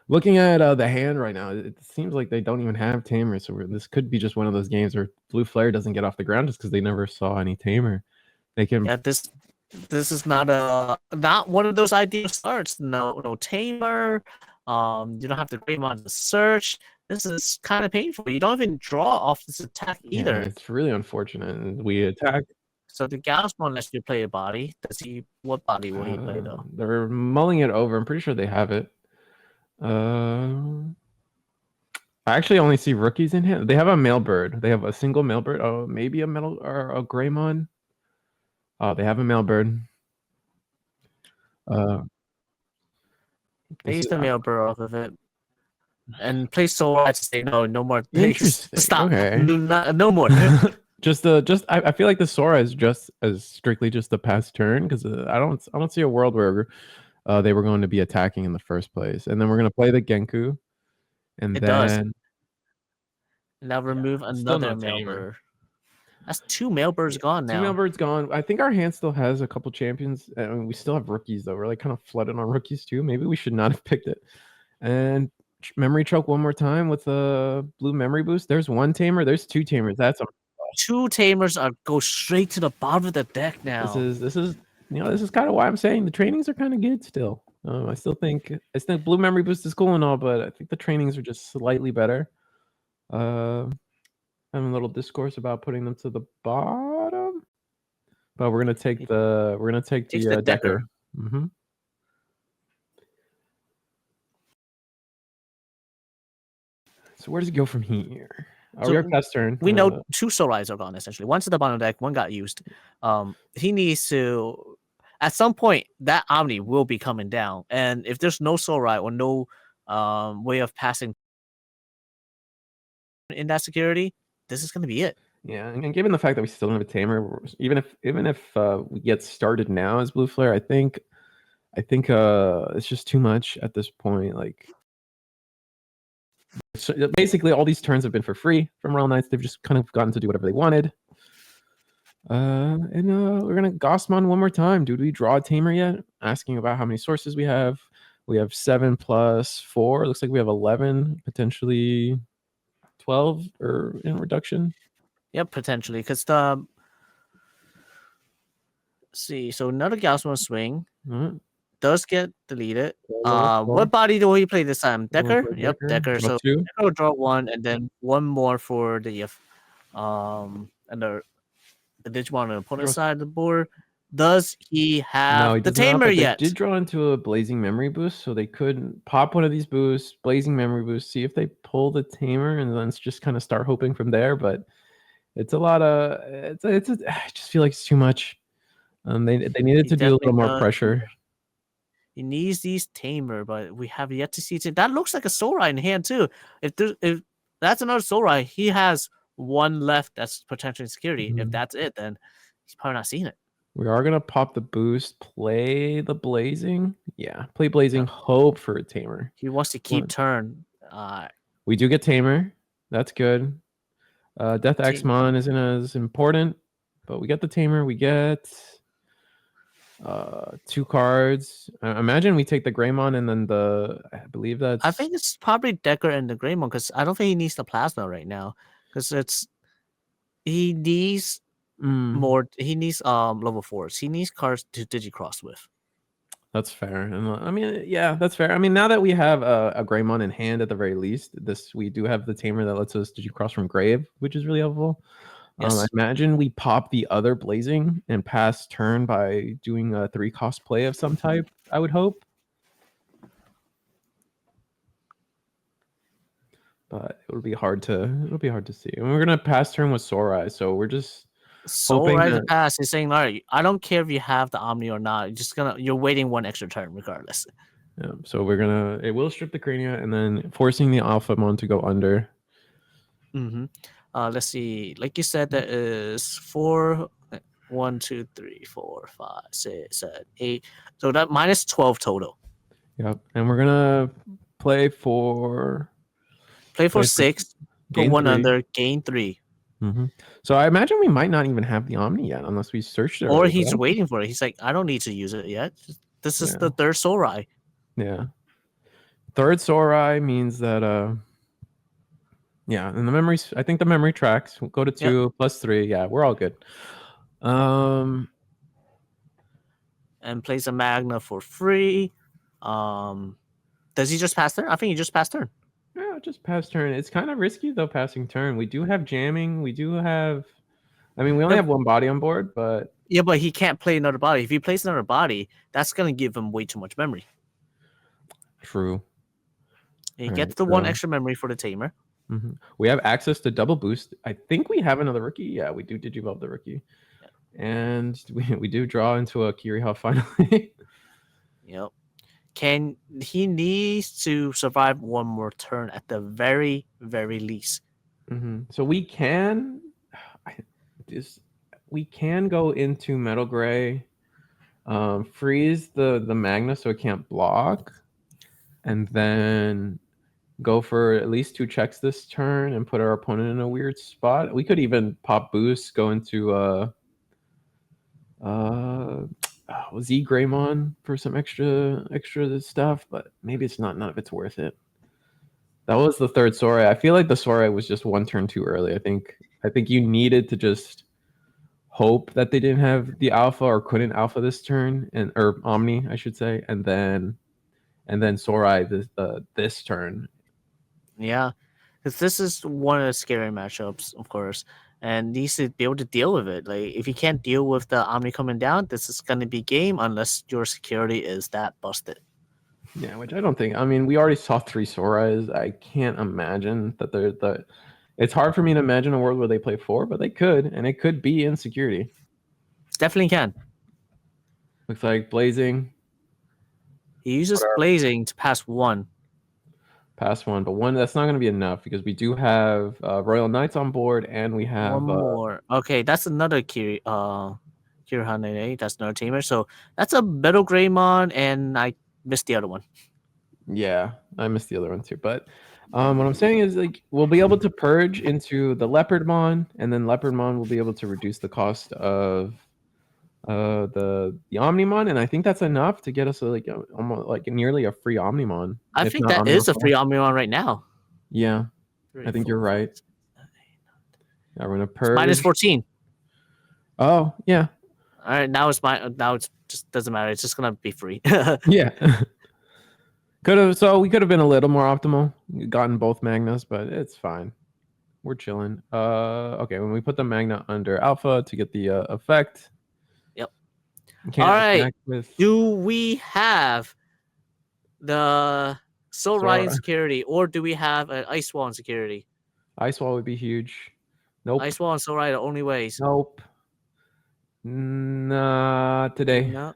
looking at the hand right now. It seems like they don't even have tamer, so this could be just one of those games where blue flare doesn't get off the ground just because they never saw any tamer. They can. Yeah, this is not one of those ideal starts. No tamer. You don't have the Greymon to search. This is kind of painful. You don't even draw off this attack either. Yeah, it's really unfortunate. And we attack. So the Gossmon lets you play a body. What body will he play though? They're mulling it over. I'm pretty sure they have it. I actually only see rookies in here. They have a male bird. They have a single male bird. Oh, maybe a metal or a Greymon. Oh, they have a male bird. Base the male bird off of it. And play Soulrai to say no more. Interesting. Stop. Okay. No more. I feel like the Sora is just as strictly just the pass turn, because I don't see a world where they were going to be attacking in the first place. And then we're gonna play the Genku, and it then does. Now remove another male bird. That's 2 male birds gone now. 2 male birds gone. I think our hand still has a couple champions, and we still have rookies though. We're like kind of flooded on rookies too. Maybe we should not have picked it. And memory choke one more time with a blue memory boost. There's 1 tamer. There's 2 tamers. That's 2 tamers go straight to the bottom of the deck now. This is kind of why I'm saying the trainings are kind of good still. I still think blue memory boost is cool and all, but I think the trainings are just slightly better. Having a little discourse about putting them to the bottom, but we're gonna take the Decker. Mm-hmm. So where does it go from here? we are past turn. We know 2 Sorais are gone essentially. One's at the bottom deck, one got used. He needs to at some point that Omni will be coming down, and if there's no Sorai or no way of passing in that security, this is going to be it. Yeah, and given the fact that we still don't have a tamer, even if we get started now as Blue Flare, I think it's just too much at this point. Like, so basically, all these turns have been for free from Royal Knights. They've just kind of gotten to do whatever they wanted. And we're gonna Gossmon one more time. Do we draw a tamer yet? Asking about how many sources we have. We have 7 plus 4. Looks like we have 11, potentially 12 or in reduction. Yep, potentially, because the see, so another Gossmon swing does get deleted. What body do we play this time? Decker? Yep, Decker. So Decker will draw 1, and then 1 more for the and the Digimon on the opponent's side of the board. Does he have the tamer yet? They did draw into a Blazing Memory Boost, so they could pop one of these boosts, Blazing Memory Boost, see if they pull the tamer, and then just kind of start hoping from there. But it's a lot of I just feel like it's too much. They needed to do a little more pressure. He needs these tamer, but we have yet to see it. That looks like a Sorai in hand too. If that's another Sorai, he has 1 left that's potentially security. If that's it, then he's probably not seeing it. We are gonna pop the boost, play the Blazing. Yeah, play Blazing, hope for a tamer. He wants to keep turn. We do get tamer. That's good. Death Axmon isn't as important, but we get the tamer. We get 2 cards. I imagine we take the Greymon and then I believe that's. I think it's probably Decker and the Greymon because I don't think he needs the Plasma right now because he needs more. He needs level 4s. He needs cards to Digicross with. That's fair. And I mean, yeah, that's fair. I mean, now that we have a Greymon in hand at the very least, we do have the tamer that lets us Digicross from grave, which is really helpful. Yes. I imagine we pop the other Blazing and pass turn by doing a 3-cost play of some type, I would hope. But it'll be hard to see. And we're gonna pass turn with Sorai, so we're just Sorai to pass. He's saying, all right, I don't care if you have the Omni or not. You're waiting 1 extra turn regardless. Yeah, so it will strip the Crania and then forcing the Alphamon to go under. Let's see. Like you said, that is 4. 1, 2, 3, 4, 5, 6, 7, 8. So that minus 12 total. Yep. And we're gonna play for 6, put 1 under, gain 3. So I imagine we might not even have the Omni yet unless we searched it. Or he's waiting for it. He's like, I don't need to use it yet. This is the 3rd Sorai. Yeah. 3rd Sorai means that yeah, and the memories, I think the memory tracks. We'll go to 2 plus 3. Yeah, we're all good. And plays a Magna for free. Does he just pass turn? I think he just passed turn. Yeah, just pass turn. It's kind of risky though, passing turn. We do have jamming. We do have. I mean, we only have 1 body on board, but yeah, but he can't play another body. If he plays another body, that's gonna give him way too much memory. True. He gets the 1 extra memory for the tamer. We have access to double boost. I think we have another rookie. Yeah, we do Digivolve the rookie. And we do draw into a Kiriha finally. Yep. He needs to survive 1 more turn at the very, very least. So we can go into Metal Gray, freeze the Magna so it can't block, and then go for at least 2 checks this turn and put our opponent in a weird spot. We could even pop boost, go into Z Greymon for some extra stuff, but maybe it's none of it's worth it. That was the 3rd Sorai. I feel like the Sorai was just 1 turn too early. I think you needed to just hope that they didn't have the alpha or couldn't alpha this turn, or Omni, I should say, and then Sorai this turn. Yeah, because this is one of the scary matchups, of course, and needs to be able to deal with it. Like, if you can't deal with the Omni coming down, this is going to be game unless your security is that busted. Yeah, which I don't think. I mean, we already saw 3 Sorais. I can't imagine that It's hard for me to imagine a world where they play 4, but they could, and it could be insecurity. Definitely can. Looks like Blazing. He uses Blazing to pass 1. Pass 1, but 1 that's not going to be enough because we do have Royal Knights on board, and we have 1 more. Okay, that's another Kirihane. That's another tamer. So that's a Metal Greymon, and I missed the other one. Yeah, I missed the other one too. But what I'm saying is, like, we'll be able to purge into the Leopardmon, and then Leopardmon will be able to reduce the cost of the Omnimon, and I think that's enough to get us almost like nearly a free Omnimon. I think that is a free Omnimon right now. Yeah, I think you're right. Yeah, we're gonna purge. It's -14. Oh yeah. All right, now it's just doesn't matter. It's just gonna be free. Yeah. We could have been a little more optimal, gotten both Magnas, but it's fine. We're chilling. Okay, when we put the Magna under Alpha to get the effect. Yep. All right. Do we have the Soul Ryan security, or do we have an Ice Wall security? Ice Wall would be huge. Nope. Ice Wall and Soul Ryan are the only ways. Nope. Not today. No.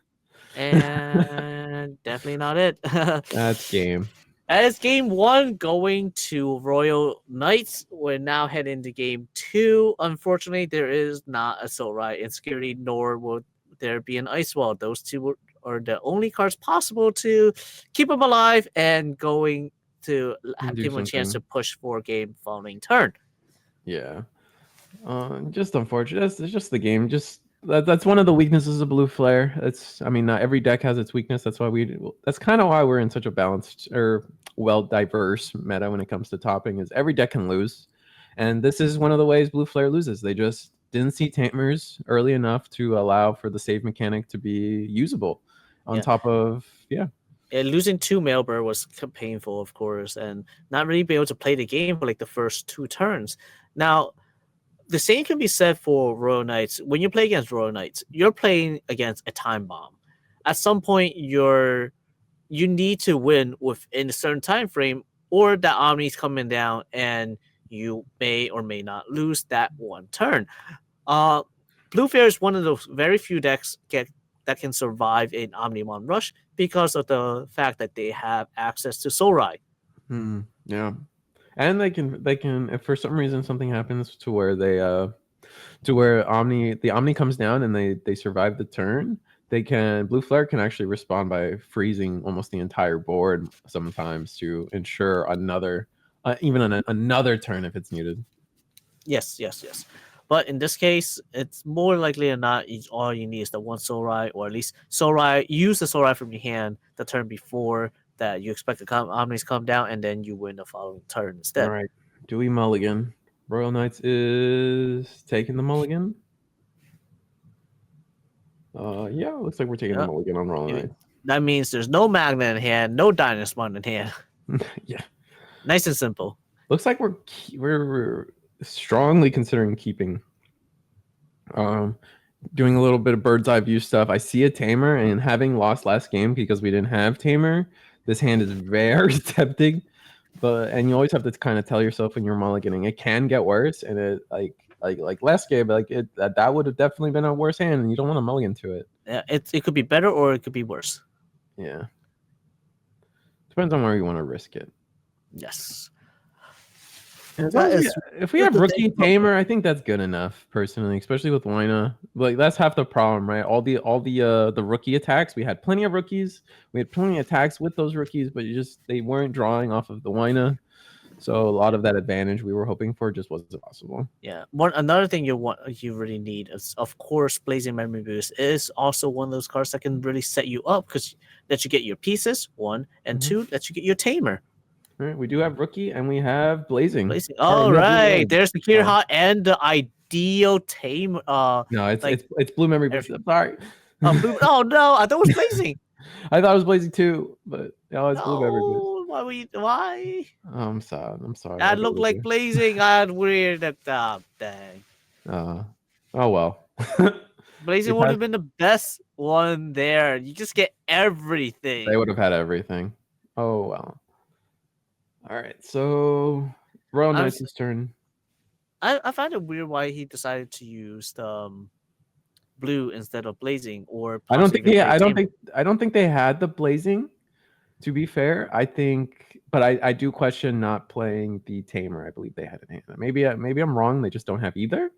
And definitely not it. That's game. As game 1 going to Royal Knights, we're now heading into game 2. Unfortunately, there is not a Soul Ride insecurity, nor will there be an Ice Wall. Those two are the only cards possible to keep them alive and going to give them a chance to push for game following turn. Yeah. Just unfortunate. It's just the game. That's one of the weaknesses of Blue Flare. Not every deck has its weakness. That's kind of why we're in such a balanced or diverse meta when it comes to topping. Is every deck can lose, and this is one of the ways Blue Flare loses. They just didn't see Tamers early enough to allow for the save mechanic to be usable. On top of losing 2 Mailbird was painful, of course, and not really be able to play the game for like the first 2 turns. Now, the same can be said for Royal Knights. When you play against Royal Knights, you're playing against a time bomb. At some point, you need to win within a certain time frame, or that Omni's coming down, and you may or may not lose that one turn. Blue Flare is one of those very few decks that can survive an Omnimon rush because of the fact that they have access to Soul Ride. Yeah. And they can if for some reason something happens to where the Omni comes down and they survive the turn, Blue Flare can actually respond by freezing almost the entire board sometimes to ensure another another turn if it's needed. Yes. But in this case, it's more likely than not all you need is the one Soul Ride, or at least Soul Ride. Use the Soul Ride from your hand the turn before that you expect the Omnis come down, and then you win the following turn instead. All right. Do we mulligan? Royal Knights is taking the mulligan. Yeah, looks like we're taking the mulligan on Royal Knights. That means there's no Magna in hand, no Dynasmon in hand. Yeah. Nice and simple. Looks like we're strongly considering keeping. Doing a little bit of bird's eye view stuff. I see a Tamer, and having lost last game because we didn't have Tamer, this hand is very tempting. And you always have to kind of tell yourself when you're mulliganing, it can get worse, and it like last game, that would have definitely been a worse hand, and you don't want to mulligan to it. Yeah, it could be better or it could be worse. Yeah, depends on where you want to risk it. Yes. If we have rookie Tamer, I think that's good enough, personally, especially with Wina. Like, that's half the problem, right? All the rookie attacks, we had plenty of rookies. We had plenty of attacks with those rookies, but they weren't drawing off of the Wina. So a lot of that advantage we were hoping for just wasn't possible. Yeah. Another thing you really need is, of course, Blazing Memory Boost is also one of those cards that can really set you up, because that you get your pieces, 1, and 2, that you get your Tamer. All right, we do have rookie and we have Blazing. All right, there's the Kirihane and the ideal Tamer. No, it's Blue Memory Boost. I'm sorry. Oh no, I thought it was Blazing. I thought it was Blazing too, but no, it's Blue Memory Boost. Why? Oh, I'm sorry. That looked like Blazing. I weird that dang. Oh well. Blazing would have been the best one there. You just get everything. They would have had everything. Oh well. All right, so Royal Knights' turn. I find it weird why he decided to use the blue instead of blazing, or I don't possibly think even play I don't tamer. think they had the blazing. To be fair, I think, but I do question not playing the tamer. I believe they had in hand. Maybe I'm wrong. They just don't have either.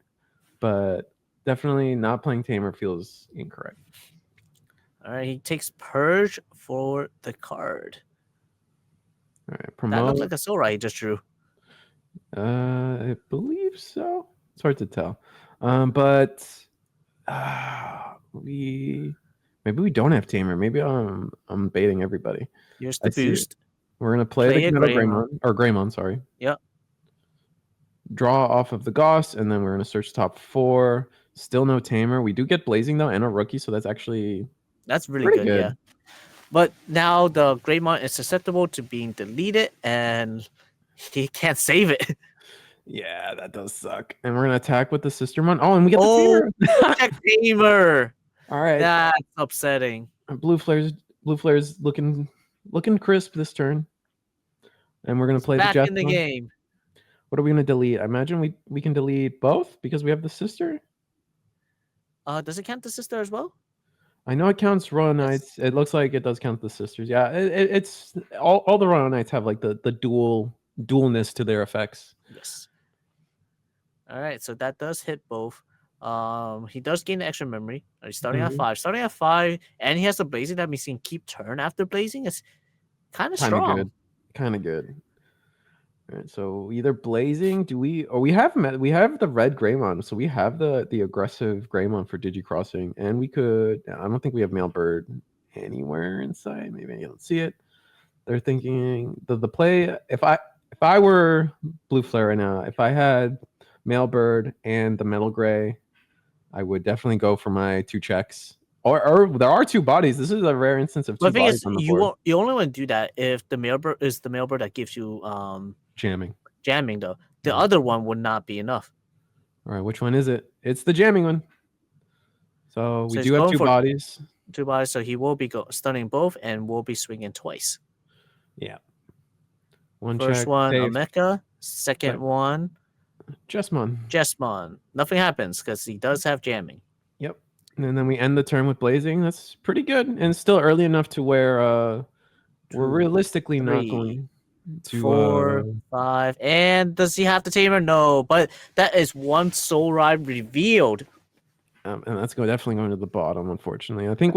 But definitely not playing tamer feels incorrect. All right, he takes purge for the card. All right, That promote. looked like a soul he just drew. I believe so. It's hard to tell. But maybe we don't have tamer. Maybe I'm baiting everybody. Here's I the see it. boost. We're gonna play Play the a Metal Greymon. Greymon, sorry. Yep. Draw off of the Goss, and then we're gonna search top 4. Still no tamer. We do get blazing though, and a rookie, so that's actually That's really pretty good, yeah. But now the Greymon is susceptible to being deleted, and he can't save it. Yeah, that does suck. And we're gonna attack with the Sistermon. Oh, and we get the Oh, tamer. check tamer. All right. That's upsetting. Blue flares looking crisp this turn. And we're gonna play the Back Jeff in the one. game. What are we gonna delete? I imagine we can delete both because we have the sister. Does it count the sister as well? I know it counts Royal Knights. It looks like it does count the sisters. Yeah, it's all the Royal Knights have like the dualness to their effects. Yes. All right, so that does hit both. He does gain the extra memory. He's starting at 5. Starting at 5, and he has the blazing. That means he can keep turn after blazing. It's kind of strong. Kind of good. All right, so either blazing. We have the red Greymon, so we have the aggressive Greymon for Digicrossing, and we could. I don't think we have Mailbird anywhere inside. Maybe I don't see it. They're thinking the play. If I were Blue Flare right now, if I had Mailbird and the Metal Gray, I would definitely go for my 2 checks. Or there are 2 bodies. This is a rare instance of 2 bodies on the board. You only want to do that if the Mailbird is the Mailbird that gives you jamming. Jamming though. The other one would not be enough. All right, which one is it? It's the jamming one. So we do have 2 bodies. 2 bodies, so he will be stunning both and will be swinging twice. Yeah. First check, one, save. Omeka. Second one, Jesmon. Nothing happens because he does have jamming. Yep. And then we end the turn with blazing. That's pretty good. And it's still early enough to where we're realistically not going to 4, 5. And does he have the tamer? No, but that is 1 soul ride revealed. And that's definitely going to the bottom, unfortunately. I think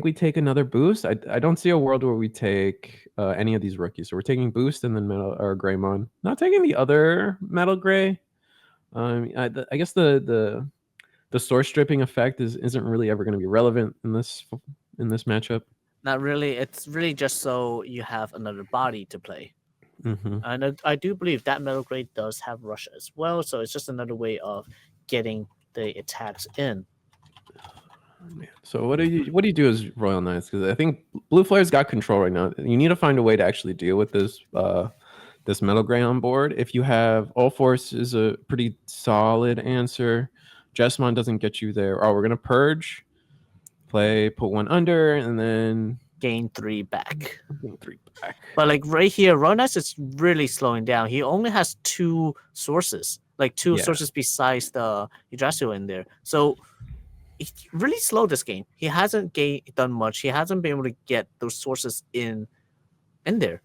we take another boost. I don't see a world where we take any of these rookies. So we're taking boost and then Metal or Greymon. Not taking the other Metal Gray. I guess the store stripping effect isn't really ever going to be relevant in this matchup. Not really. It's really just so you have another body to play. And I do believe that Metal Gray does have rush as well. So it's just another way of getting the attacks in. So what do you do as Royal Knights? Because I think Blue Flare's got control right now. You need to find a way to actually deal with this this Metal Gray on board. If you have All Force is a pretty solid answer. Jesmon doesn't get you there. Oh, we're gonna purge, put 1 under, and then gain 3 back. But like right here, Royal Knights is really slowing down. He only has 2 sources, like 2 sources besides the Yggdrasil in there. So he really slowed this game. He hasn't done much. He hasn't been able to get those sources in there.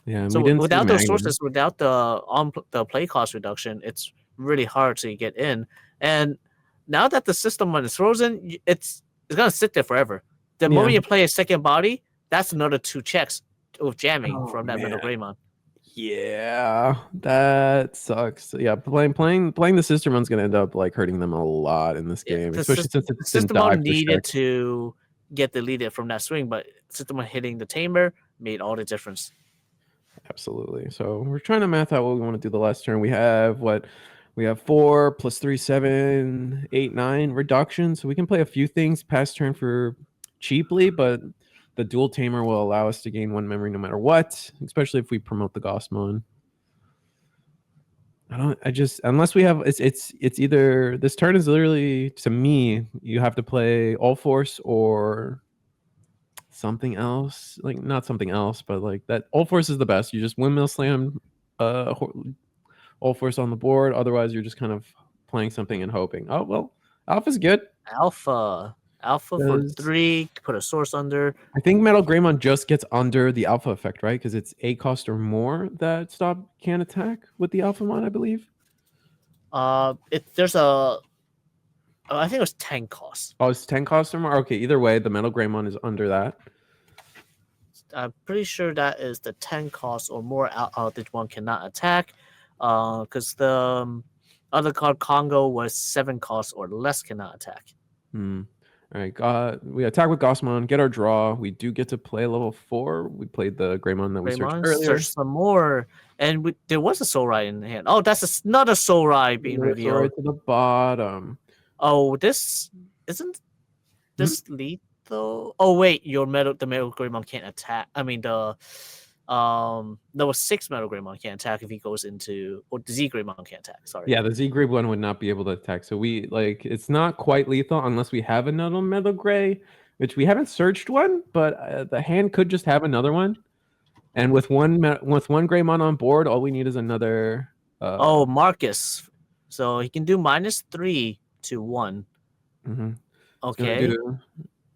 Yeah. So without those sources, without the play cost reduction, it's really hard to get in. And now that the system is frozen, it's gonna sit there forever. The moment you play a second body, that's another 2 checks with jamming from that Metal Greymon. Yeah, that sucks. Yeah, playing the Sistermon's gonna end up like hurting them a lot in this game, especially since the Systemon needed to get deleted from that swing, but Systemon hitting the tamer made all the difference. Absolutely. So we're trying to math out what we want to do the last turn. We have 4 plus 3, 7, 8, 9 reduction. So we can play a few things past turn for cheaply, but the dual tamer will allow us to gain 1 memory no matter what, especially if we promote the Gossmon. Unless we have it's either this turn is literally, to me, you have to play All Force or something else. Like not something else, but like that All Force is the best. You just windmill slam all force on the board. Otherwise, you're just kind of playing something and hoping. Oh well, Alpha's good. Alpha for 3. Put a source under. I think Metal Greymon just gets under the Alpha effect, right? Because it's 8 cost or more that stop can attack with the Alphamon, I believe. There's a. I think it was 10 costs. Oh, it's 10 cost or more. Okay, either way, the Metal Greymon is under that. I'm pretty sure that is the 10 cost or more Digimon cannot attack. Because the other card Congo was 7 costs or less cannot attack. All right, we attack with Gossmon, get our draw. We do get to play level 4. We played the Greymon that we searched earlier. Search some more, and there was a Soul Ride in hand. Oh, that's another Soul Ride being revealed. Right to the bottom. Oh, this isn't this lethal. Oh wait, the Metal Greymon can't attack. I mean there was 6 Metal Greymon can't attack if he goes into, or the Z Greymon can't attack. Sorry. Yeah, the Z Greymon would not be able to attack. So we it's not quite lethal unless we have another Metal Grey, which we haven't searched one, but the hand could just have another one. And with one Greymon on board, all we need is another. Marcus, so he can do -3 to 1. Okay.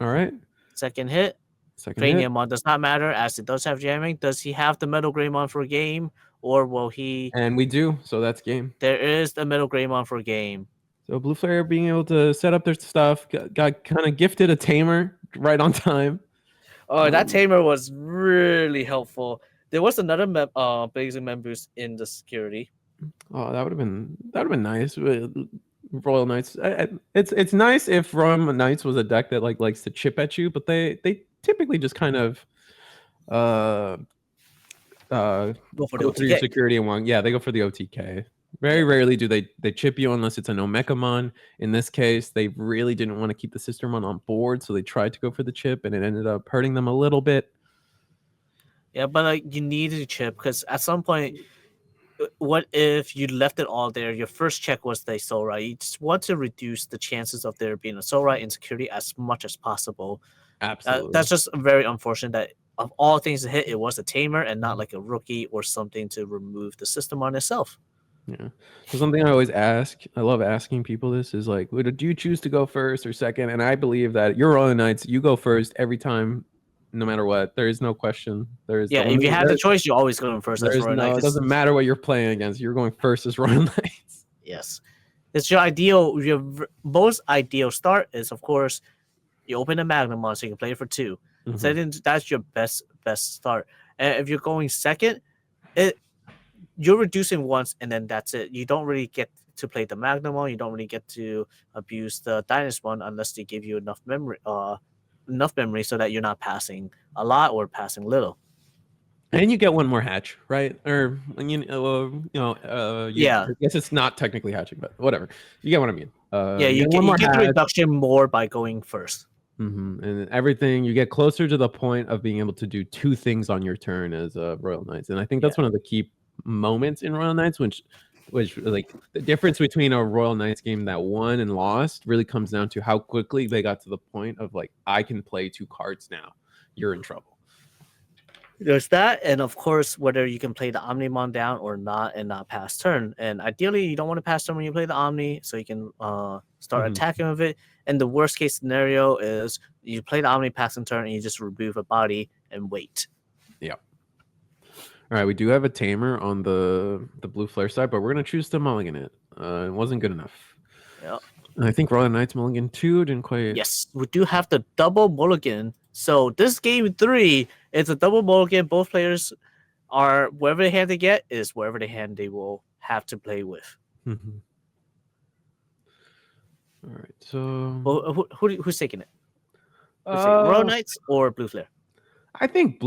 All right. Second hit. Craniumon does not matter as it does have jamming. Does he have the Metal Greymon for game, or will he? And we do, so that's game. There is the Metal Greymon for game. So Blue Flare being able to set up their stuff, got kind of gifted a tamer right on time. Oh, that tamer was really helpful. There was another basic members in the security. Oh, that would have been nice. Royal Knights. It's nice if Royal Knights was a deck that likes to chip at you, but they typically just kind of go for the through your security and one. Yeah, they go for the OTK. Very rarely do they chip you unless it's an Omecamon. In this case, they really didn't want to keep the Sistermon on board, so they tried to go for the chip, and it ended up hurting them a little bit. Yeah, but you needed to chip because at some point, what if you left it all there? Your first check was the Soul Ride. You just want to reduce the chances of there being a Soul Ride in security as much as possible. Absolutely. That's just very unfortunate that of all things to hit, it was a tamer and not like a rookie or something to remove the system on itself. Yeah. So something I always ask, I love asking people this, is like, do you choose to go first or second? And I believe that your Royal Knights, you go first every time, no matter what. There is no question. If you have the choice, you always go first. It doesn't matter what you're playing against. You're going first as Royal Knights. Yes. It's your ideal, your most ideal start is, of course, you open a Magnamon so you can play it for 2. Mm-hmm. So then that's your best start. And if you're going second, you're reducing once and then that's it. You don't really get to play the Magnamon. You don't really get to abuse the Dynasmon unless they give you enough memory so that you're not passing a lot or passing little. And you get one more hatch, right? Or I guess it's not technically hatching, but whatever. You get what I mean. You get the reduction more by going first. Mm-hmm. And everything, you get closer to the point of being able to do 2 things on your turn as Royal Knights, and I think that's one of the key moments in Royal Knights, which like the difference between a Royal Knights game that won and lost really comes down to how quickly they got to the point of like, I can play 2 cards now. You're in trouble. There's that, and of course, whether you can play the Omnimon down or not and not pass turn. And ideally, you don't want to pass turn when you play the Omni, so you can start attacking with it. And the worst case scenario is you play the Omni passing turn and you just remove a body and wait. Yeah. All right, we do have a tamer on the Blue Flare side, but we're going to choose to mulligan it. It wasn't good enough. Yeah. I think Royal Knights mulligan 2 didn't quite... Yes, we do have the double mulligan. So this game 3 is a double mulligan. Both players are, wherever the hand they get is wherever the hand they will have to play with. Mm-hmm. All right, so... who's taking it? Royal Knights or Blue Flare? I think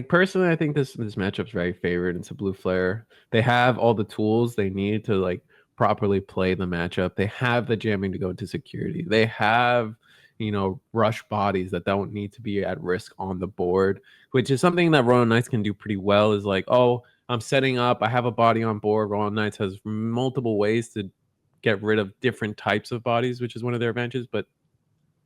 personally, I think this matchup's very favored into Blue Flare. They have all the tools they need to like properly play the matchup. They have the jamming to go into security. They have, rush bodies that don't need to be at risk on the board, which is something that Royal Knights can do pretty well. Is like, oh, I'm setting up, I have a body on board. Royal Knights has multiple ways to get rid of different types of bodies, which is one of their advantages, but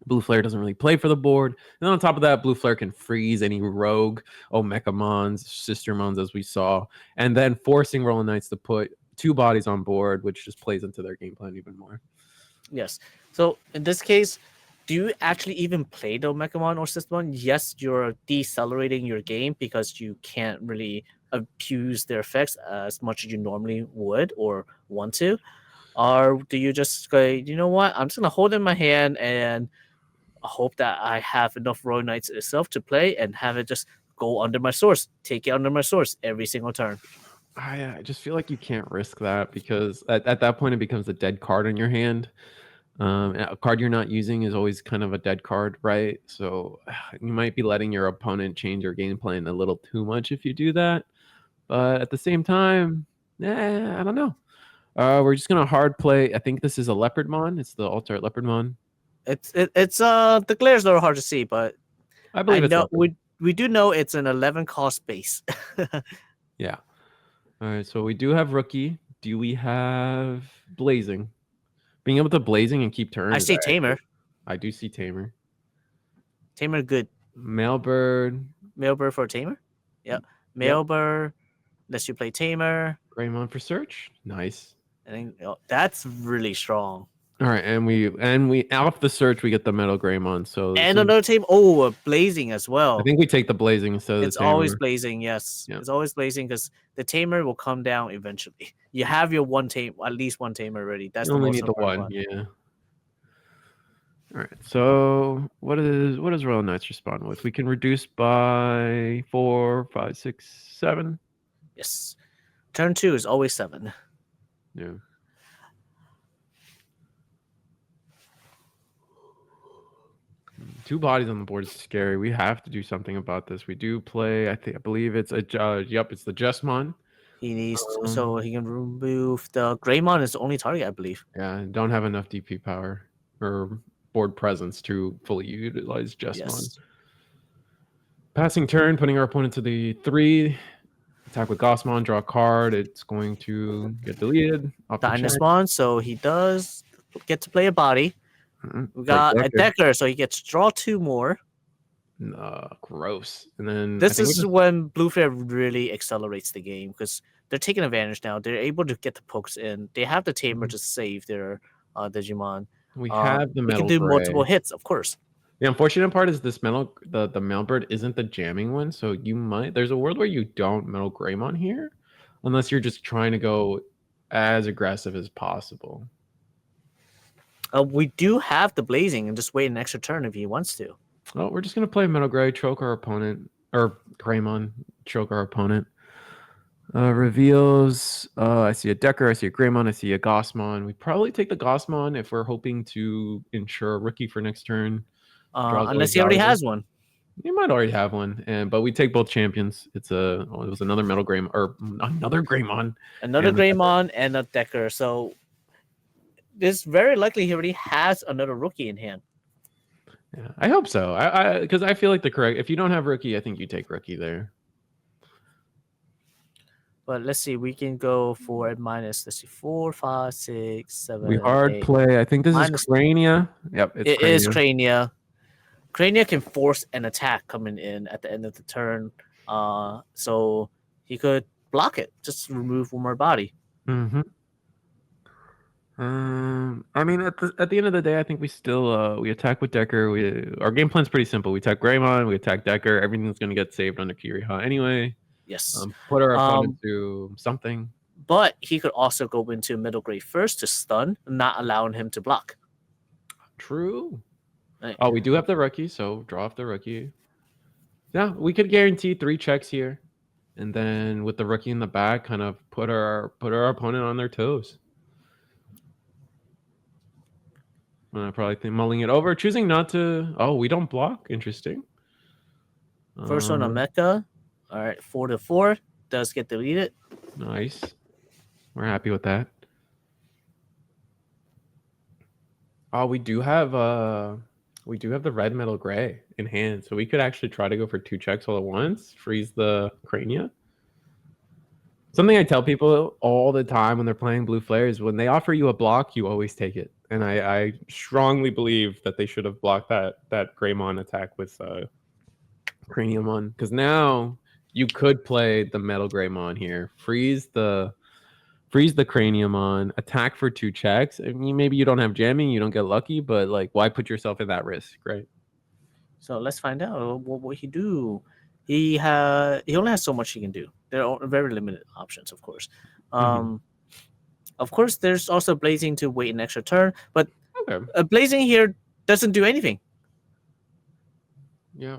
Blue Flare doesn't really play for the board. And on top of that, Blue Flare can freeze any rogue Omecamons, Sistermons, as we saw, and then forcing Royal Knights to put 2 bodies on board, which just plays into their game plan even more. Yes. So in this case, do you actually even play the Omecamon or Systemon? Yes, you're decelerating your game because you can't really abuse their effects as much as you normally would or want to. Or do you just go, you know what? I'm just gonna hold it in my hand and hope that I have enough Royal Knights itself to play and have it just go under my source, take it under my source every single turn. I just feel like you can't risk that because at that point it becomes a dead card in your hand. A card you're not using is always kind of a dead card, right? So you might be letting your opponent change your game plan a little too much if you do that. But at the same time, I don't know. We're just gonna hard play. I think this is a Leopardmon. It's the Altar Leopardmon. It's the glare's a little hard to see, but I believe it's know Leopard. we do know it's an 11 cost base. Yeah. All right. So we do have Rookie. Do we have Blazing? Being able to Blazing and keep turn. I see Tamer. I do see Tamer. Tamer good. Mailbird. Mailbird for Tamer? Yep. Mailbird lets you play Tamer. Greymon for search. Nice. I think that's really strong. All right, and we off the search we get the Metal Greymon. So and another team. Oh, Blazing as well. I think we take the Blazing instead of it's the Tamer. always Blazing. Yes, it's always Blazing because the Tamer will come down eventually. You have your at least one Tamer already. That's you the only most need the important one. Yeah. All right. So what does Royal Knights respond with? We can reduce by 4, 5, 6, 7. Yes. Turn 2 is always 7. Yeah. Two bodies on the board is scary. We have to do something about this. We do play. I believe it's a it's the Justmon. He needs so he can remove the Greymon is the only target, I believe. Yeah, don't have enough DP power or board presence to fully utilize Justmon. Yes. Passing turn, putting our opponent to the 3. Attack with Gossmon, draw a card. It's going to get deleted. Dynasmon, so he does get to play a body. We got a Decker, so he gets to draw 2 more. Gross. And then this is when Blue Flare really accelerates the game because they're taking advantage now. They're able to get the pokes in. They have the Tamer to save their Digimon. We have the Metal They can do Gray. multiple hits, of course. The unfortunate part is this the Mailbird isn't the jamming one, so there's a world where you don't Metal Greymon here, unless you're just trying to go as aggressive as possible. We do have the Blazing and just wait an extra turn if he wants to. Oh, we're just gonna play Metal Gray, choke our opponent, or Greymon, choke our opponent. Reveals. I see a Decker. I see a Greymon. I see a Gossmon. We probably take the Gossmon if we're hoping to ensure a rookie for next turn. Unless he already has one. He might already have one, but we take both champions. It was another Metal Greymon or another Greymon. Another Greymon and a Decker. So it's very likely he already has another rookie in hand. Yeah, I hope so. Because I feel like if you don't have rookie, I think you take rookie there. But let's see, we can go for a minus. Let's see, 4, 5, 6, 7. We hard 8. Play. I think this is Crania. Yep, it is Crania. Crania can force an attack coming in at the end of the turn. So he could block it, just remove one more body. Mm-hmm. I mean, at the end of the day, I think we still we attack with Decker. Our game plan's pretty simple. We attack Greymon, we attack Decker. Everything's gonna get saved under Kiriha anyway. Yes. Put our opponent to something. But he could also go into Middle Grey first to stun, not allowing him to block. True. Right. Oh, we do have the rookie, so draw off the rookie. Yeah, we could guarantee 3 checks here, and then with the rookie in the back, kind of put our opponent on their toes. I probably think mulling it over, choosing not to. Oh, we don't block. Interesting. First one on Mecha. All right, 4-4 does get deleted. Nice. We're happy with that. Oh, we do have the red Metal Gray in hand, so we could actually try to go for 2 checks all at once. Freeze the Crania. Something I tell people all the time when they're playing Blue Flare is when they offer you a block, you always take it. And I strongly believe that they should have blocked that Greymon attack with Craniamon, because now you could play the Metal Greymon here, freeze the freeze the Craniumon, attack for 2 checks. I mean, maybe you don't have jamming, you don't get lucky, but like, why put yourself in that risk, right? So let's find out what he do. He only has so much he can do. There are very limited options, of course. Of course, there's also Blazing to wait an extra turn, but Okay. Blazing here doesn't do anything. Yeah.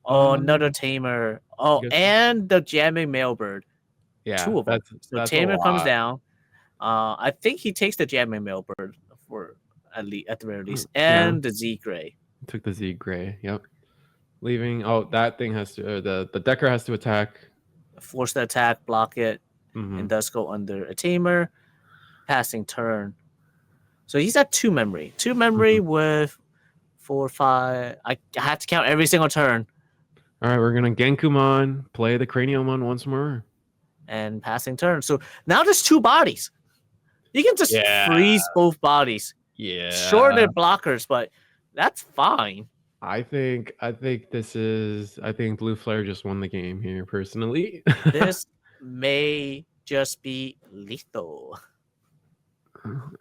Oh, another Tamer. Oh, and the jamming Mailbird. Yeah, 2 of them. So that's Tamer comes down. I think he takes the jamming Mailbird for at the very least, and the ShineGrey. Took the ShineGrey. Yep. Leaving. Oh, that thing has to. The Decker has to attack. Force the attack, block it, and does go under a Tamer. Passing turn. So he's at 2 memory. 2 memory with 4, 5. I have to count every single turn. All right, we're gonna Genkumon, play the Craniumon once more, and passing turn. So now there's 2 bodies. You can just freeze both bodies. Yeah. Sure, they're blockers, but that's fine. I think Blue Flare just won the game here, personally. This may just be lethal.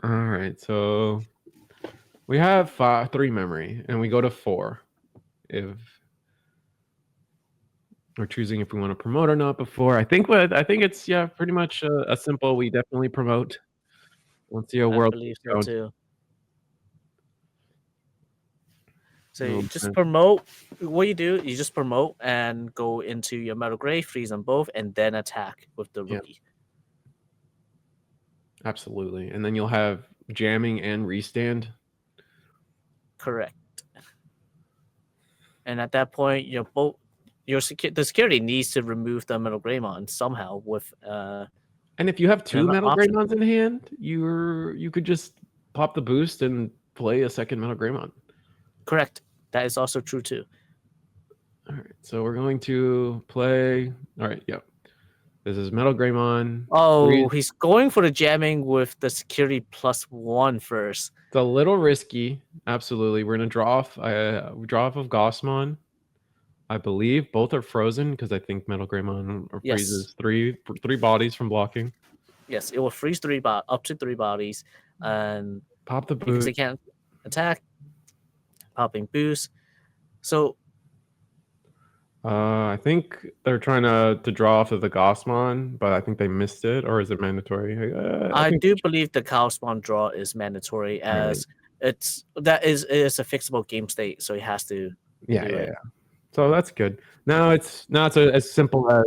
All right, so we have 3 memory, and we go to 4. If we're choosing if we want to promote or not before, I think it's pretty much a simple. We definitely promote. Let's see a world. I believe so too. So you just promote. What you do, you just promote and go into your Metal Gray, freeze them both, and then attack with the rookie. Absolutely, and then you'll have jamming and restand. Correct. And at that point, the security needs to remove the Metal Greymon somehow with. And if you have 2 Metal Greymons in hand, you could just pop the boost and play a second Metal Greymon. Correct. That is also true too. All right, so we're going to play. All right, yep. This is Metal Greymon. Oh, he's going for the jamming with the security +1 first. It's a little risky. Absolutely. We're going to draw off of Gossmon. I believe both are frozen because I think Metal Greymon freezes 3 bodies from blocking. Yes, it will freeze up to 3 bodies and pop the boost. Because they can't attack. Popping boost. So I think they're trying to draw off of the Gossmon, but I think they missed it, or is it mandatory? I do believe the Gossmon draw is mandatory, as it's a fixable game state, so he has to. Yeah. So that's good. Now it's as simple as.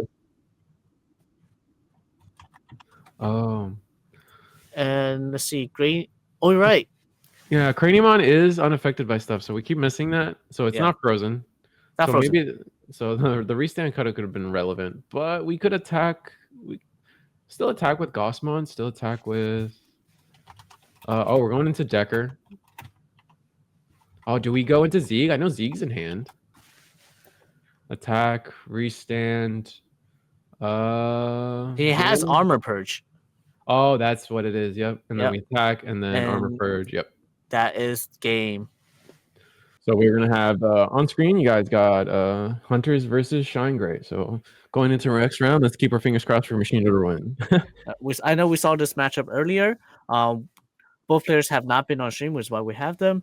Oh. And let's see, great. Oh, you're right. Yeah, Craniumon is unaffected by stuff, so we keep missing that. So it's not frozen. Maybe the restand could have been relevant, but we could attack. We still attack with Gossmon. Still attack with. We're going into Decker. Oh, do we go into Zeeg? I know Zeeg's in hand. Attack, restand. He has Armor Purge. Oh, that's what it is. Yep. And then we attack, and then Armor Purge. Yep. That is game. So we're gonna have on screen. You guys got Hunters versus ShineGrey. So going into our next round, let's keep our fingers crossed for Machine to win. I know we saw this matchup earlier. Both players have not been on stream, which is why we have them.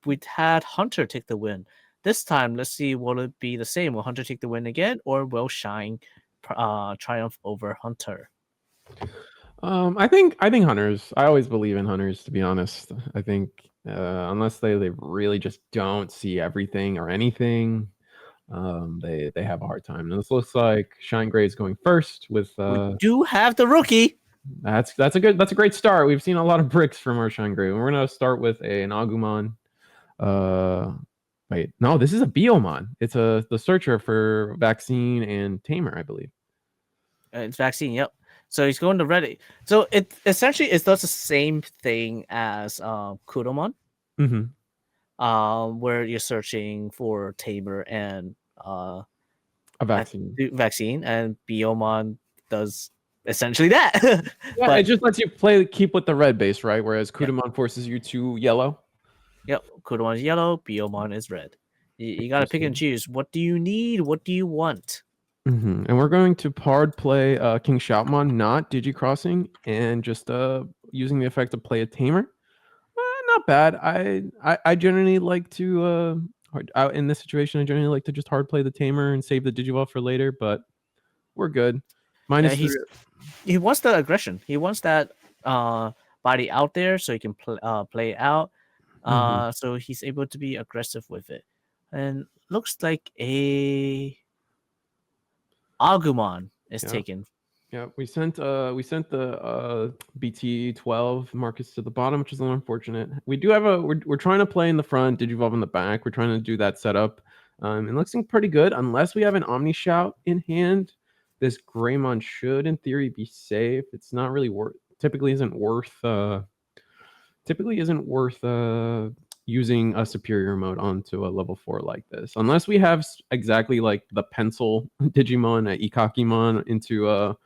We had Hunter take the win. This time, let's see, will it be the same? Will Hunter take the win again, or will Shine triumph over Hunter? I think Hunters. I always believe in Hunters, to be honest. I think unless they really just don't see everything or anything, they have a hard time. And this looks like ShineGrey is going first with. We do have the rookie. That's a great start. We've seen a lot of bricks from our ShineGrey. We're gonna start with an Agumon. Wait, no, this is a Biomon. It's the searcher for Vaccine and Tamer, I believe. It's Vaccine, yep. So he's going to Reddit. So it essentially does the same thing as Kudomon. Where you're searching for Tamer and a vaccine. Vaccine, and Biomon does essentially that. Yeah, but it just lets you keep with the red base, right? Whereas Kudomon forces you to yellow. Yep, Kudomon is yellow, Biomon is red. You got to pick and choose. What do you need? What do you want? And we're going to hard play King Shoutmon, not Digicrossing, and just using the effect to play a Tamer. Not bad. I generally like to in this situation. I generally like to just hard play the Tamer and save the Digivolve for later. But we're good. Yeah, -3. he wants the aggression. He wants that body out there so he can play it out. So he's able to be aggressive with it, and looks like a Agumon is taken. Yeah, we sent the BT12 Marcus to the bottom, which is a little unfortunate. We do have we're trying to play in the front, Digivolve in the back. We're trying to do that setup. It looks pretty good. Unless we have an Omni Shout in hand, this Greymon should in theory be safe. It's not really typically isn't worth using a superior mode onto a level 4 like this, unless we have exactly like the pencil Digimon, Ikakimon into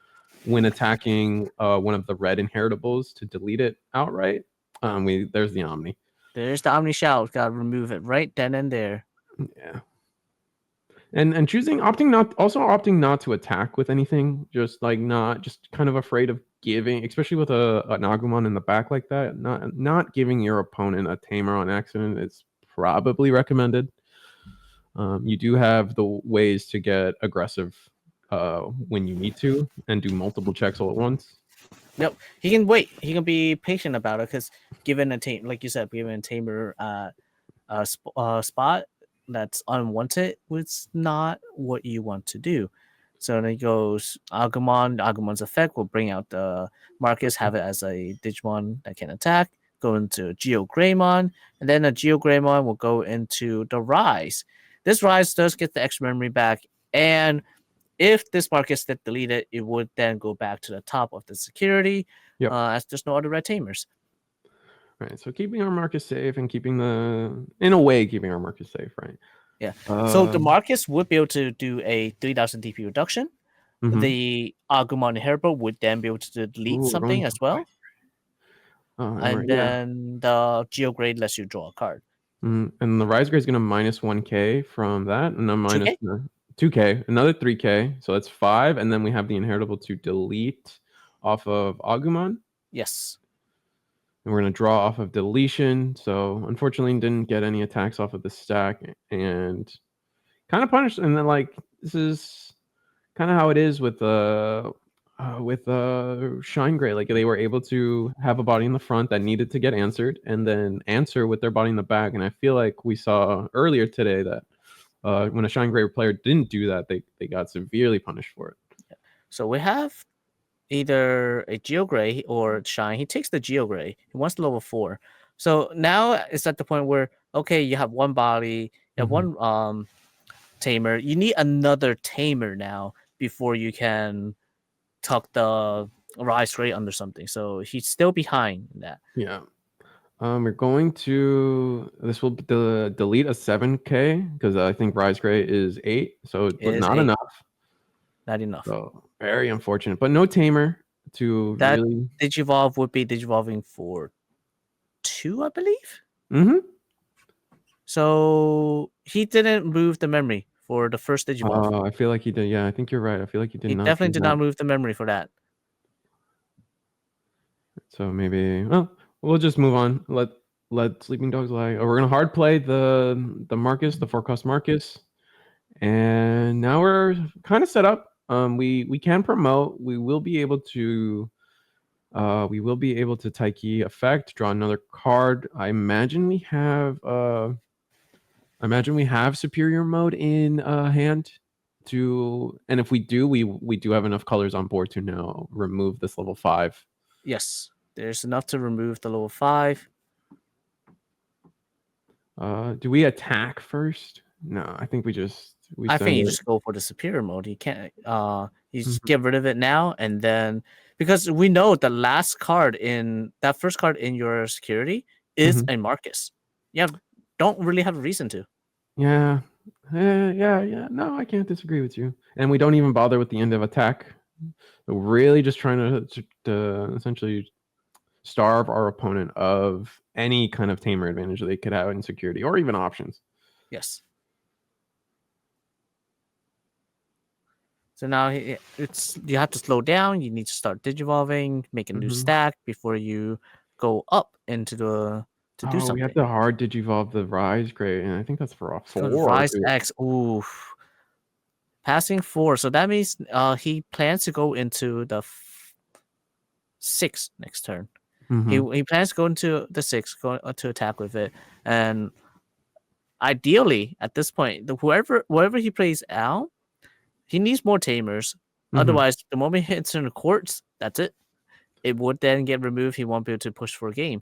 when attacking one of the red inheritables to delete it outright. There's the Omni. There's the Omni Shout. Gotta remove it right then and there. Yeah. And opting not to attack with anything, just kind of afraid of giving, especially with an Agumon in the back like that, not giving your opponent a Tamer on accident is probably recommended. You do have the ways to get aggressive when you need to and do multiple checks all at once. Nope, he can wait. He can be patient about it because given a tame, like you said, given a Tamer spot that's unwanted, it's not what you want to do. So then he goes Agumon. Agumon's effect will bring out the Marcus, have it as a Digimon that can attack. Go into Geo Greymon, and then a Geo Greymon will go into the Rise. This Rise does get the extra memory back, and if this Marcus gets deleted, it would then go back to the top of the security, as there's no other red Tamers. Right, so keeping our Marcus safe and keeping our Marcus safe, right? Yeah. So the Marcus would be able to do a 3000 DP reduction. The Agumon Herbo would then be able to delete something as well. And then the Geo Grade lets you draw a card. And the Rise Grade is going to minus 1k from that, and then minus 2k, another 3k, so that's 5, and then we have the inheritable to delete off of Agumon. Yes. And we're going to draw off of deletion, so unfortunately didn't get any attacks off of the stack, and kind of punished. And then this is kind of how it is with ShineGrey. Like, they were able to have a body in the front that needed to get answered, and then answer with their body in the back. And I feel like we saw earlier today that when a ShineGrey player didn't do that, they got severely punished for it. So we have either a Geogray or Shine. He takes the Geogray. He wants the level 4. So now it's at the point where, okay, you have one body, you have one Tamer. You need another Tamer now before you can tuck the Rise Grade under something. So he's still behind that. Yeah. We're going to, this will delete a 7k because I think Rise Grey is 8, so not enough. Not enough. So very unfortunate, but no Tamer to that really. Digivolve would be Digivolving for 2, I believe. So he didn't move the memory for the first Digivolve. Oh, I feel like he did. Yeah, I think you're right. I feel like he did. He definitely did not move the memory for that. So maybe, we'll just move on. Let Sleeping Dogs lie. We're gonna hard play the Marcus, the forecast Marcus, and now we're kind of set up. We can promote. We will be able to Taiki effect, draw another card. I imagine we have superior mode in hand and if we do, we do have enough colors on board to now remove this level 5. Yes, there's enough to remove the level 5. Do we attack first? No, I think I think you just go for the superior mode. You can't you just get rid of it now, and then because we know the last card in that first card in your security is a Marcus. You don't really have a reason to. Yeah. No, I can't disagree with you. And we don't even bother with the end of attack. We're really just trying to essentially starve our opponent of any kind of Tamer advantage that they could have in security or even options. Yes. So now you have to slow down. You need to start digivolving, make a new stack before you go up into the to do Oh, we have something. to hard digivolve the Rise Gray, and I think that's for a So 4. Rise X, ooh, passing 4. So that means he plans to go into the 6 next turn. He plans to go into the 6, go to attack with it, and ideally at this point, whoever he plays out, he needs more tamers. Otherwise, the moment he hits in the courts, that's it. It would then get removed. He won't be able to push for a game.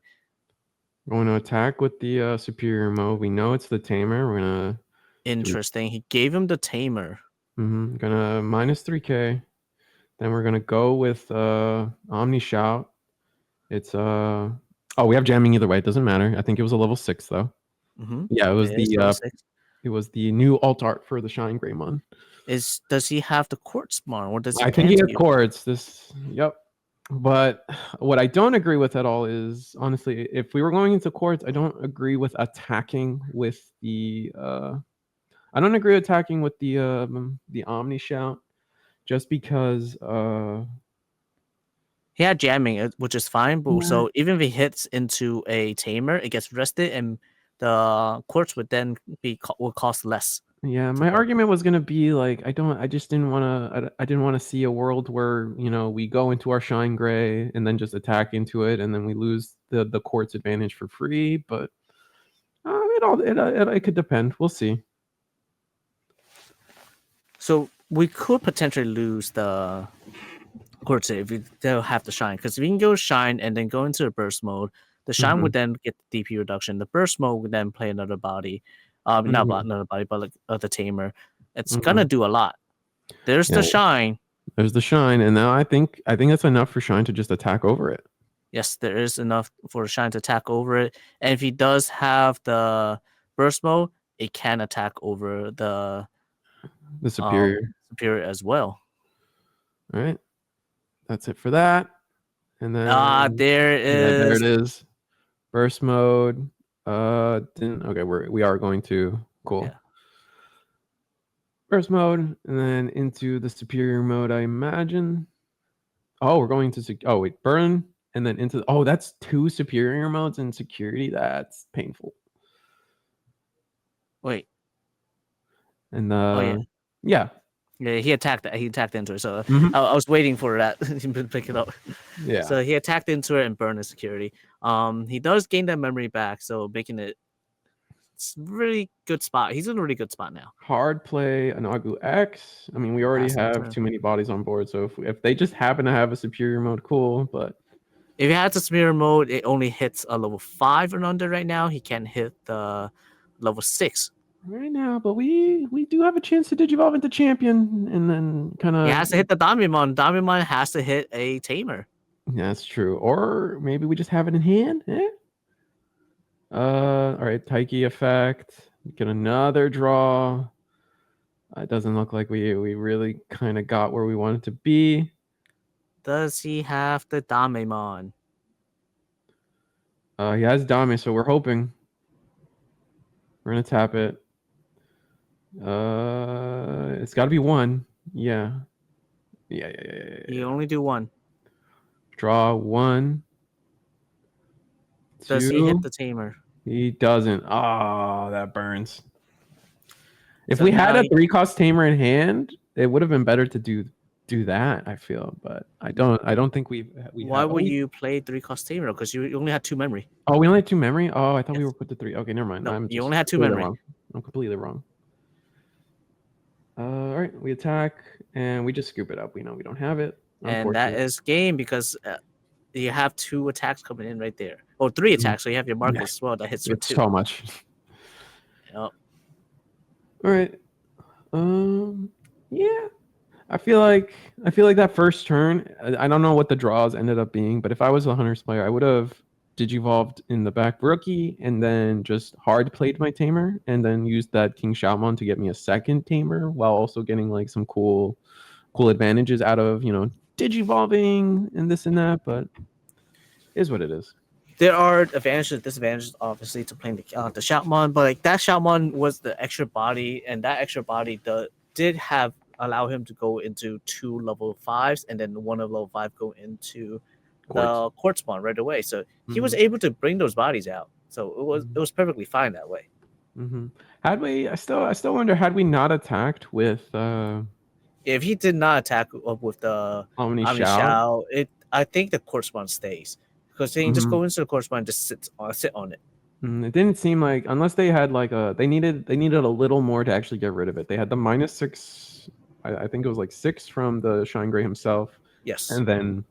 Going to attack with the superior mode. We know it's the tamer. We're gonna Interesting. He gave him the tamer. Gonna minus 3k. Then we're gonna go with Omni Shout. It's oh, we have jamming either way. It doesn't matter. I think it was a level 6 though. Yeah, it was it was the new alt art for the Shine Greymon. Does he have the quartz mon, or does he? I think he has quartz. Yep. But what I don't agree with at all is, honestly, if we were going into quartz, I don't agree with attacking with the Omni Shout, just because he had jamming, which is fine. But so even if he hits into a tamer, it gets rested, and the quartz would then will cost less. Yeah, my argument was gonna be like, I didn't want to see a world where, you know, we go into our ShineGrey and then just attack into it, and then we lose the quartz advantage for free. But it could depend. We'll see. So we could potentially lose the quartz if we don't have the shine, because if we can go shine and then go into the burst mode, the shine would then get the DP reduction. The burst mode would then play another body. Not another body, but like the tamer. It's gonna do a lot. There's the shine. There's the shine, and now I think that's enough for shine to just attack over it. Yes, there is enough for shine to attack over it, and if he does have the burst mode, it can attack over the superior as well. All right, that's it for that. And then there it is. There it is. Burst mode. Okay, we are going to cool. Yeah. Burst mode, and then into the superior mode, I imagine. Oh, we're going to burn, and then into that's 2 superior modes in security. That's painful. Wait. And yeah, he attacked into it. So I was waiting for that to pick it up. Yeah. So he attacked into it and burned the security. He does gain that memory back, so making it. It's really good spot. He's in a really good spot now. Hard play an Aandroidd X. I mean, we already have too many bodies on board, so if they just happen to have a superior mode, cool. But if he has a superior mode, it only hits a level 5 and under right now. He can hit the level 6 right now, but we do have a chance to digivolve into champion, and then kind of. He has to hit the Digimon. Digimon has to hit a tamer. Yeah, that's true. Or maybe we just have it in hand. All right, Taiki effect. Get another draw. It doesn't look like we really kind of got where we wanted to be. Does he have the Digimon? He has Dame, so we're hoping. We're gonna tap it. It's got to be 1. Yeah. You only do 1. Draw 1. Does he hit the tamer? He doesn't. Oh, that burns. If we had a 3-cost tamer in hand, it would have been better to do that, I feel, but I don't think we Why would you play 3-cost tamer? Because you only had 2 memory. Oh, we only had 2 memory? Oh, I thought we were put to 3. Okay, never mind. No, you only had 2 memory. I'm completely wrong. All right, we attack and we just scoop it up. We know we don't have it. And that is game, because you have 2 attacks coming in right there. Or 3 attacks, so you have your Marcus as well that hits with 2. So much. Yep. All right. Yeah. I feel like that first turn, I don't know what the draws ended up being, but if I was a Hunters player, I would have digivolved in the back rookie and then just hard played my tamer and then used that King Shaman to get me a second tamer while also getting like some cool advantages out of, you know, digivolving and this and that, but it is what it is. There are advantages and disadvantages, obviously, to playing the Shoutmon, but like that Shoutmon was the extra body, and that extra body did have allow him to go into 2 level 5s, and then 1 of level 5 go into Quartz. the quartz spawn right away. So he was Mhm. able to bring those bodies out. So it was perfectly fine that way. Had we? I still wonder. Had we not attacked with If he did not attack up with the Omni Omni Shao? Shao, I think the quartz spawn stays, because then you just Mhm. go into the quartz spawn and just sit on it. It didn't seem like, unless they had like they needed a little more to actually get rid of it. They had the -6. I think it was like 6 from the ShineGrey himself, Yes. and then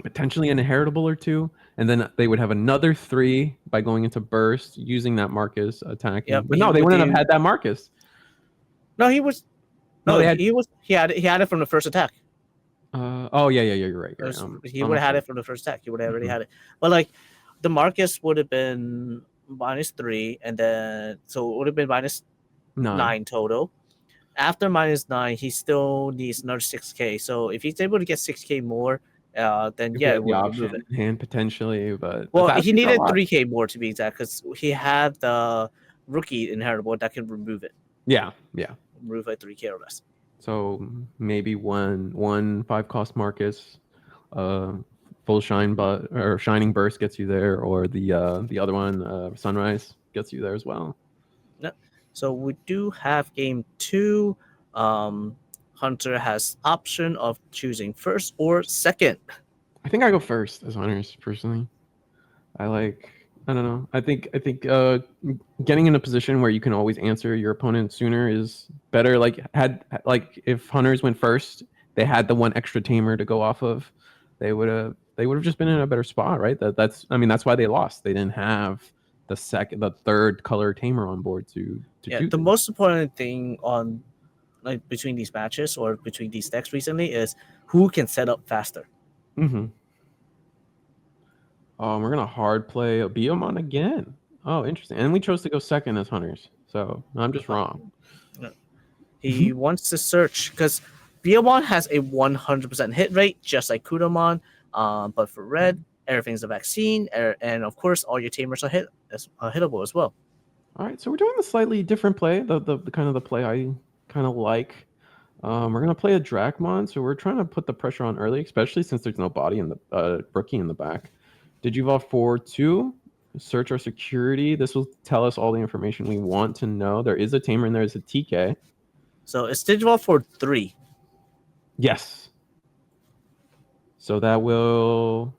potentially an inheritable or 2, and then they would have another 3 by going into burst using that Marcus attacking. Yep, But no, they wouldn't have had that Marcus. No, he was. No, No, they had. he had it from the first attack. Oh yeah, you're right. You're right. He would have had it from the first attack. He would have already had it. But like, the Marcus would have been -3, and then so it would have been -9 total. After -9, he still needs another 6K. So if he's able to get 6K more, then If yeah, he it had the would option remove it. in hand potentially, but Well, that's he a needed lot. 3K more to be exact, because he had the rookie inheritable that can remove it. Yeah. Remove like 3K or less. So maybe one 5 cost Marcus, full shine or shining burst gets you there, or the other one, sunrise, gets you there as well. Yeah. So we do have game 2. Hunter has option of choosing first or second. I think I go first as Hunters personally. I don't know. I think getting in a position where you can always answer your opponent sooner is better. Like if Hunters went first, they had the one extra tamer to go off of. They would have just been in a better spot, right? That's why they lost. They didn't have the third color tamer on board to do The most important thing on between these matches or between these decks recently is who can set up faster. We're gonna hard play a Biomon again. Oh, interesting. And we chose to go second as Hunters, so I'm just wrong. He wants to search because Biomon has a 100% hit rate, just like Kudamon. But for red, everything's a vaccine, and of course, all your tamers are hittable as well. All right, so we're doing a slightly different play. The kind of the play I kind of like. We're gonna play a Dracmon, so we're trying to put the pressure on early, especially since there's no body in the rookie in the back. Digivolve for 2. Search our security. This will tell us all the information we want to know. There is a tamer and there is a TK. So it's Digivolve for 3. Yes. So that will.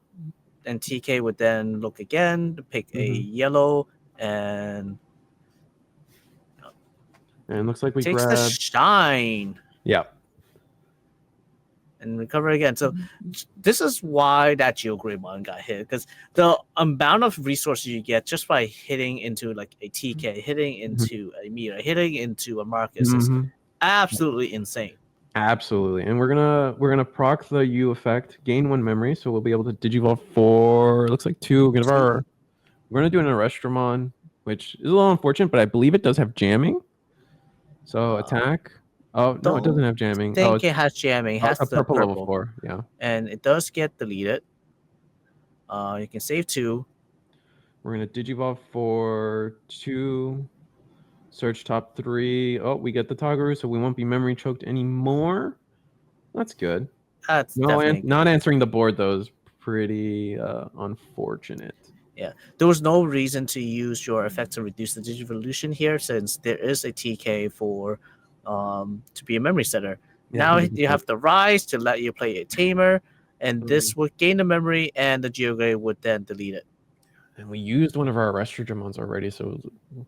And TK would then look again, pick a yellow, and it looks like we takes grab the shine. Yeah. And recover again. So this is why that Greymon got hit, because the amount of resources you get just by hitting into like a TK, hitting into a Mira, hitting into a Marcus is absolutely insane. Absolutely. And we're gonna proc the U effect, gain 1 memory, so we'll be able to Digivolve for looks like 2. We're gonna do an Arrestramon, which is a little unfortunate, but I believe it does have jamming. So attack. Oh no, it doesn't have jamming. I think it has jamming. It has a the purple level 4. Yeah. And it does get deleted. You can save 2. We're gonna Digivolve for 2. Search top 3. Oh, we get the Tagaru, so we won't be memory choked anymore. That's good. That's definitely not answering the board though is pretty unfortunate. Yeah, there was no reason to use your effect to reduce the Digivolution here, since there is a TK for to be a memory setter. Yeah, now you have the Rise to let you play a tamer, and this would gain the memory, and the Geogray would then delete it. And we used one of our Arrestramons already, so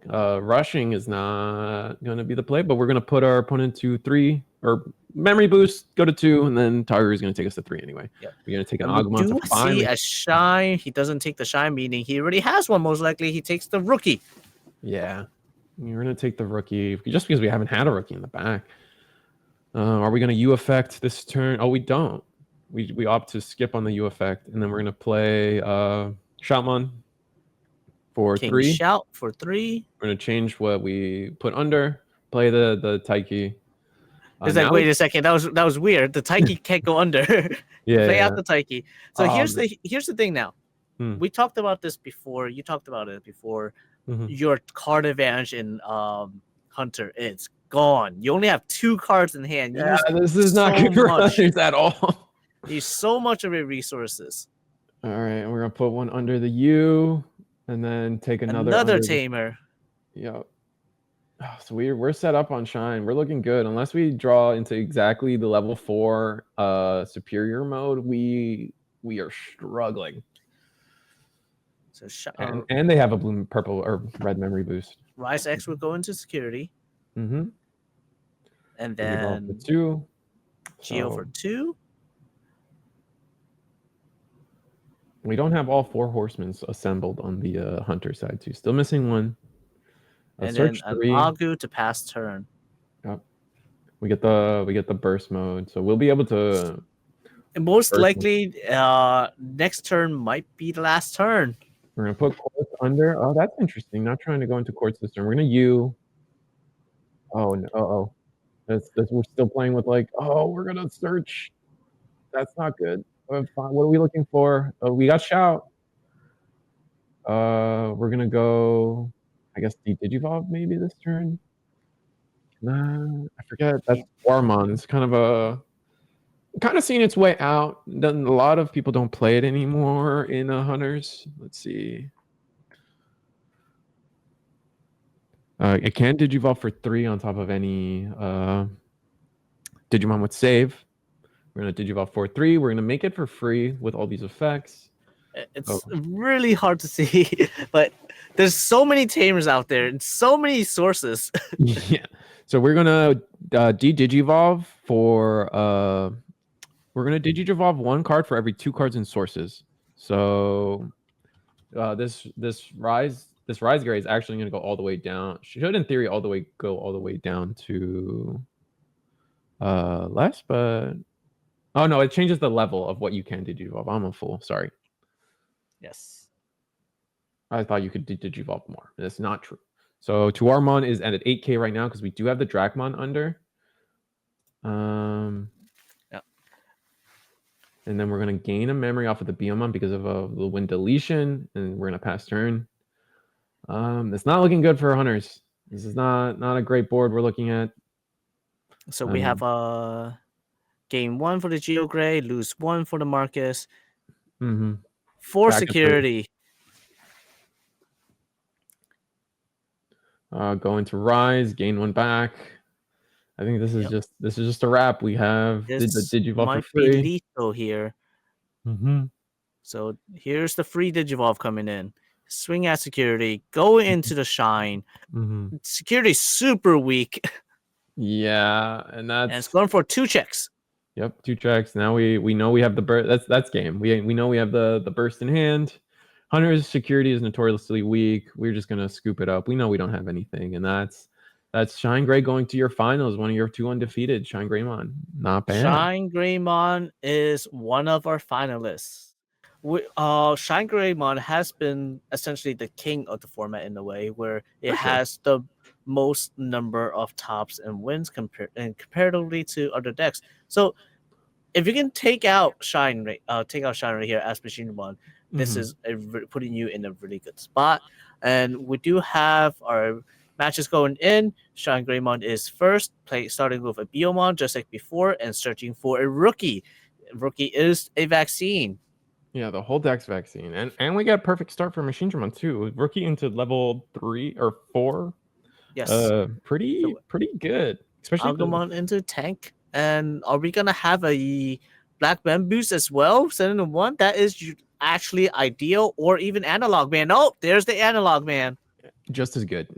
rushing is not going to be the play, but we're going to put our opponent to 3, or memory boost, go to 2, and then Tagaru is going to take us to 3 anyway. Yeah. We're going to take an Agumon to 5. See a shine. He doesn't take the shine, meaning he already has one. Most likely, he takes the rookie. Yeah. We're going to take the rookie, just because we haven't had a rookie in the back. Are we going to U effect this turn? Oh, we don't. We opt to skip on the U effect, and then we're going to play Shoutmon for King 3. Shout for 3. We're going to change what we put under, play the Taiki. It's like, wait a second, that was weird. The Taiki can't go under. Play out the Taiki. So here's the thing now. We talked about this before. You talked about it before. Your card advantage in Hunter is gone. You only have 2 cards in hand. You Yeah, use this is not so good for much. Hunters at all. You use so much of your resources. All right, and we're gonna put one under the U, and then take another under tamer. Yep. So we're set up on Shine. We're looking good. Unless we draw into exactly the level 4 superior mode, we are struggling. So and they have a blue, purple, or red memory boost. Rise X will go into security. Mm-hmm. And then for 2. Geo for 2. We don't have all 4 horsemen assembled on the hunter side too. Still missing 1. And search then 3. an Agu to pass turn. Yep. We get the burst mode, so we'll be able to. And most likely, next turn might be the last turn. We're gonna put Quartz under. Oh, that's interesting. Not trying to go into Quartz this turn. We're gonna U. Oh no! Oh, that's we're still playing with like. Oh, we're gonna search. That's not good. What are we looking for? Oh, we got shout. We're gonna go. I guess Digivolve maybe this turn. Nah, I forget. That's Warmon. It's kind of seeing its way out. A lot of people don't play it anymore in Hunters. Let's see. It can Digivolve for 3 on top of any Digimon with save. We're gonna Digivolve for 3. We're gonna make it for free with all these effects. It's really hard to see, but there's so many tamers out there and so many sources. Yeah. So we're gonna Digivolve for we're gonna Digivolve 1 card for every 2 cards in sources. So this Rise Gray is actually gonna go all the way down. Should in theory go all the way down to less, but oh no, it changes the level of what you can Digivolve. I'm a fool. Sorry. Yes. I thought you could Digivolve more. That's not true. So Tuarmon is at 8K right now because we do have the Dracmon under. Yep. And then we're gonna gain a memory off of the Biomon because of the wind deletion, and we're gonna pass turn. It's not looking good for Hunters. This is not a great board we're looking at. So we have gain 1 for the Geo Gray, lose 1 for the Marcus. Mm-hmm. For security. Going to Rise, gain 1 back. I think this is just a wrap. We have the Digivolve for free. Might be lethal here. Mm-hmm. So here's the free Digivolve coming in. Swing at security. Go into the Shine. Mm-hmm. Security super weak. Yeah, and it's going for 2 checks. Yep, 2 checks. Now we know we have the burst. That's game. We know we have the burst in hand. Hunter's security is notoriously weak. We're just gonna scoop it up. We know we don't have anything, and that's ShineGrey going to your finals. One of your 2 undefeated ShineGreymon. Not bad. ShineGreymon is one of our finalists. ShineGreymon has been essentially the king of the format in a way, where it has the most number of tops and wins comparatively to other decks. So if you can take out ShineGrey here as Machinimon, this is putting you in a really good spot. And we do have our matches going in. ShineGreymon is first, starting with a Biomon just like before, and searching for a rookie. Rookie is a vaccine. Yeah, the whole deck's vaccine, and we got perfect start for Machinimon too. Rookie into level 3 or 4. Yes. Pretty good. Especially Agumon into tank. And are we gonna have a Black Man boost as well? 7-1. That is actually ideal, or even Analog Man. Oh, there's the Analog Man. Just as good.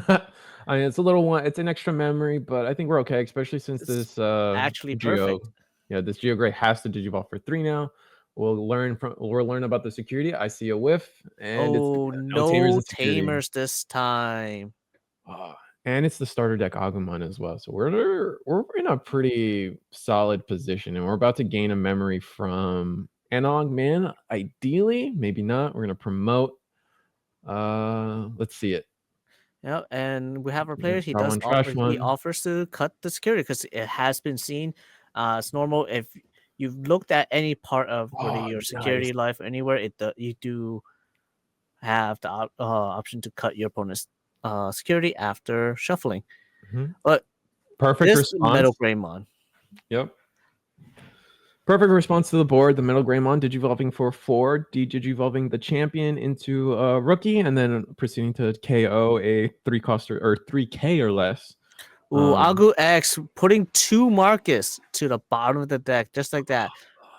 I mean, it's a little one. It's an extra memory, but I think we're okay, especially since this actually perfect. Yeah, this Geo Gray has to Digivolve for 3 now. We'll learn about the security. I see a whiff, and no tamers this time. And it's the starter deck Agumon as well. So we're in a pretty solid position, and we're about to gain a memory from Analog Man. Ideally, maybe not. We're gonna promote. Let's see it. Yeah, and we have our players. He offers to cut the security because it has been seen. It's normal if you've looked at any part of your security life anywhere. You do have the option to cut your opponent's security after shuffling. But Perfect This Metal response. Greymon. Yep. Perfect response to the board. The Metal Greymon digivolving for 4, digivolving the champion into a rookie, and then proceeding to KO a 3-cost or 3K or less. Ooh, Agu X putting 2 Marcus to the bottom of the deck, just like that.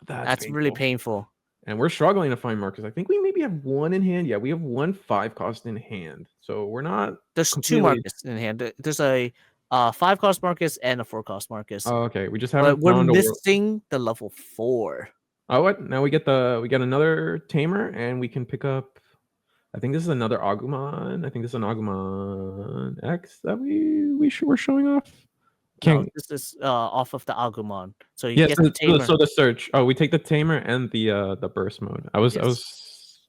That's really painful. And we're struggling to find Marcus. I think we maybe have 1 in hand. Yeah, we have 1 5-cost in hand. So we're not. There's completely... 2 Marcus in hand. There's a 5-cost Marcus and a 4-cost Marcus. Oh, okay. We just But haven't we're found missing the level 4. Oh, what? Now we get another tamer, and we can pick up. I think this is another Agumon. I think this is an Agumon X that we're showing off. No, this is off of the Agumon. So you get so, the tamer. So the search. Oh, we take the tamer and the burst mode. I was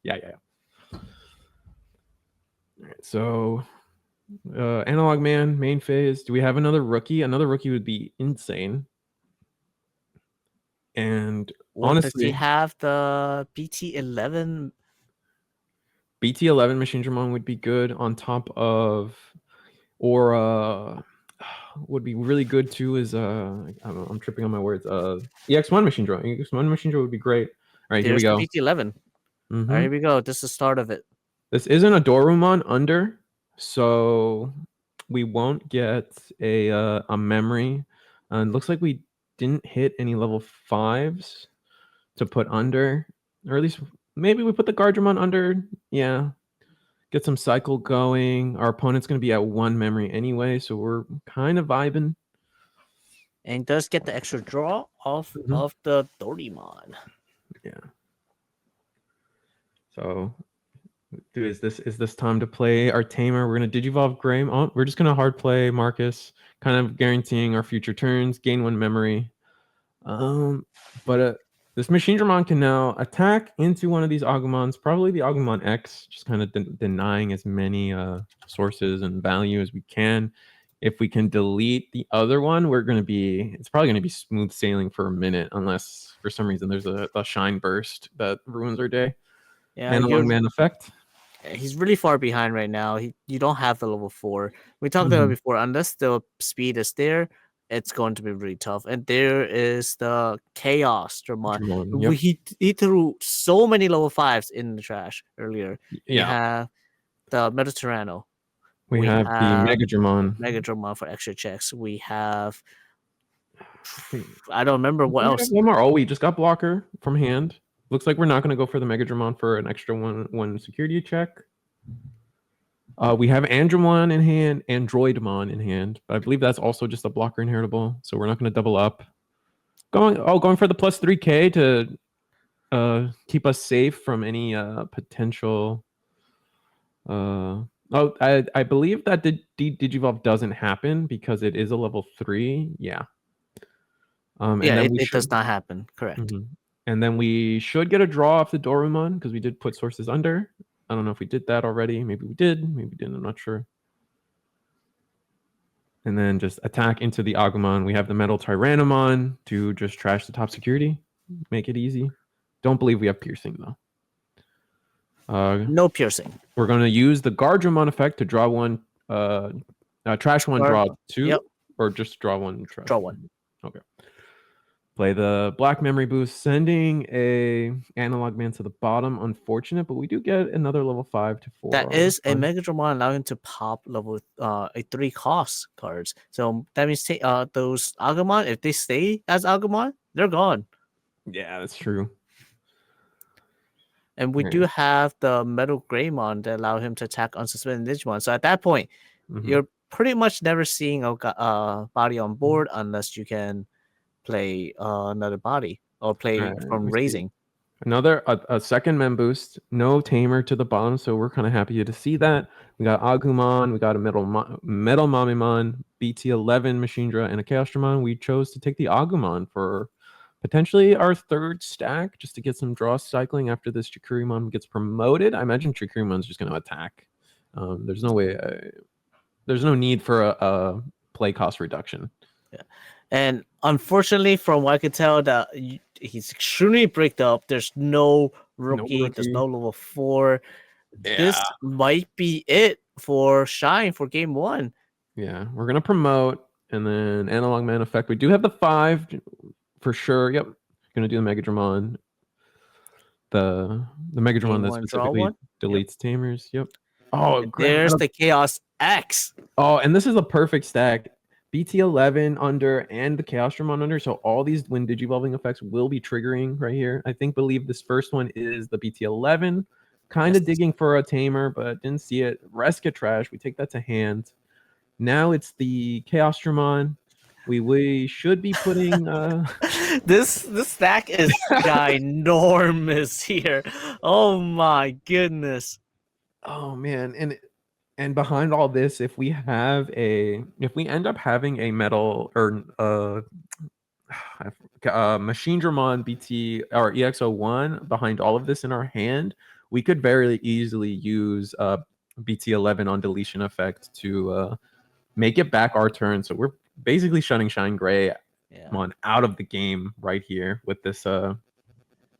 yeah. All right, so Analog Man main phase. Do we have another rookie? Another rookie would be insane. And honestly, does he have the BT11? BT11 Machinedramon would be good on top of, or would be really good too is I don't know, I'm tripping on my words. EX1 Machinedramon. EX1 Machinedramon would be great. All right, here we go. BT11. All right, here we go. This is the start of it. This isn't a Dorumon under, so we won't get a memory. And looks like we didn't hit any level 5s to put under, or at least maybe we put the Guardramon under. Yeah, get some cycle going. Our opponent's going to be at 1 memory anyway, so we're kind of vibing. And does get the extra draw off of the Dorimon. Yeah. So, is this time to play our tamer? We're gonna digivolve Greymon. We're just gonna hard play Marcus, kind of guaranteeing our future turns, gain 1 memory. But this Machinedramon can now attack into one of these Agumons, probably the Agumon X, just kind of denying as many sources and value as we can. If we can delete the other one, it's probably gonna be smooth sailing for a minute, unless for some reason there's a shine burst that ruins our day. Yeah, Analog Man effect. He's really far behind right now. You don't have the level 4. We talked about it before. Unless the speed is there, it's going to be really tough. And there is the Chaos Dramon. Yep. He threw so many level 5s in the trash earlier. Yeah. We have the Mediterrano. We have the Megadramon for extra checks. We have I don't remember what else. We just got blocker from hand. Looks like we're not going to go for the Megadramon for an extra one security check. We have Aandroidd in hand, but I believe that's also just a blocker inheritable, so we're not going to double up. Going for the plus 3K to keep us safe from any potential. I believe that the Digivolve doesn't happen because it is a level 3. Yeah. It does not happen. Correct. And then we should get a draw off the Dorumon because we did put sources under. I don't know if we did that already. Maybe we did. Maybe we didn't. I'm not sure. And then just attack into the Agumon. We have the Metal Tyrannomon to just trash the top security. Make it easy. Don't believe we have piercing, though. No piercing. We're going to use the Guardramon effect to draw 1, trash 1, draw 2. Yep. Or just draw 1, trash. Draw 1. Okay. Play the black memory boost, sending a Analog Man to the bottom. Unfortunate, but we do get another level 5 to 4. That is a Megadramon allowing him to pop level a 3 cost cards. So that means those Agumon, if they stay as Agumon, they're gone. Yeah, that's true. And we do have the Metal Greymon that allow him to attack unsuspended Digimon. So at that point, you're pretty much never seeing a body on board unless you can play another body or play from raising. Another a second mem boost, no tamer to the bottom, so we're kind of happy to see that. We got Agumon, we got a Metal Mamimon, BT11 Machinedra, and a Chaos Dramon. We chose to take the Agumon for potentially our 3rd stack, just to get some draw cycling after this Chikurimon gets promoted. I imagine Chikurimon's just going to attack. There's no way. There's no need for a play cost reduction. Yeah. And unfortunately, from what I could tell, that he's extremely bricked up. There's no rookie. There's no level 4. Yeah. This might be it for Shine for game 1. Yeah, we're gonna promote, And then Analog Man Effect. We do have the 5 for sure. Yep. Gonna do the Megadramon. The Megadramon Game that one, draw specifically one. deletes tamers. Yep. Oh, There's the Chaos X. Oh, and this is a perfect stack. BT11 under and the Chaosdramon under. So all these when Digivolving effects will be triggering right here. I believe this first one is the BT11. Kind of digging for a tamer, but didn't see it. Rescue Trash. We take that to hand. Now it's the Chaosdramon. We should be putting this stack is ginormous here. Oh my goodness. Oh man, and behind all this, if we end up having a metal or Machine Dramon BT or EX01 behind all of this in our hand, we could very easily use BT11 on deletion effect to make it back our turn. So we're basically shutting ShineGrey out of the game right here with this. So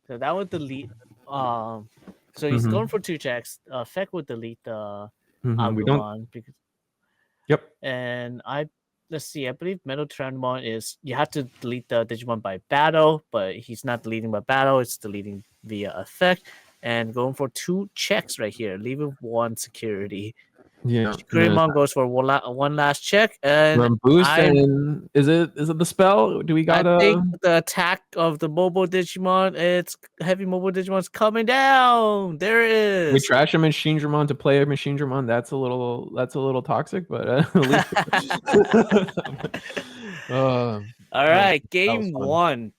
that would delete. So he's going for 2 checks. Effect would delete the Agumon because. Yep. And let's see. I believe Metal Tyrannomon is you have to delete the Digimon by battle, but he's not deleting by battle. It's deleting via effect. And going for 2 checks right here, leaving 1 security. Yeah. Greymon goes for one last check, and is it the spell? Do we got? I think the attack of the mobile Digimon. It's heavy mobile Digimon's coming down. There it is. We trash a Machine Dramon to play a Machine Dramon. That's a little toxic, but at least. All right, game 1.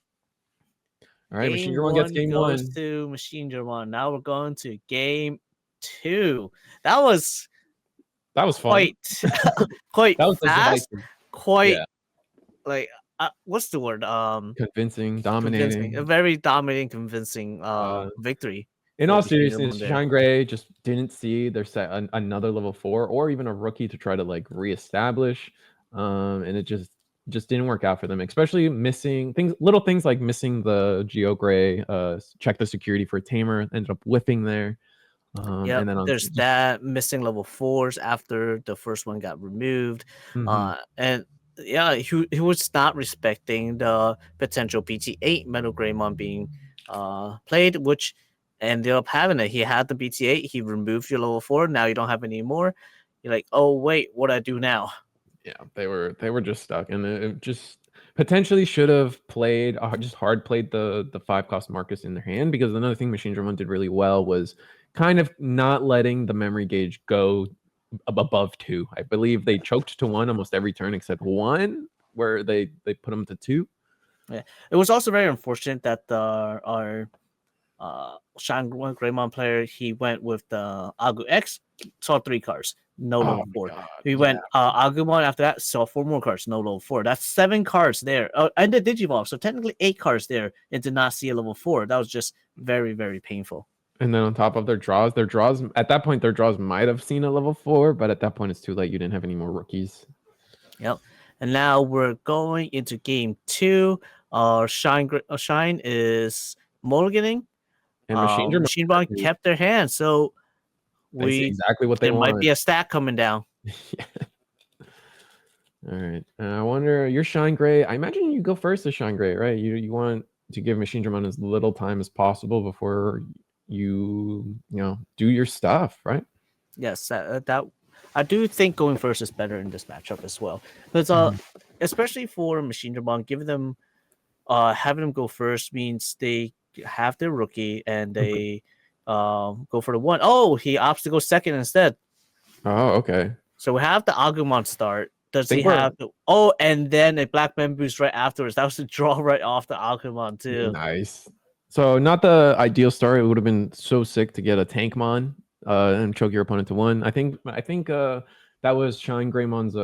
All right, Machine Dramon gets game 1. Goes to Machine Dramon. Now we're going to game 2. That was fun. Quite that was fast. Quite like what's the word? Convincing, dominating. A very dominating, convincing victory. In all seriousness, ShineGrey just didn't see their set another level 4 or even a rookie to try to like reestablish, and it just didn't work out for them. Especially missing little things like missing the GeoGrey. Check the security for Tamer. Ended up whiffing there. And then there's that missing level 4s after the first one got removed, and he was not respecting the potential BT8 Metal Greymon being played, which ended up having it. He had the BT8, he removed your level 4. Now you don't have any more. You're like, oh wait, what do I do now? Yeah, they were just stuck, and it just potentially should have played just hard played the 5-cost Marcus in their hand, because another thing Machine Dramon did really well was kind of not letting the memory gauge go above 2. I believe they choked to 1 almost every turn except 1 where they put them to 2. Yeah, it was also very unfortunate that our ShineGrey Greymon player, he went with the Agu X, saw 3 cards, no level 4. We went Agumon after that, saw 4 more cards, no level 4. That's 7 cards there, and the Digivolve, so technically 8 cards there, and did not see a level 4. That was just very, very painful. And then on top of their draws at that point, their draws might have seen a level 4, but at that point it's too late. You didn't have any more rookies. Yep. And now we're going into game 2. Shine is mulliganing. And Machine Dramon kept their hand, so exactly what they want. There might be a stack coming down. All right. I wonder, your ShineGrey. I imagine you go first to ShineGrey, right? You want to give Machine Dramon as little time as possible before you do your stuff, right? Yes, that I do think going first is better in this matchup as well, because especially for Machine Dramon, giving them having them go first means they have their rookie and they go for the 1. Oh, he opts to go second instead. Oh, okay. So we have the Agumon start. Does he have the and then a Black Man boost right afterwards? That was the draw right off the Agumon too. Nice. So not the ideal start. It would have been so sick to get a Tankmon and choke your opponent to 1. I think that was ShineGreymon's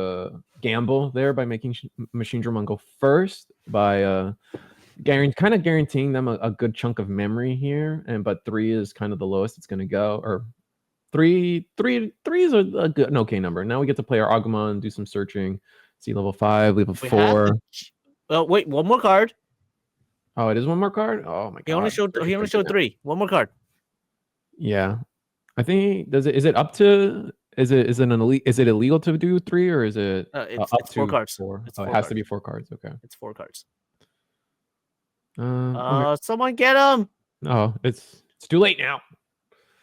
gamble there by making Machine Dramon go first by kind of guaranteeing them a good chunk of memory here. But 3 is kind of the lowest it's going to go, or 3 is an okay number. Now we get to play our Agumon, do some searching, see level 5, level 4. Well, wait, 1 more card. Oh, it is 1 more card? Oh my god. He only showed 3. 1 more card. Yeah. I think is it up to Is it illegal to do 3 or is it It's up 4 to cards. 4? It's Oh, it 4 has to cards. be 4 cards. Okay. It's 4 cards. Okay. Someone get him. Oh, it's too late now.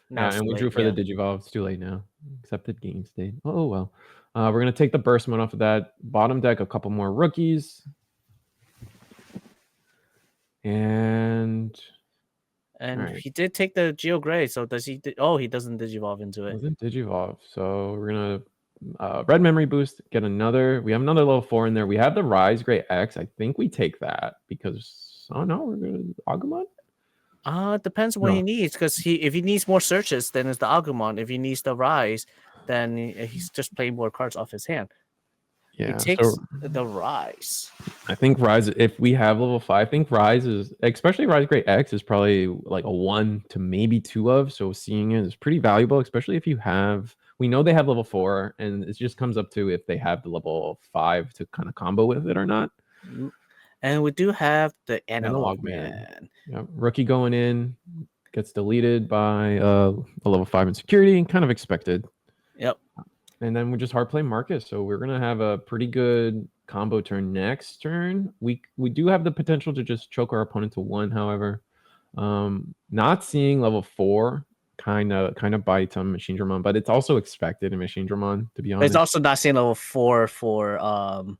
Now Yeah, it's and too we late. drew for Yeah. the Digivolve. It's too late now. Accepted game state. Oh well. We're gonna take the burst one off of that bottom deck. A couple more rookies, and And right. he did take the Geo Gray, so does he? Oh, he doesn't Digivolve into it. Wasn't Digivolve. So we're gonna red memory boost. Get another. We have another level 4 in there. We have the Rise Gray X. I think we take that because oh no, we're gonna Agumon. It depends on what he needs, because if he needs more searches, then it's the Agumon. If he needs the Rise, then he's just playing more cards off his hand. Yeah, He takes the Rise. I think Rise, if we have level 5, I think Rise is, especially Rise Great X, is probably like a 1 to maybe 2 of. So seeing it is pretty valuable, especially if you have, we know they have level 4, and it just comes up to if they have the level 5 to kind of combo with it or not. And we do have the Analog Man. Yeah, rookie going in, gets deleted by a level 5 in security, and kind of expected. Yep. And then we just hard play Marcus. So we're gonna have a pretty good combo turn next turn. We do have the potential to just choke our opponent to 1, however. Not seeing level 4 kind of bites on Machine Dramon, but it's also expected in Machine Dramon, to be honest. It's also not seeing level 4 for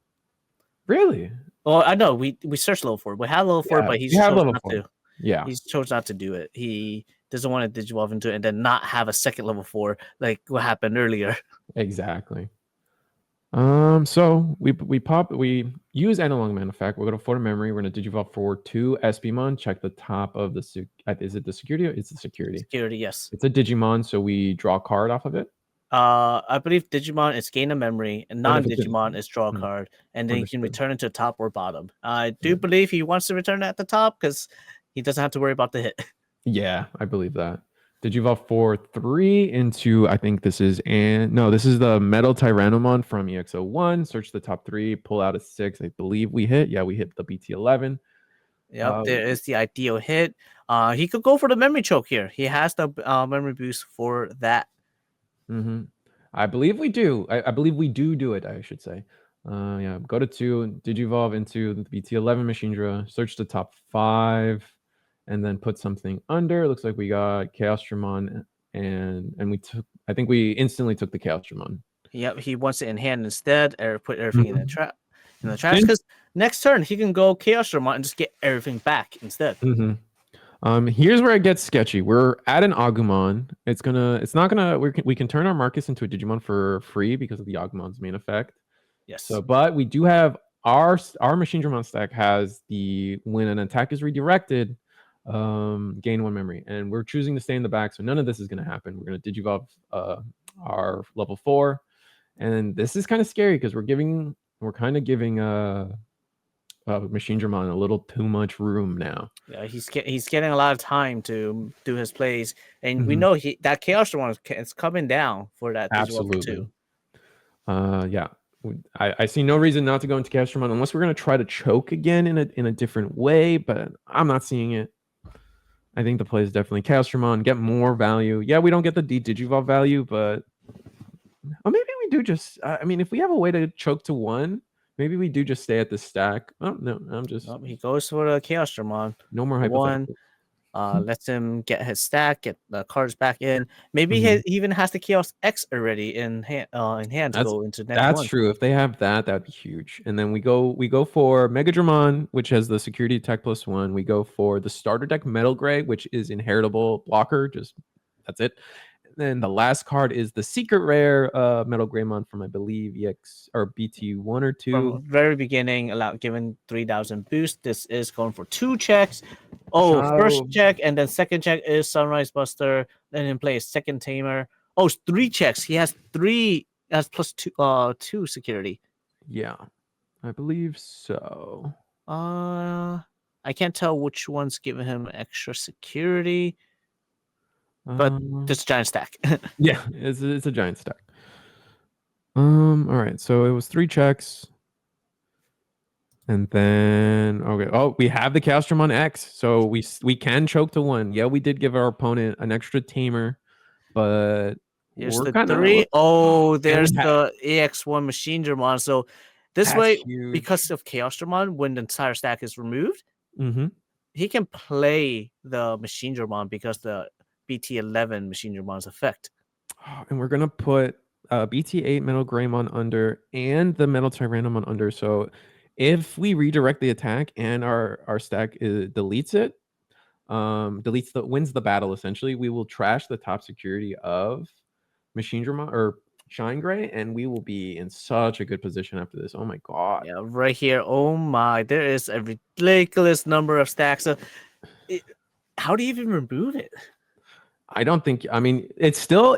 Really? Well, I know we searched level 4. We have level 4, but he's chose not to. Yeah. He's chose not to do it. He doesn't want to Digivolve into it and then not have a second level 4 like what happened earlier. Exactly. So we use Analog Man effect. We're gonna 4 memory. We're gonna Digivolve for 2 Espimon. Check the top of the is it the security? It's the security. Security, yes. It's a Digimon, so we draw a card off of it. I believe Digimon is gain a memory, and non-Digimon is draw a card, and then you can return it to top or bottom. I do believe he wants to return it at the top because he doesn't have to worry about the hit. Yeah, I believe that. Digivolve for 3 into, I think this is, this is the Metal Tyrannomon from EX01. Search the top 3, pull out a 6. I believe we hit. Yeah, we hit the BT11. Yep, there is the ideal hit. He could go for the memory choke here. He has the memory boost for that. I believe we do. I believe we do it, I should say. Yeah, go to 2, Digivolve into the BT11 Machindra, search the top 5, and then put something under. Looks like we got Chaos Dramon, and we took. I think we instantly took the Chaos Dramon. Yep, he wants it in hand instead, or put everything in the trap. In the trash, because next turn he can go Chaos Dramon and just get everything back instead. Here's where it gets sketchy. We're at an Agumon. We can turn our Marcus into a Digimon for free because of the Agumon's main effect. Yes. So, but we do have our Machine Dramon stack has the when an attack is redirected, gain 1 memory, and we're choosing to stay in the back. So none of this is going to happen. We're going to Digivolve our level 4, and this is kind of scary because we're kind of giving Machine Dramon a little too much room now. Yeah, he's getting a lot of time to do his plays, and we know that Chaos Dramon is coming down for that. Absolutely. Too. Yeah, I see no reason not to go into Chaos Dramon unless we're going to try to choke again in a different way, but I'm not seeing it. I think the play is definitely Chaos Dramon, get more value. Yeah, we don't get the Digivolve value, but maybe we do just. I mean, if we have a way to choke to 1. Maybe we do just stay at this stack. Oh no, I'm just. Oh, he goes for the Chaos Dramon. No more hypothetical. 1, lets him get his stack, get the cards back in. Maybe he even has the Chaos X already in hand to go into next That's 1. true. If they have that, that'd be huge. And then we go for Mega Dramon, which has the security attack +1. We go for the starter deck Metal Gray, which is inheritable blocker. That's it. Then the last card is the secret rare Metal Greymon from, I believe, EX or BT1 or 2. From very beginning, given 3,000 boost. This is going for 2 checks. First check and then second check is Sunrise Buster. Then in play second Tamer. 3 checks. He has 3. That's +2 security. Yeah, I believe so. I can't tell which one's giving him extra security. But it's a giant stack. Yeah, it's a giant stack. All right. So it was 3 checks. And then we have the Chaos Dramon X. So we can choke to 1. Yeah, we did give our opponent an extra tamer, but Here's we're the kind of 3. Oh, and there's the EX1 Machine Dramon. So this that's way, huge. because of Chaos Dramon, when the entire stack is removed, Mm-hmm. he can play the Machine Dramon because the BT11 Machine Dramon's effect. And we're gonna put BT8 Metal Greymon under and the Metal Tyrannomon under. So if we redirect the attack and our stack deletes it, wins the battle essentially, we will trash the top security of Machine Dramon or ShineGrey, and we will be in such a good position after this. Oh my god. Yeah, right here. Oh my, there is a ridiculous number of stacks. So how do you even remove it? I don't think. I mean, it's still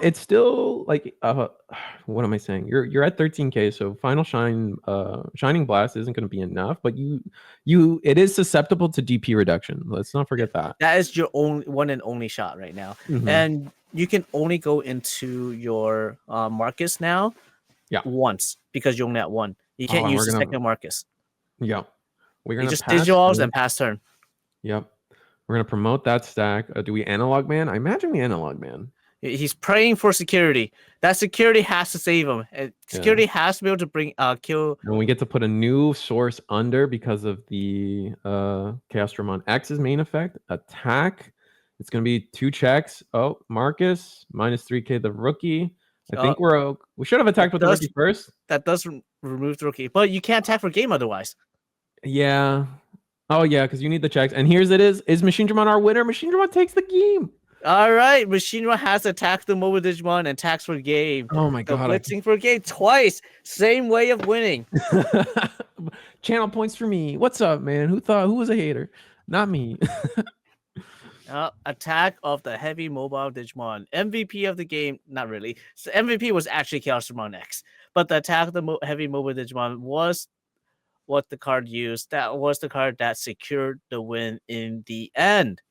like what am I saying? You're at 13K, so final shining blast isn't going to be enough. But it is susceptible to DP reduction. Let's not forget that. That is your only one and only shot right now, and you can only go into your Marcus now, once because you're only at 1. You can't use the second Marcus. Yeah, we're gonna you just digitals and pass turn. Yep. We're going to promote that stack. Do we analog man? I imagine we analog man. He's praying for security. That security has to save him. Security has to be able to bring kill. And we get to put a new source under because of the Chaos Dramon X's main effect. Attack. It's going to be 2 checks. Oh, Marcus, minus 3K the rookie. I think we should have attacked with the rookie first. That does remove the rookie. But you can't attack for game otherwise. Yeah. Oh, yeah, because you need the checks. And here's it is Machine Dramon our winner? Machine Dramon takes the game. All right. Machine Dramon has attacked the mobile Digimon and attacks for game. Oh, my God. Blitzing for game twice. Same way of winning. Channel points for me. What's up, man? Who was a hater? Not me. Attack of the heavy mobile Digimon. MVP of the game. Not really. So MVP was actually Chaos Dramon X. But the attack of the heavy mobile Digimon was what the card used. That was the card that secured the win in the end.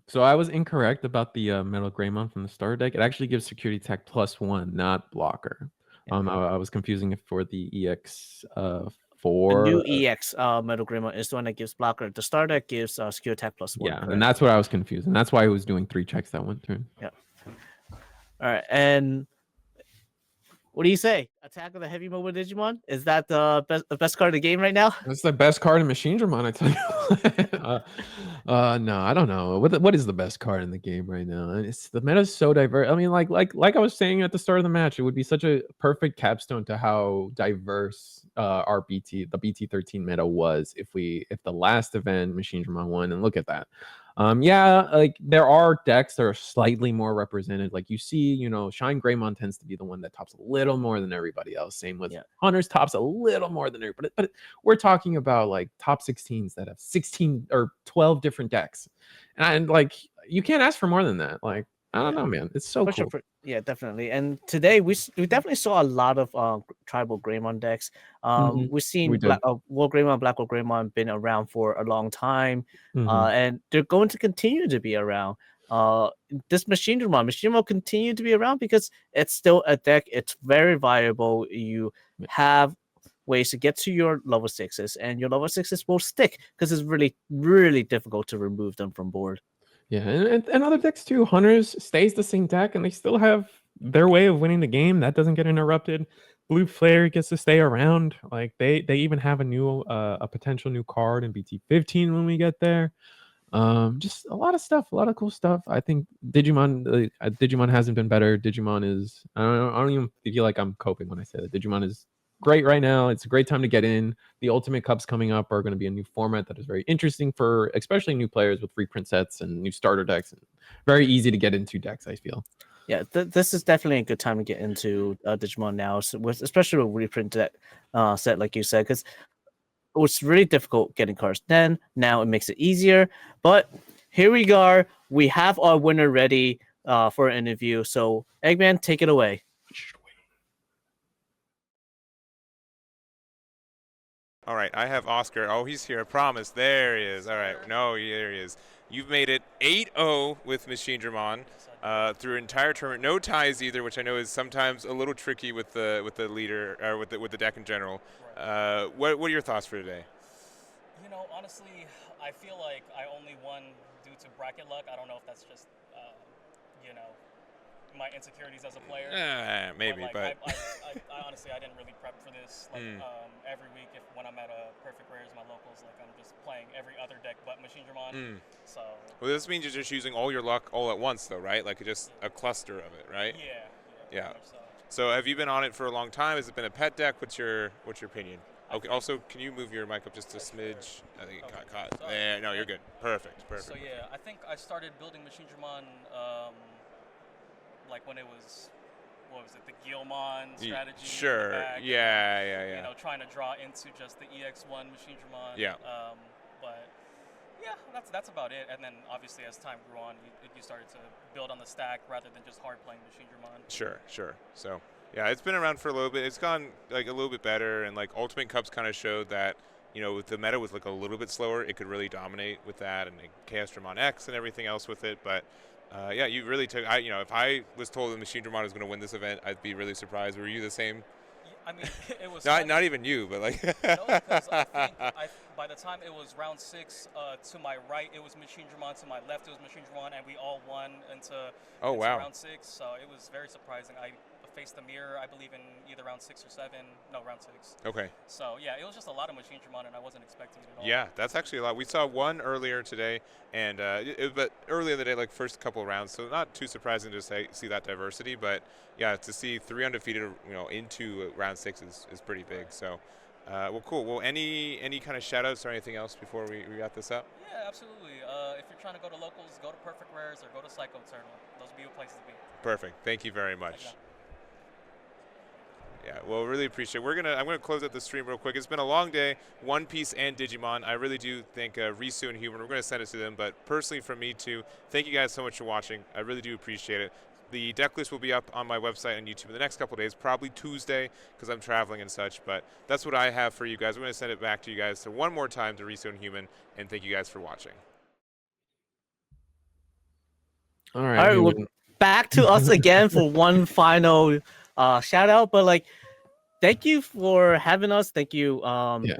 So I was incorrect about the Metal Greymon from the starter deck. It actually gives security tech +1, not blocker. I was confusing it for the EX4. The new EX Metal Greymon is the one that gives blocker. The starter deck gives security tech +1. Yeah, correct. And that's what I was confused. And that's why I was doing 3 checks that one turn. Yeah. All right, and what do you say? Attack of the Heavy Mobile Digimon? Is that the best card of the game right now? That's the best card in Machine Dramon, I tell you. No, I don't know. What is the best card in the game right now? It's the meta's so diverse. I mean, like I was saying at the start of the match, it would be such a perfect capstone to how diverse our the BT13 meta was if the last event Machine Dramon won. And look at that. Yeah, like there are decks that are slightly more represented. Like you see, ShineGreymon tends to be the one that tops a little more than everybody else. Same with Hunters tops a little more than everybody. But we're talking about like top 16s that have 16 or 12 different decks, and like you can't ask for more than that. Like I don't know, man. It's so cool. Yeah, definitely. And today we definitely saw a lot of tribal Greymon decks. We've seen World Greymon, Black World Greymon been around for a long time, and they're going to continue to be around. This Machine Dramon will continue to be around because it's still a deck. It's very viable. You have ways to get to your level 6s, and your level 6s will stick because it's really, really difficult to remove them from board. Yeah, and other decks too. Hunters stays the same deck, and they still have their way of winning the game. That doesn't get interrupted. Blue Flare gets to stay around. Like they even have a potential new card in BT15 when we get there. Just a lot of stuff, a lot of cool stuff. I think Digimon hasn't been better. Digimon is I don't even feel like I'm coping when I say that. Digimon is great right now. It's a great time to get in. The Ultimate Cups coming up are going to be a new format that is very interesting for especially new players with reprint sets and new starter decks. And very easy to get into decks, I feel. Yeah, this is definitely a good time to get into Digimon now, especially with reprint set, like you said, because it was really difficult getting cards then. Now it makes it easier. But here we are. We have our winner ready for an interview. So, Eggman, take it away. All right, I have Oscar. Oh, he's here. I promise. There he is. All right. No, there he is. You've made it 8-0 with Machine Dramon through an entire tournament. No ties either, which I know is sometimes a little tricky with the leader or with the deck in general. What are your thoughts for today? Honestly, I feel like I only won due to bracket luck. I don't know if that's just my insecurities as a player. Maybe, but but I honestly I didn't really prep for this. Like every week, when I'm at a Perfect Rares, my locals, like I'm just playing every other deck but Machine Dramon. So. Well, this means you're just using all your luck all at once, though, right? Like just a cluster of it, right? Yeah. So have you been on it for a long time? Has it been a pet deck? What's your opinion? Okay. Also, can you move your mic up just a smidge? I think it got caught. There. No, you're good. Perfect. So yeah, I think I started building Machine Dramon like when it was, what was it, the Guilmon strategy? Sure. Back, Yeah. You know, trying to draw into just the EX1 Machine Dramon. Yeah. But yeah, that's about it. And then obviously as time grew on, you started to build on the stack rather than just hard playing Machine Dramon. Sure. So yeah, it's been around for a little bit. It's gone like a little bit better, and like Ultimate Cups kind of showed that, you know, if the meta was like a little bit slower, it could really dominate with that, and like, Chaos Dramon X and everything else with it. But yeah, you really took. If I was told that Machine Dramon was going to win this event, I'd be really surprised. Were you the same? I mean, it was not even you, but like. No, because I think by the time it was round 6, to my right it was Machine Dramon, to my left it was Machine Dramon, and we all won into round 6. So it was very surprising. I faced the mirror, I believe, in either round 6 or 7. No, round 6. Okay. So yeah, it was just a lot of Machine Dramon, and I wasn't expecting it at all. Yeah, that's actually a lot. We saw one earlier today, and but early in the day, like first couple of rounds, so not too surprising to see that diversity. But yeah, to see 3 undefeated, into round 6 is pretty big. So, well, cool. Well, any kind of shout outs or anything else before we wrap this up? Yeah, absolutely. If you're trying to go to locals, go to Perfect Rares or go to Psycho Turtle. Those would be the places to be. Perfect. Thank you very much. Yeah, well, really appreciate it. I'm gonna close out the stream real quick. It's been a long day, One Piece and Digimon. I really do thank Risu and Human. We're gonna send it to them, but personally from me too, thank you guys so much for watching. I really do appreciate it. The deck list will be up on my website and YouTube in the next couple of days, probably Tuesday, because I'm traveling and such. But that's what I have for you guys. We're gonna send it back to you guys. So one more time to Risu and Human, and thank you guys for watching. All right, look, back to us again for one final shout out, but like, thank you for having us. Thank you,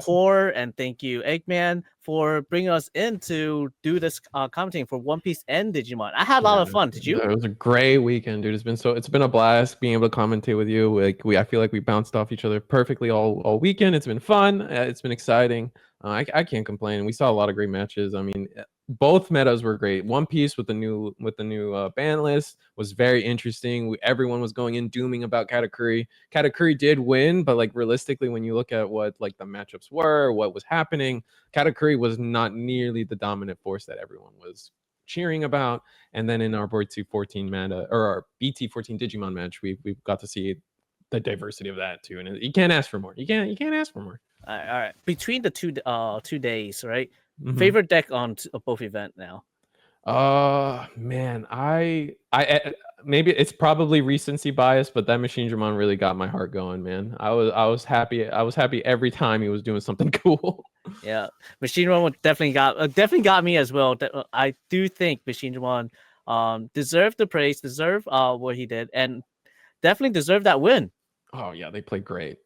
Core, and thank you, Eggman, for bringing us in to do this commenting for One Piece and Digimon. I had a lot of fun. Did you? It was a great weekend, dude. It's been a blast being able to commentate with you. Like I feel like we bounced off each other perfectly all weekend. It's been fun. It's been exciting. I can't complain. We saw a lot of great matches. I mean, both metas were great. One Piece with the new ban list was very interesting. Everyone was going in dooming about Katakuri. Katakuri did win, but like realistically, when you look at what like the matchups were, what was happening, Katakuri was not nearly the dominant force that everyone was cheering about. And then in our BT14 meta, or our BT14 Digimon match, we got to see the diversity of that too. And you can't ask for more. You can't ask for more. All right. Between the 2 days, right? Favorite deck on both event now? Man, I maybe it's probably recency bias, but that Machine Dramon really got my heart going, man. I was happy. I was happy every time he was doing something cool. Yeah, Machine Dramon definitely got me as well. I do think Machine Dramon deserved the praise, deserved what he did, and definitely deserved that win. Oh yeah, they played great.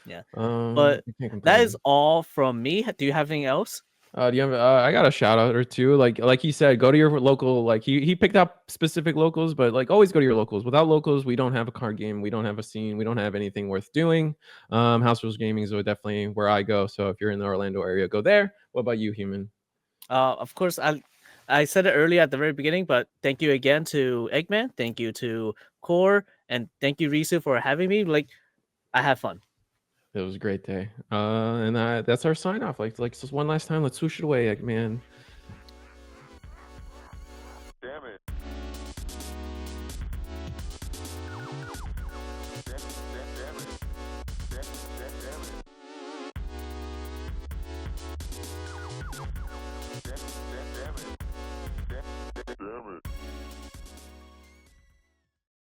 Yeah, but that is all from me. Do you have anything else? Do you have? I got a shout out or two. Like he said, go to your local. Like he picked up specific locals, but like always go to your locals. Without locals, we don't have a card game. We don't have a scene. We don't have anything worth doing. House Rules Gaming is definitely where I go. So if you're in the Orlando area, go there. What about you, Human? Of course, I said it earlier at the very beginning, but thank you again to Eggman. Thank you to Core, and thank you Risu for having me. Like, I had fun. It was a great day. And that's our sign off. Like just one last time, let's swoosh it away, Eggman.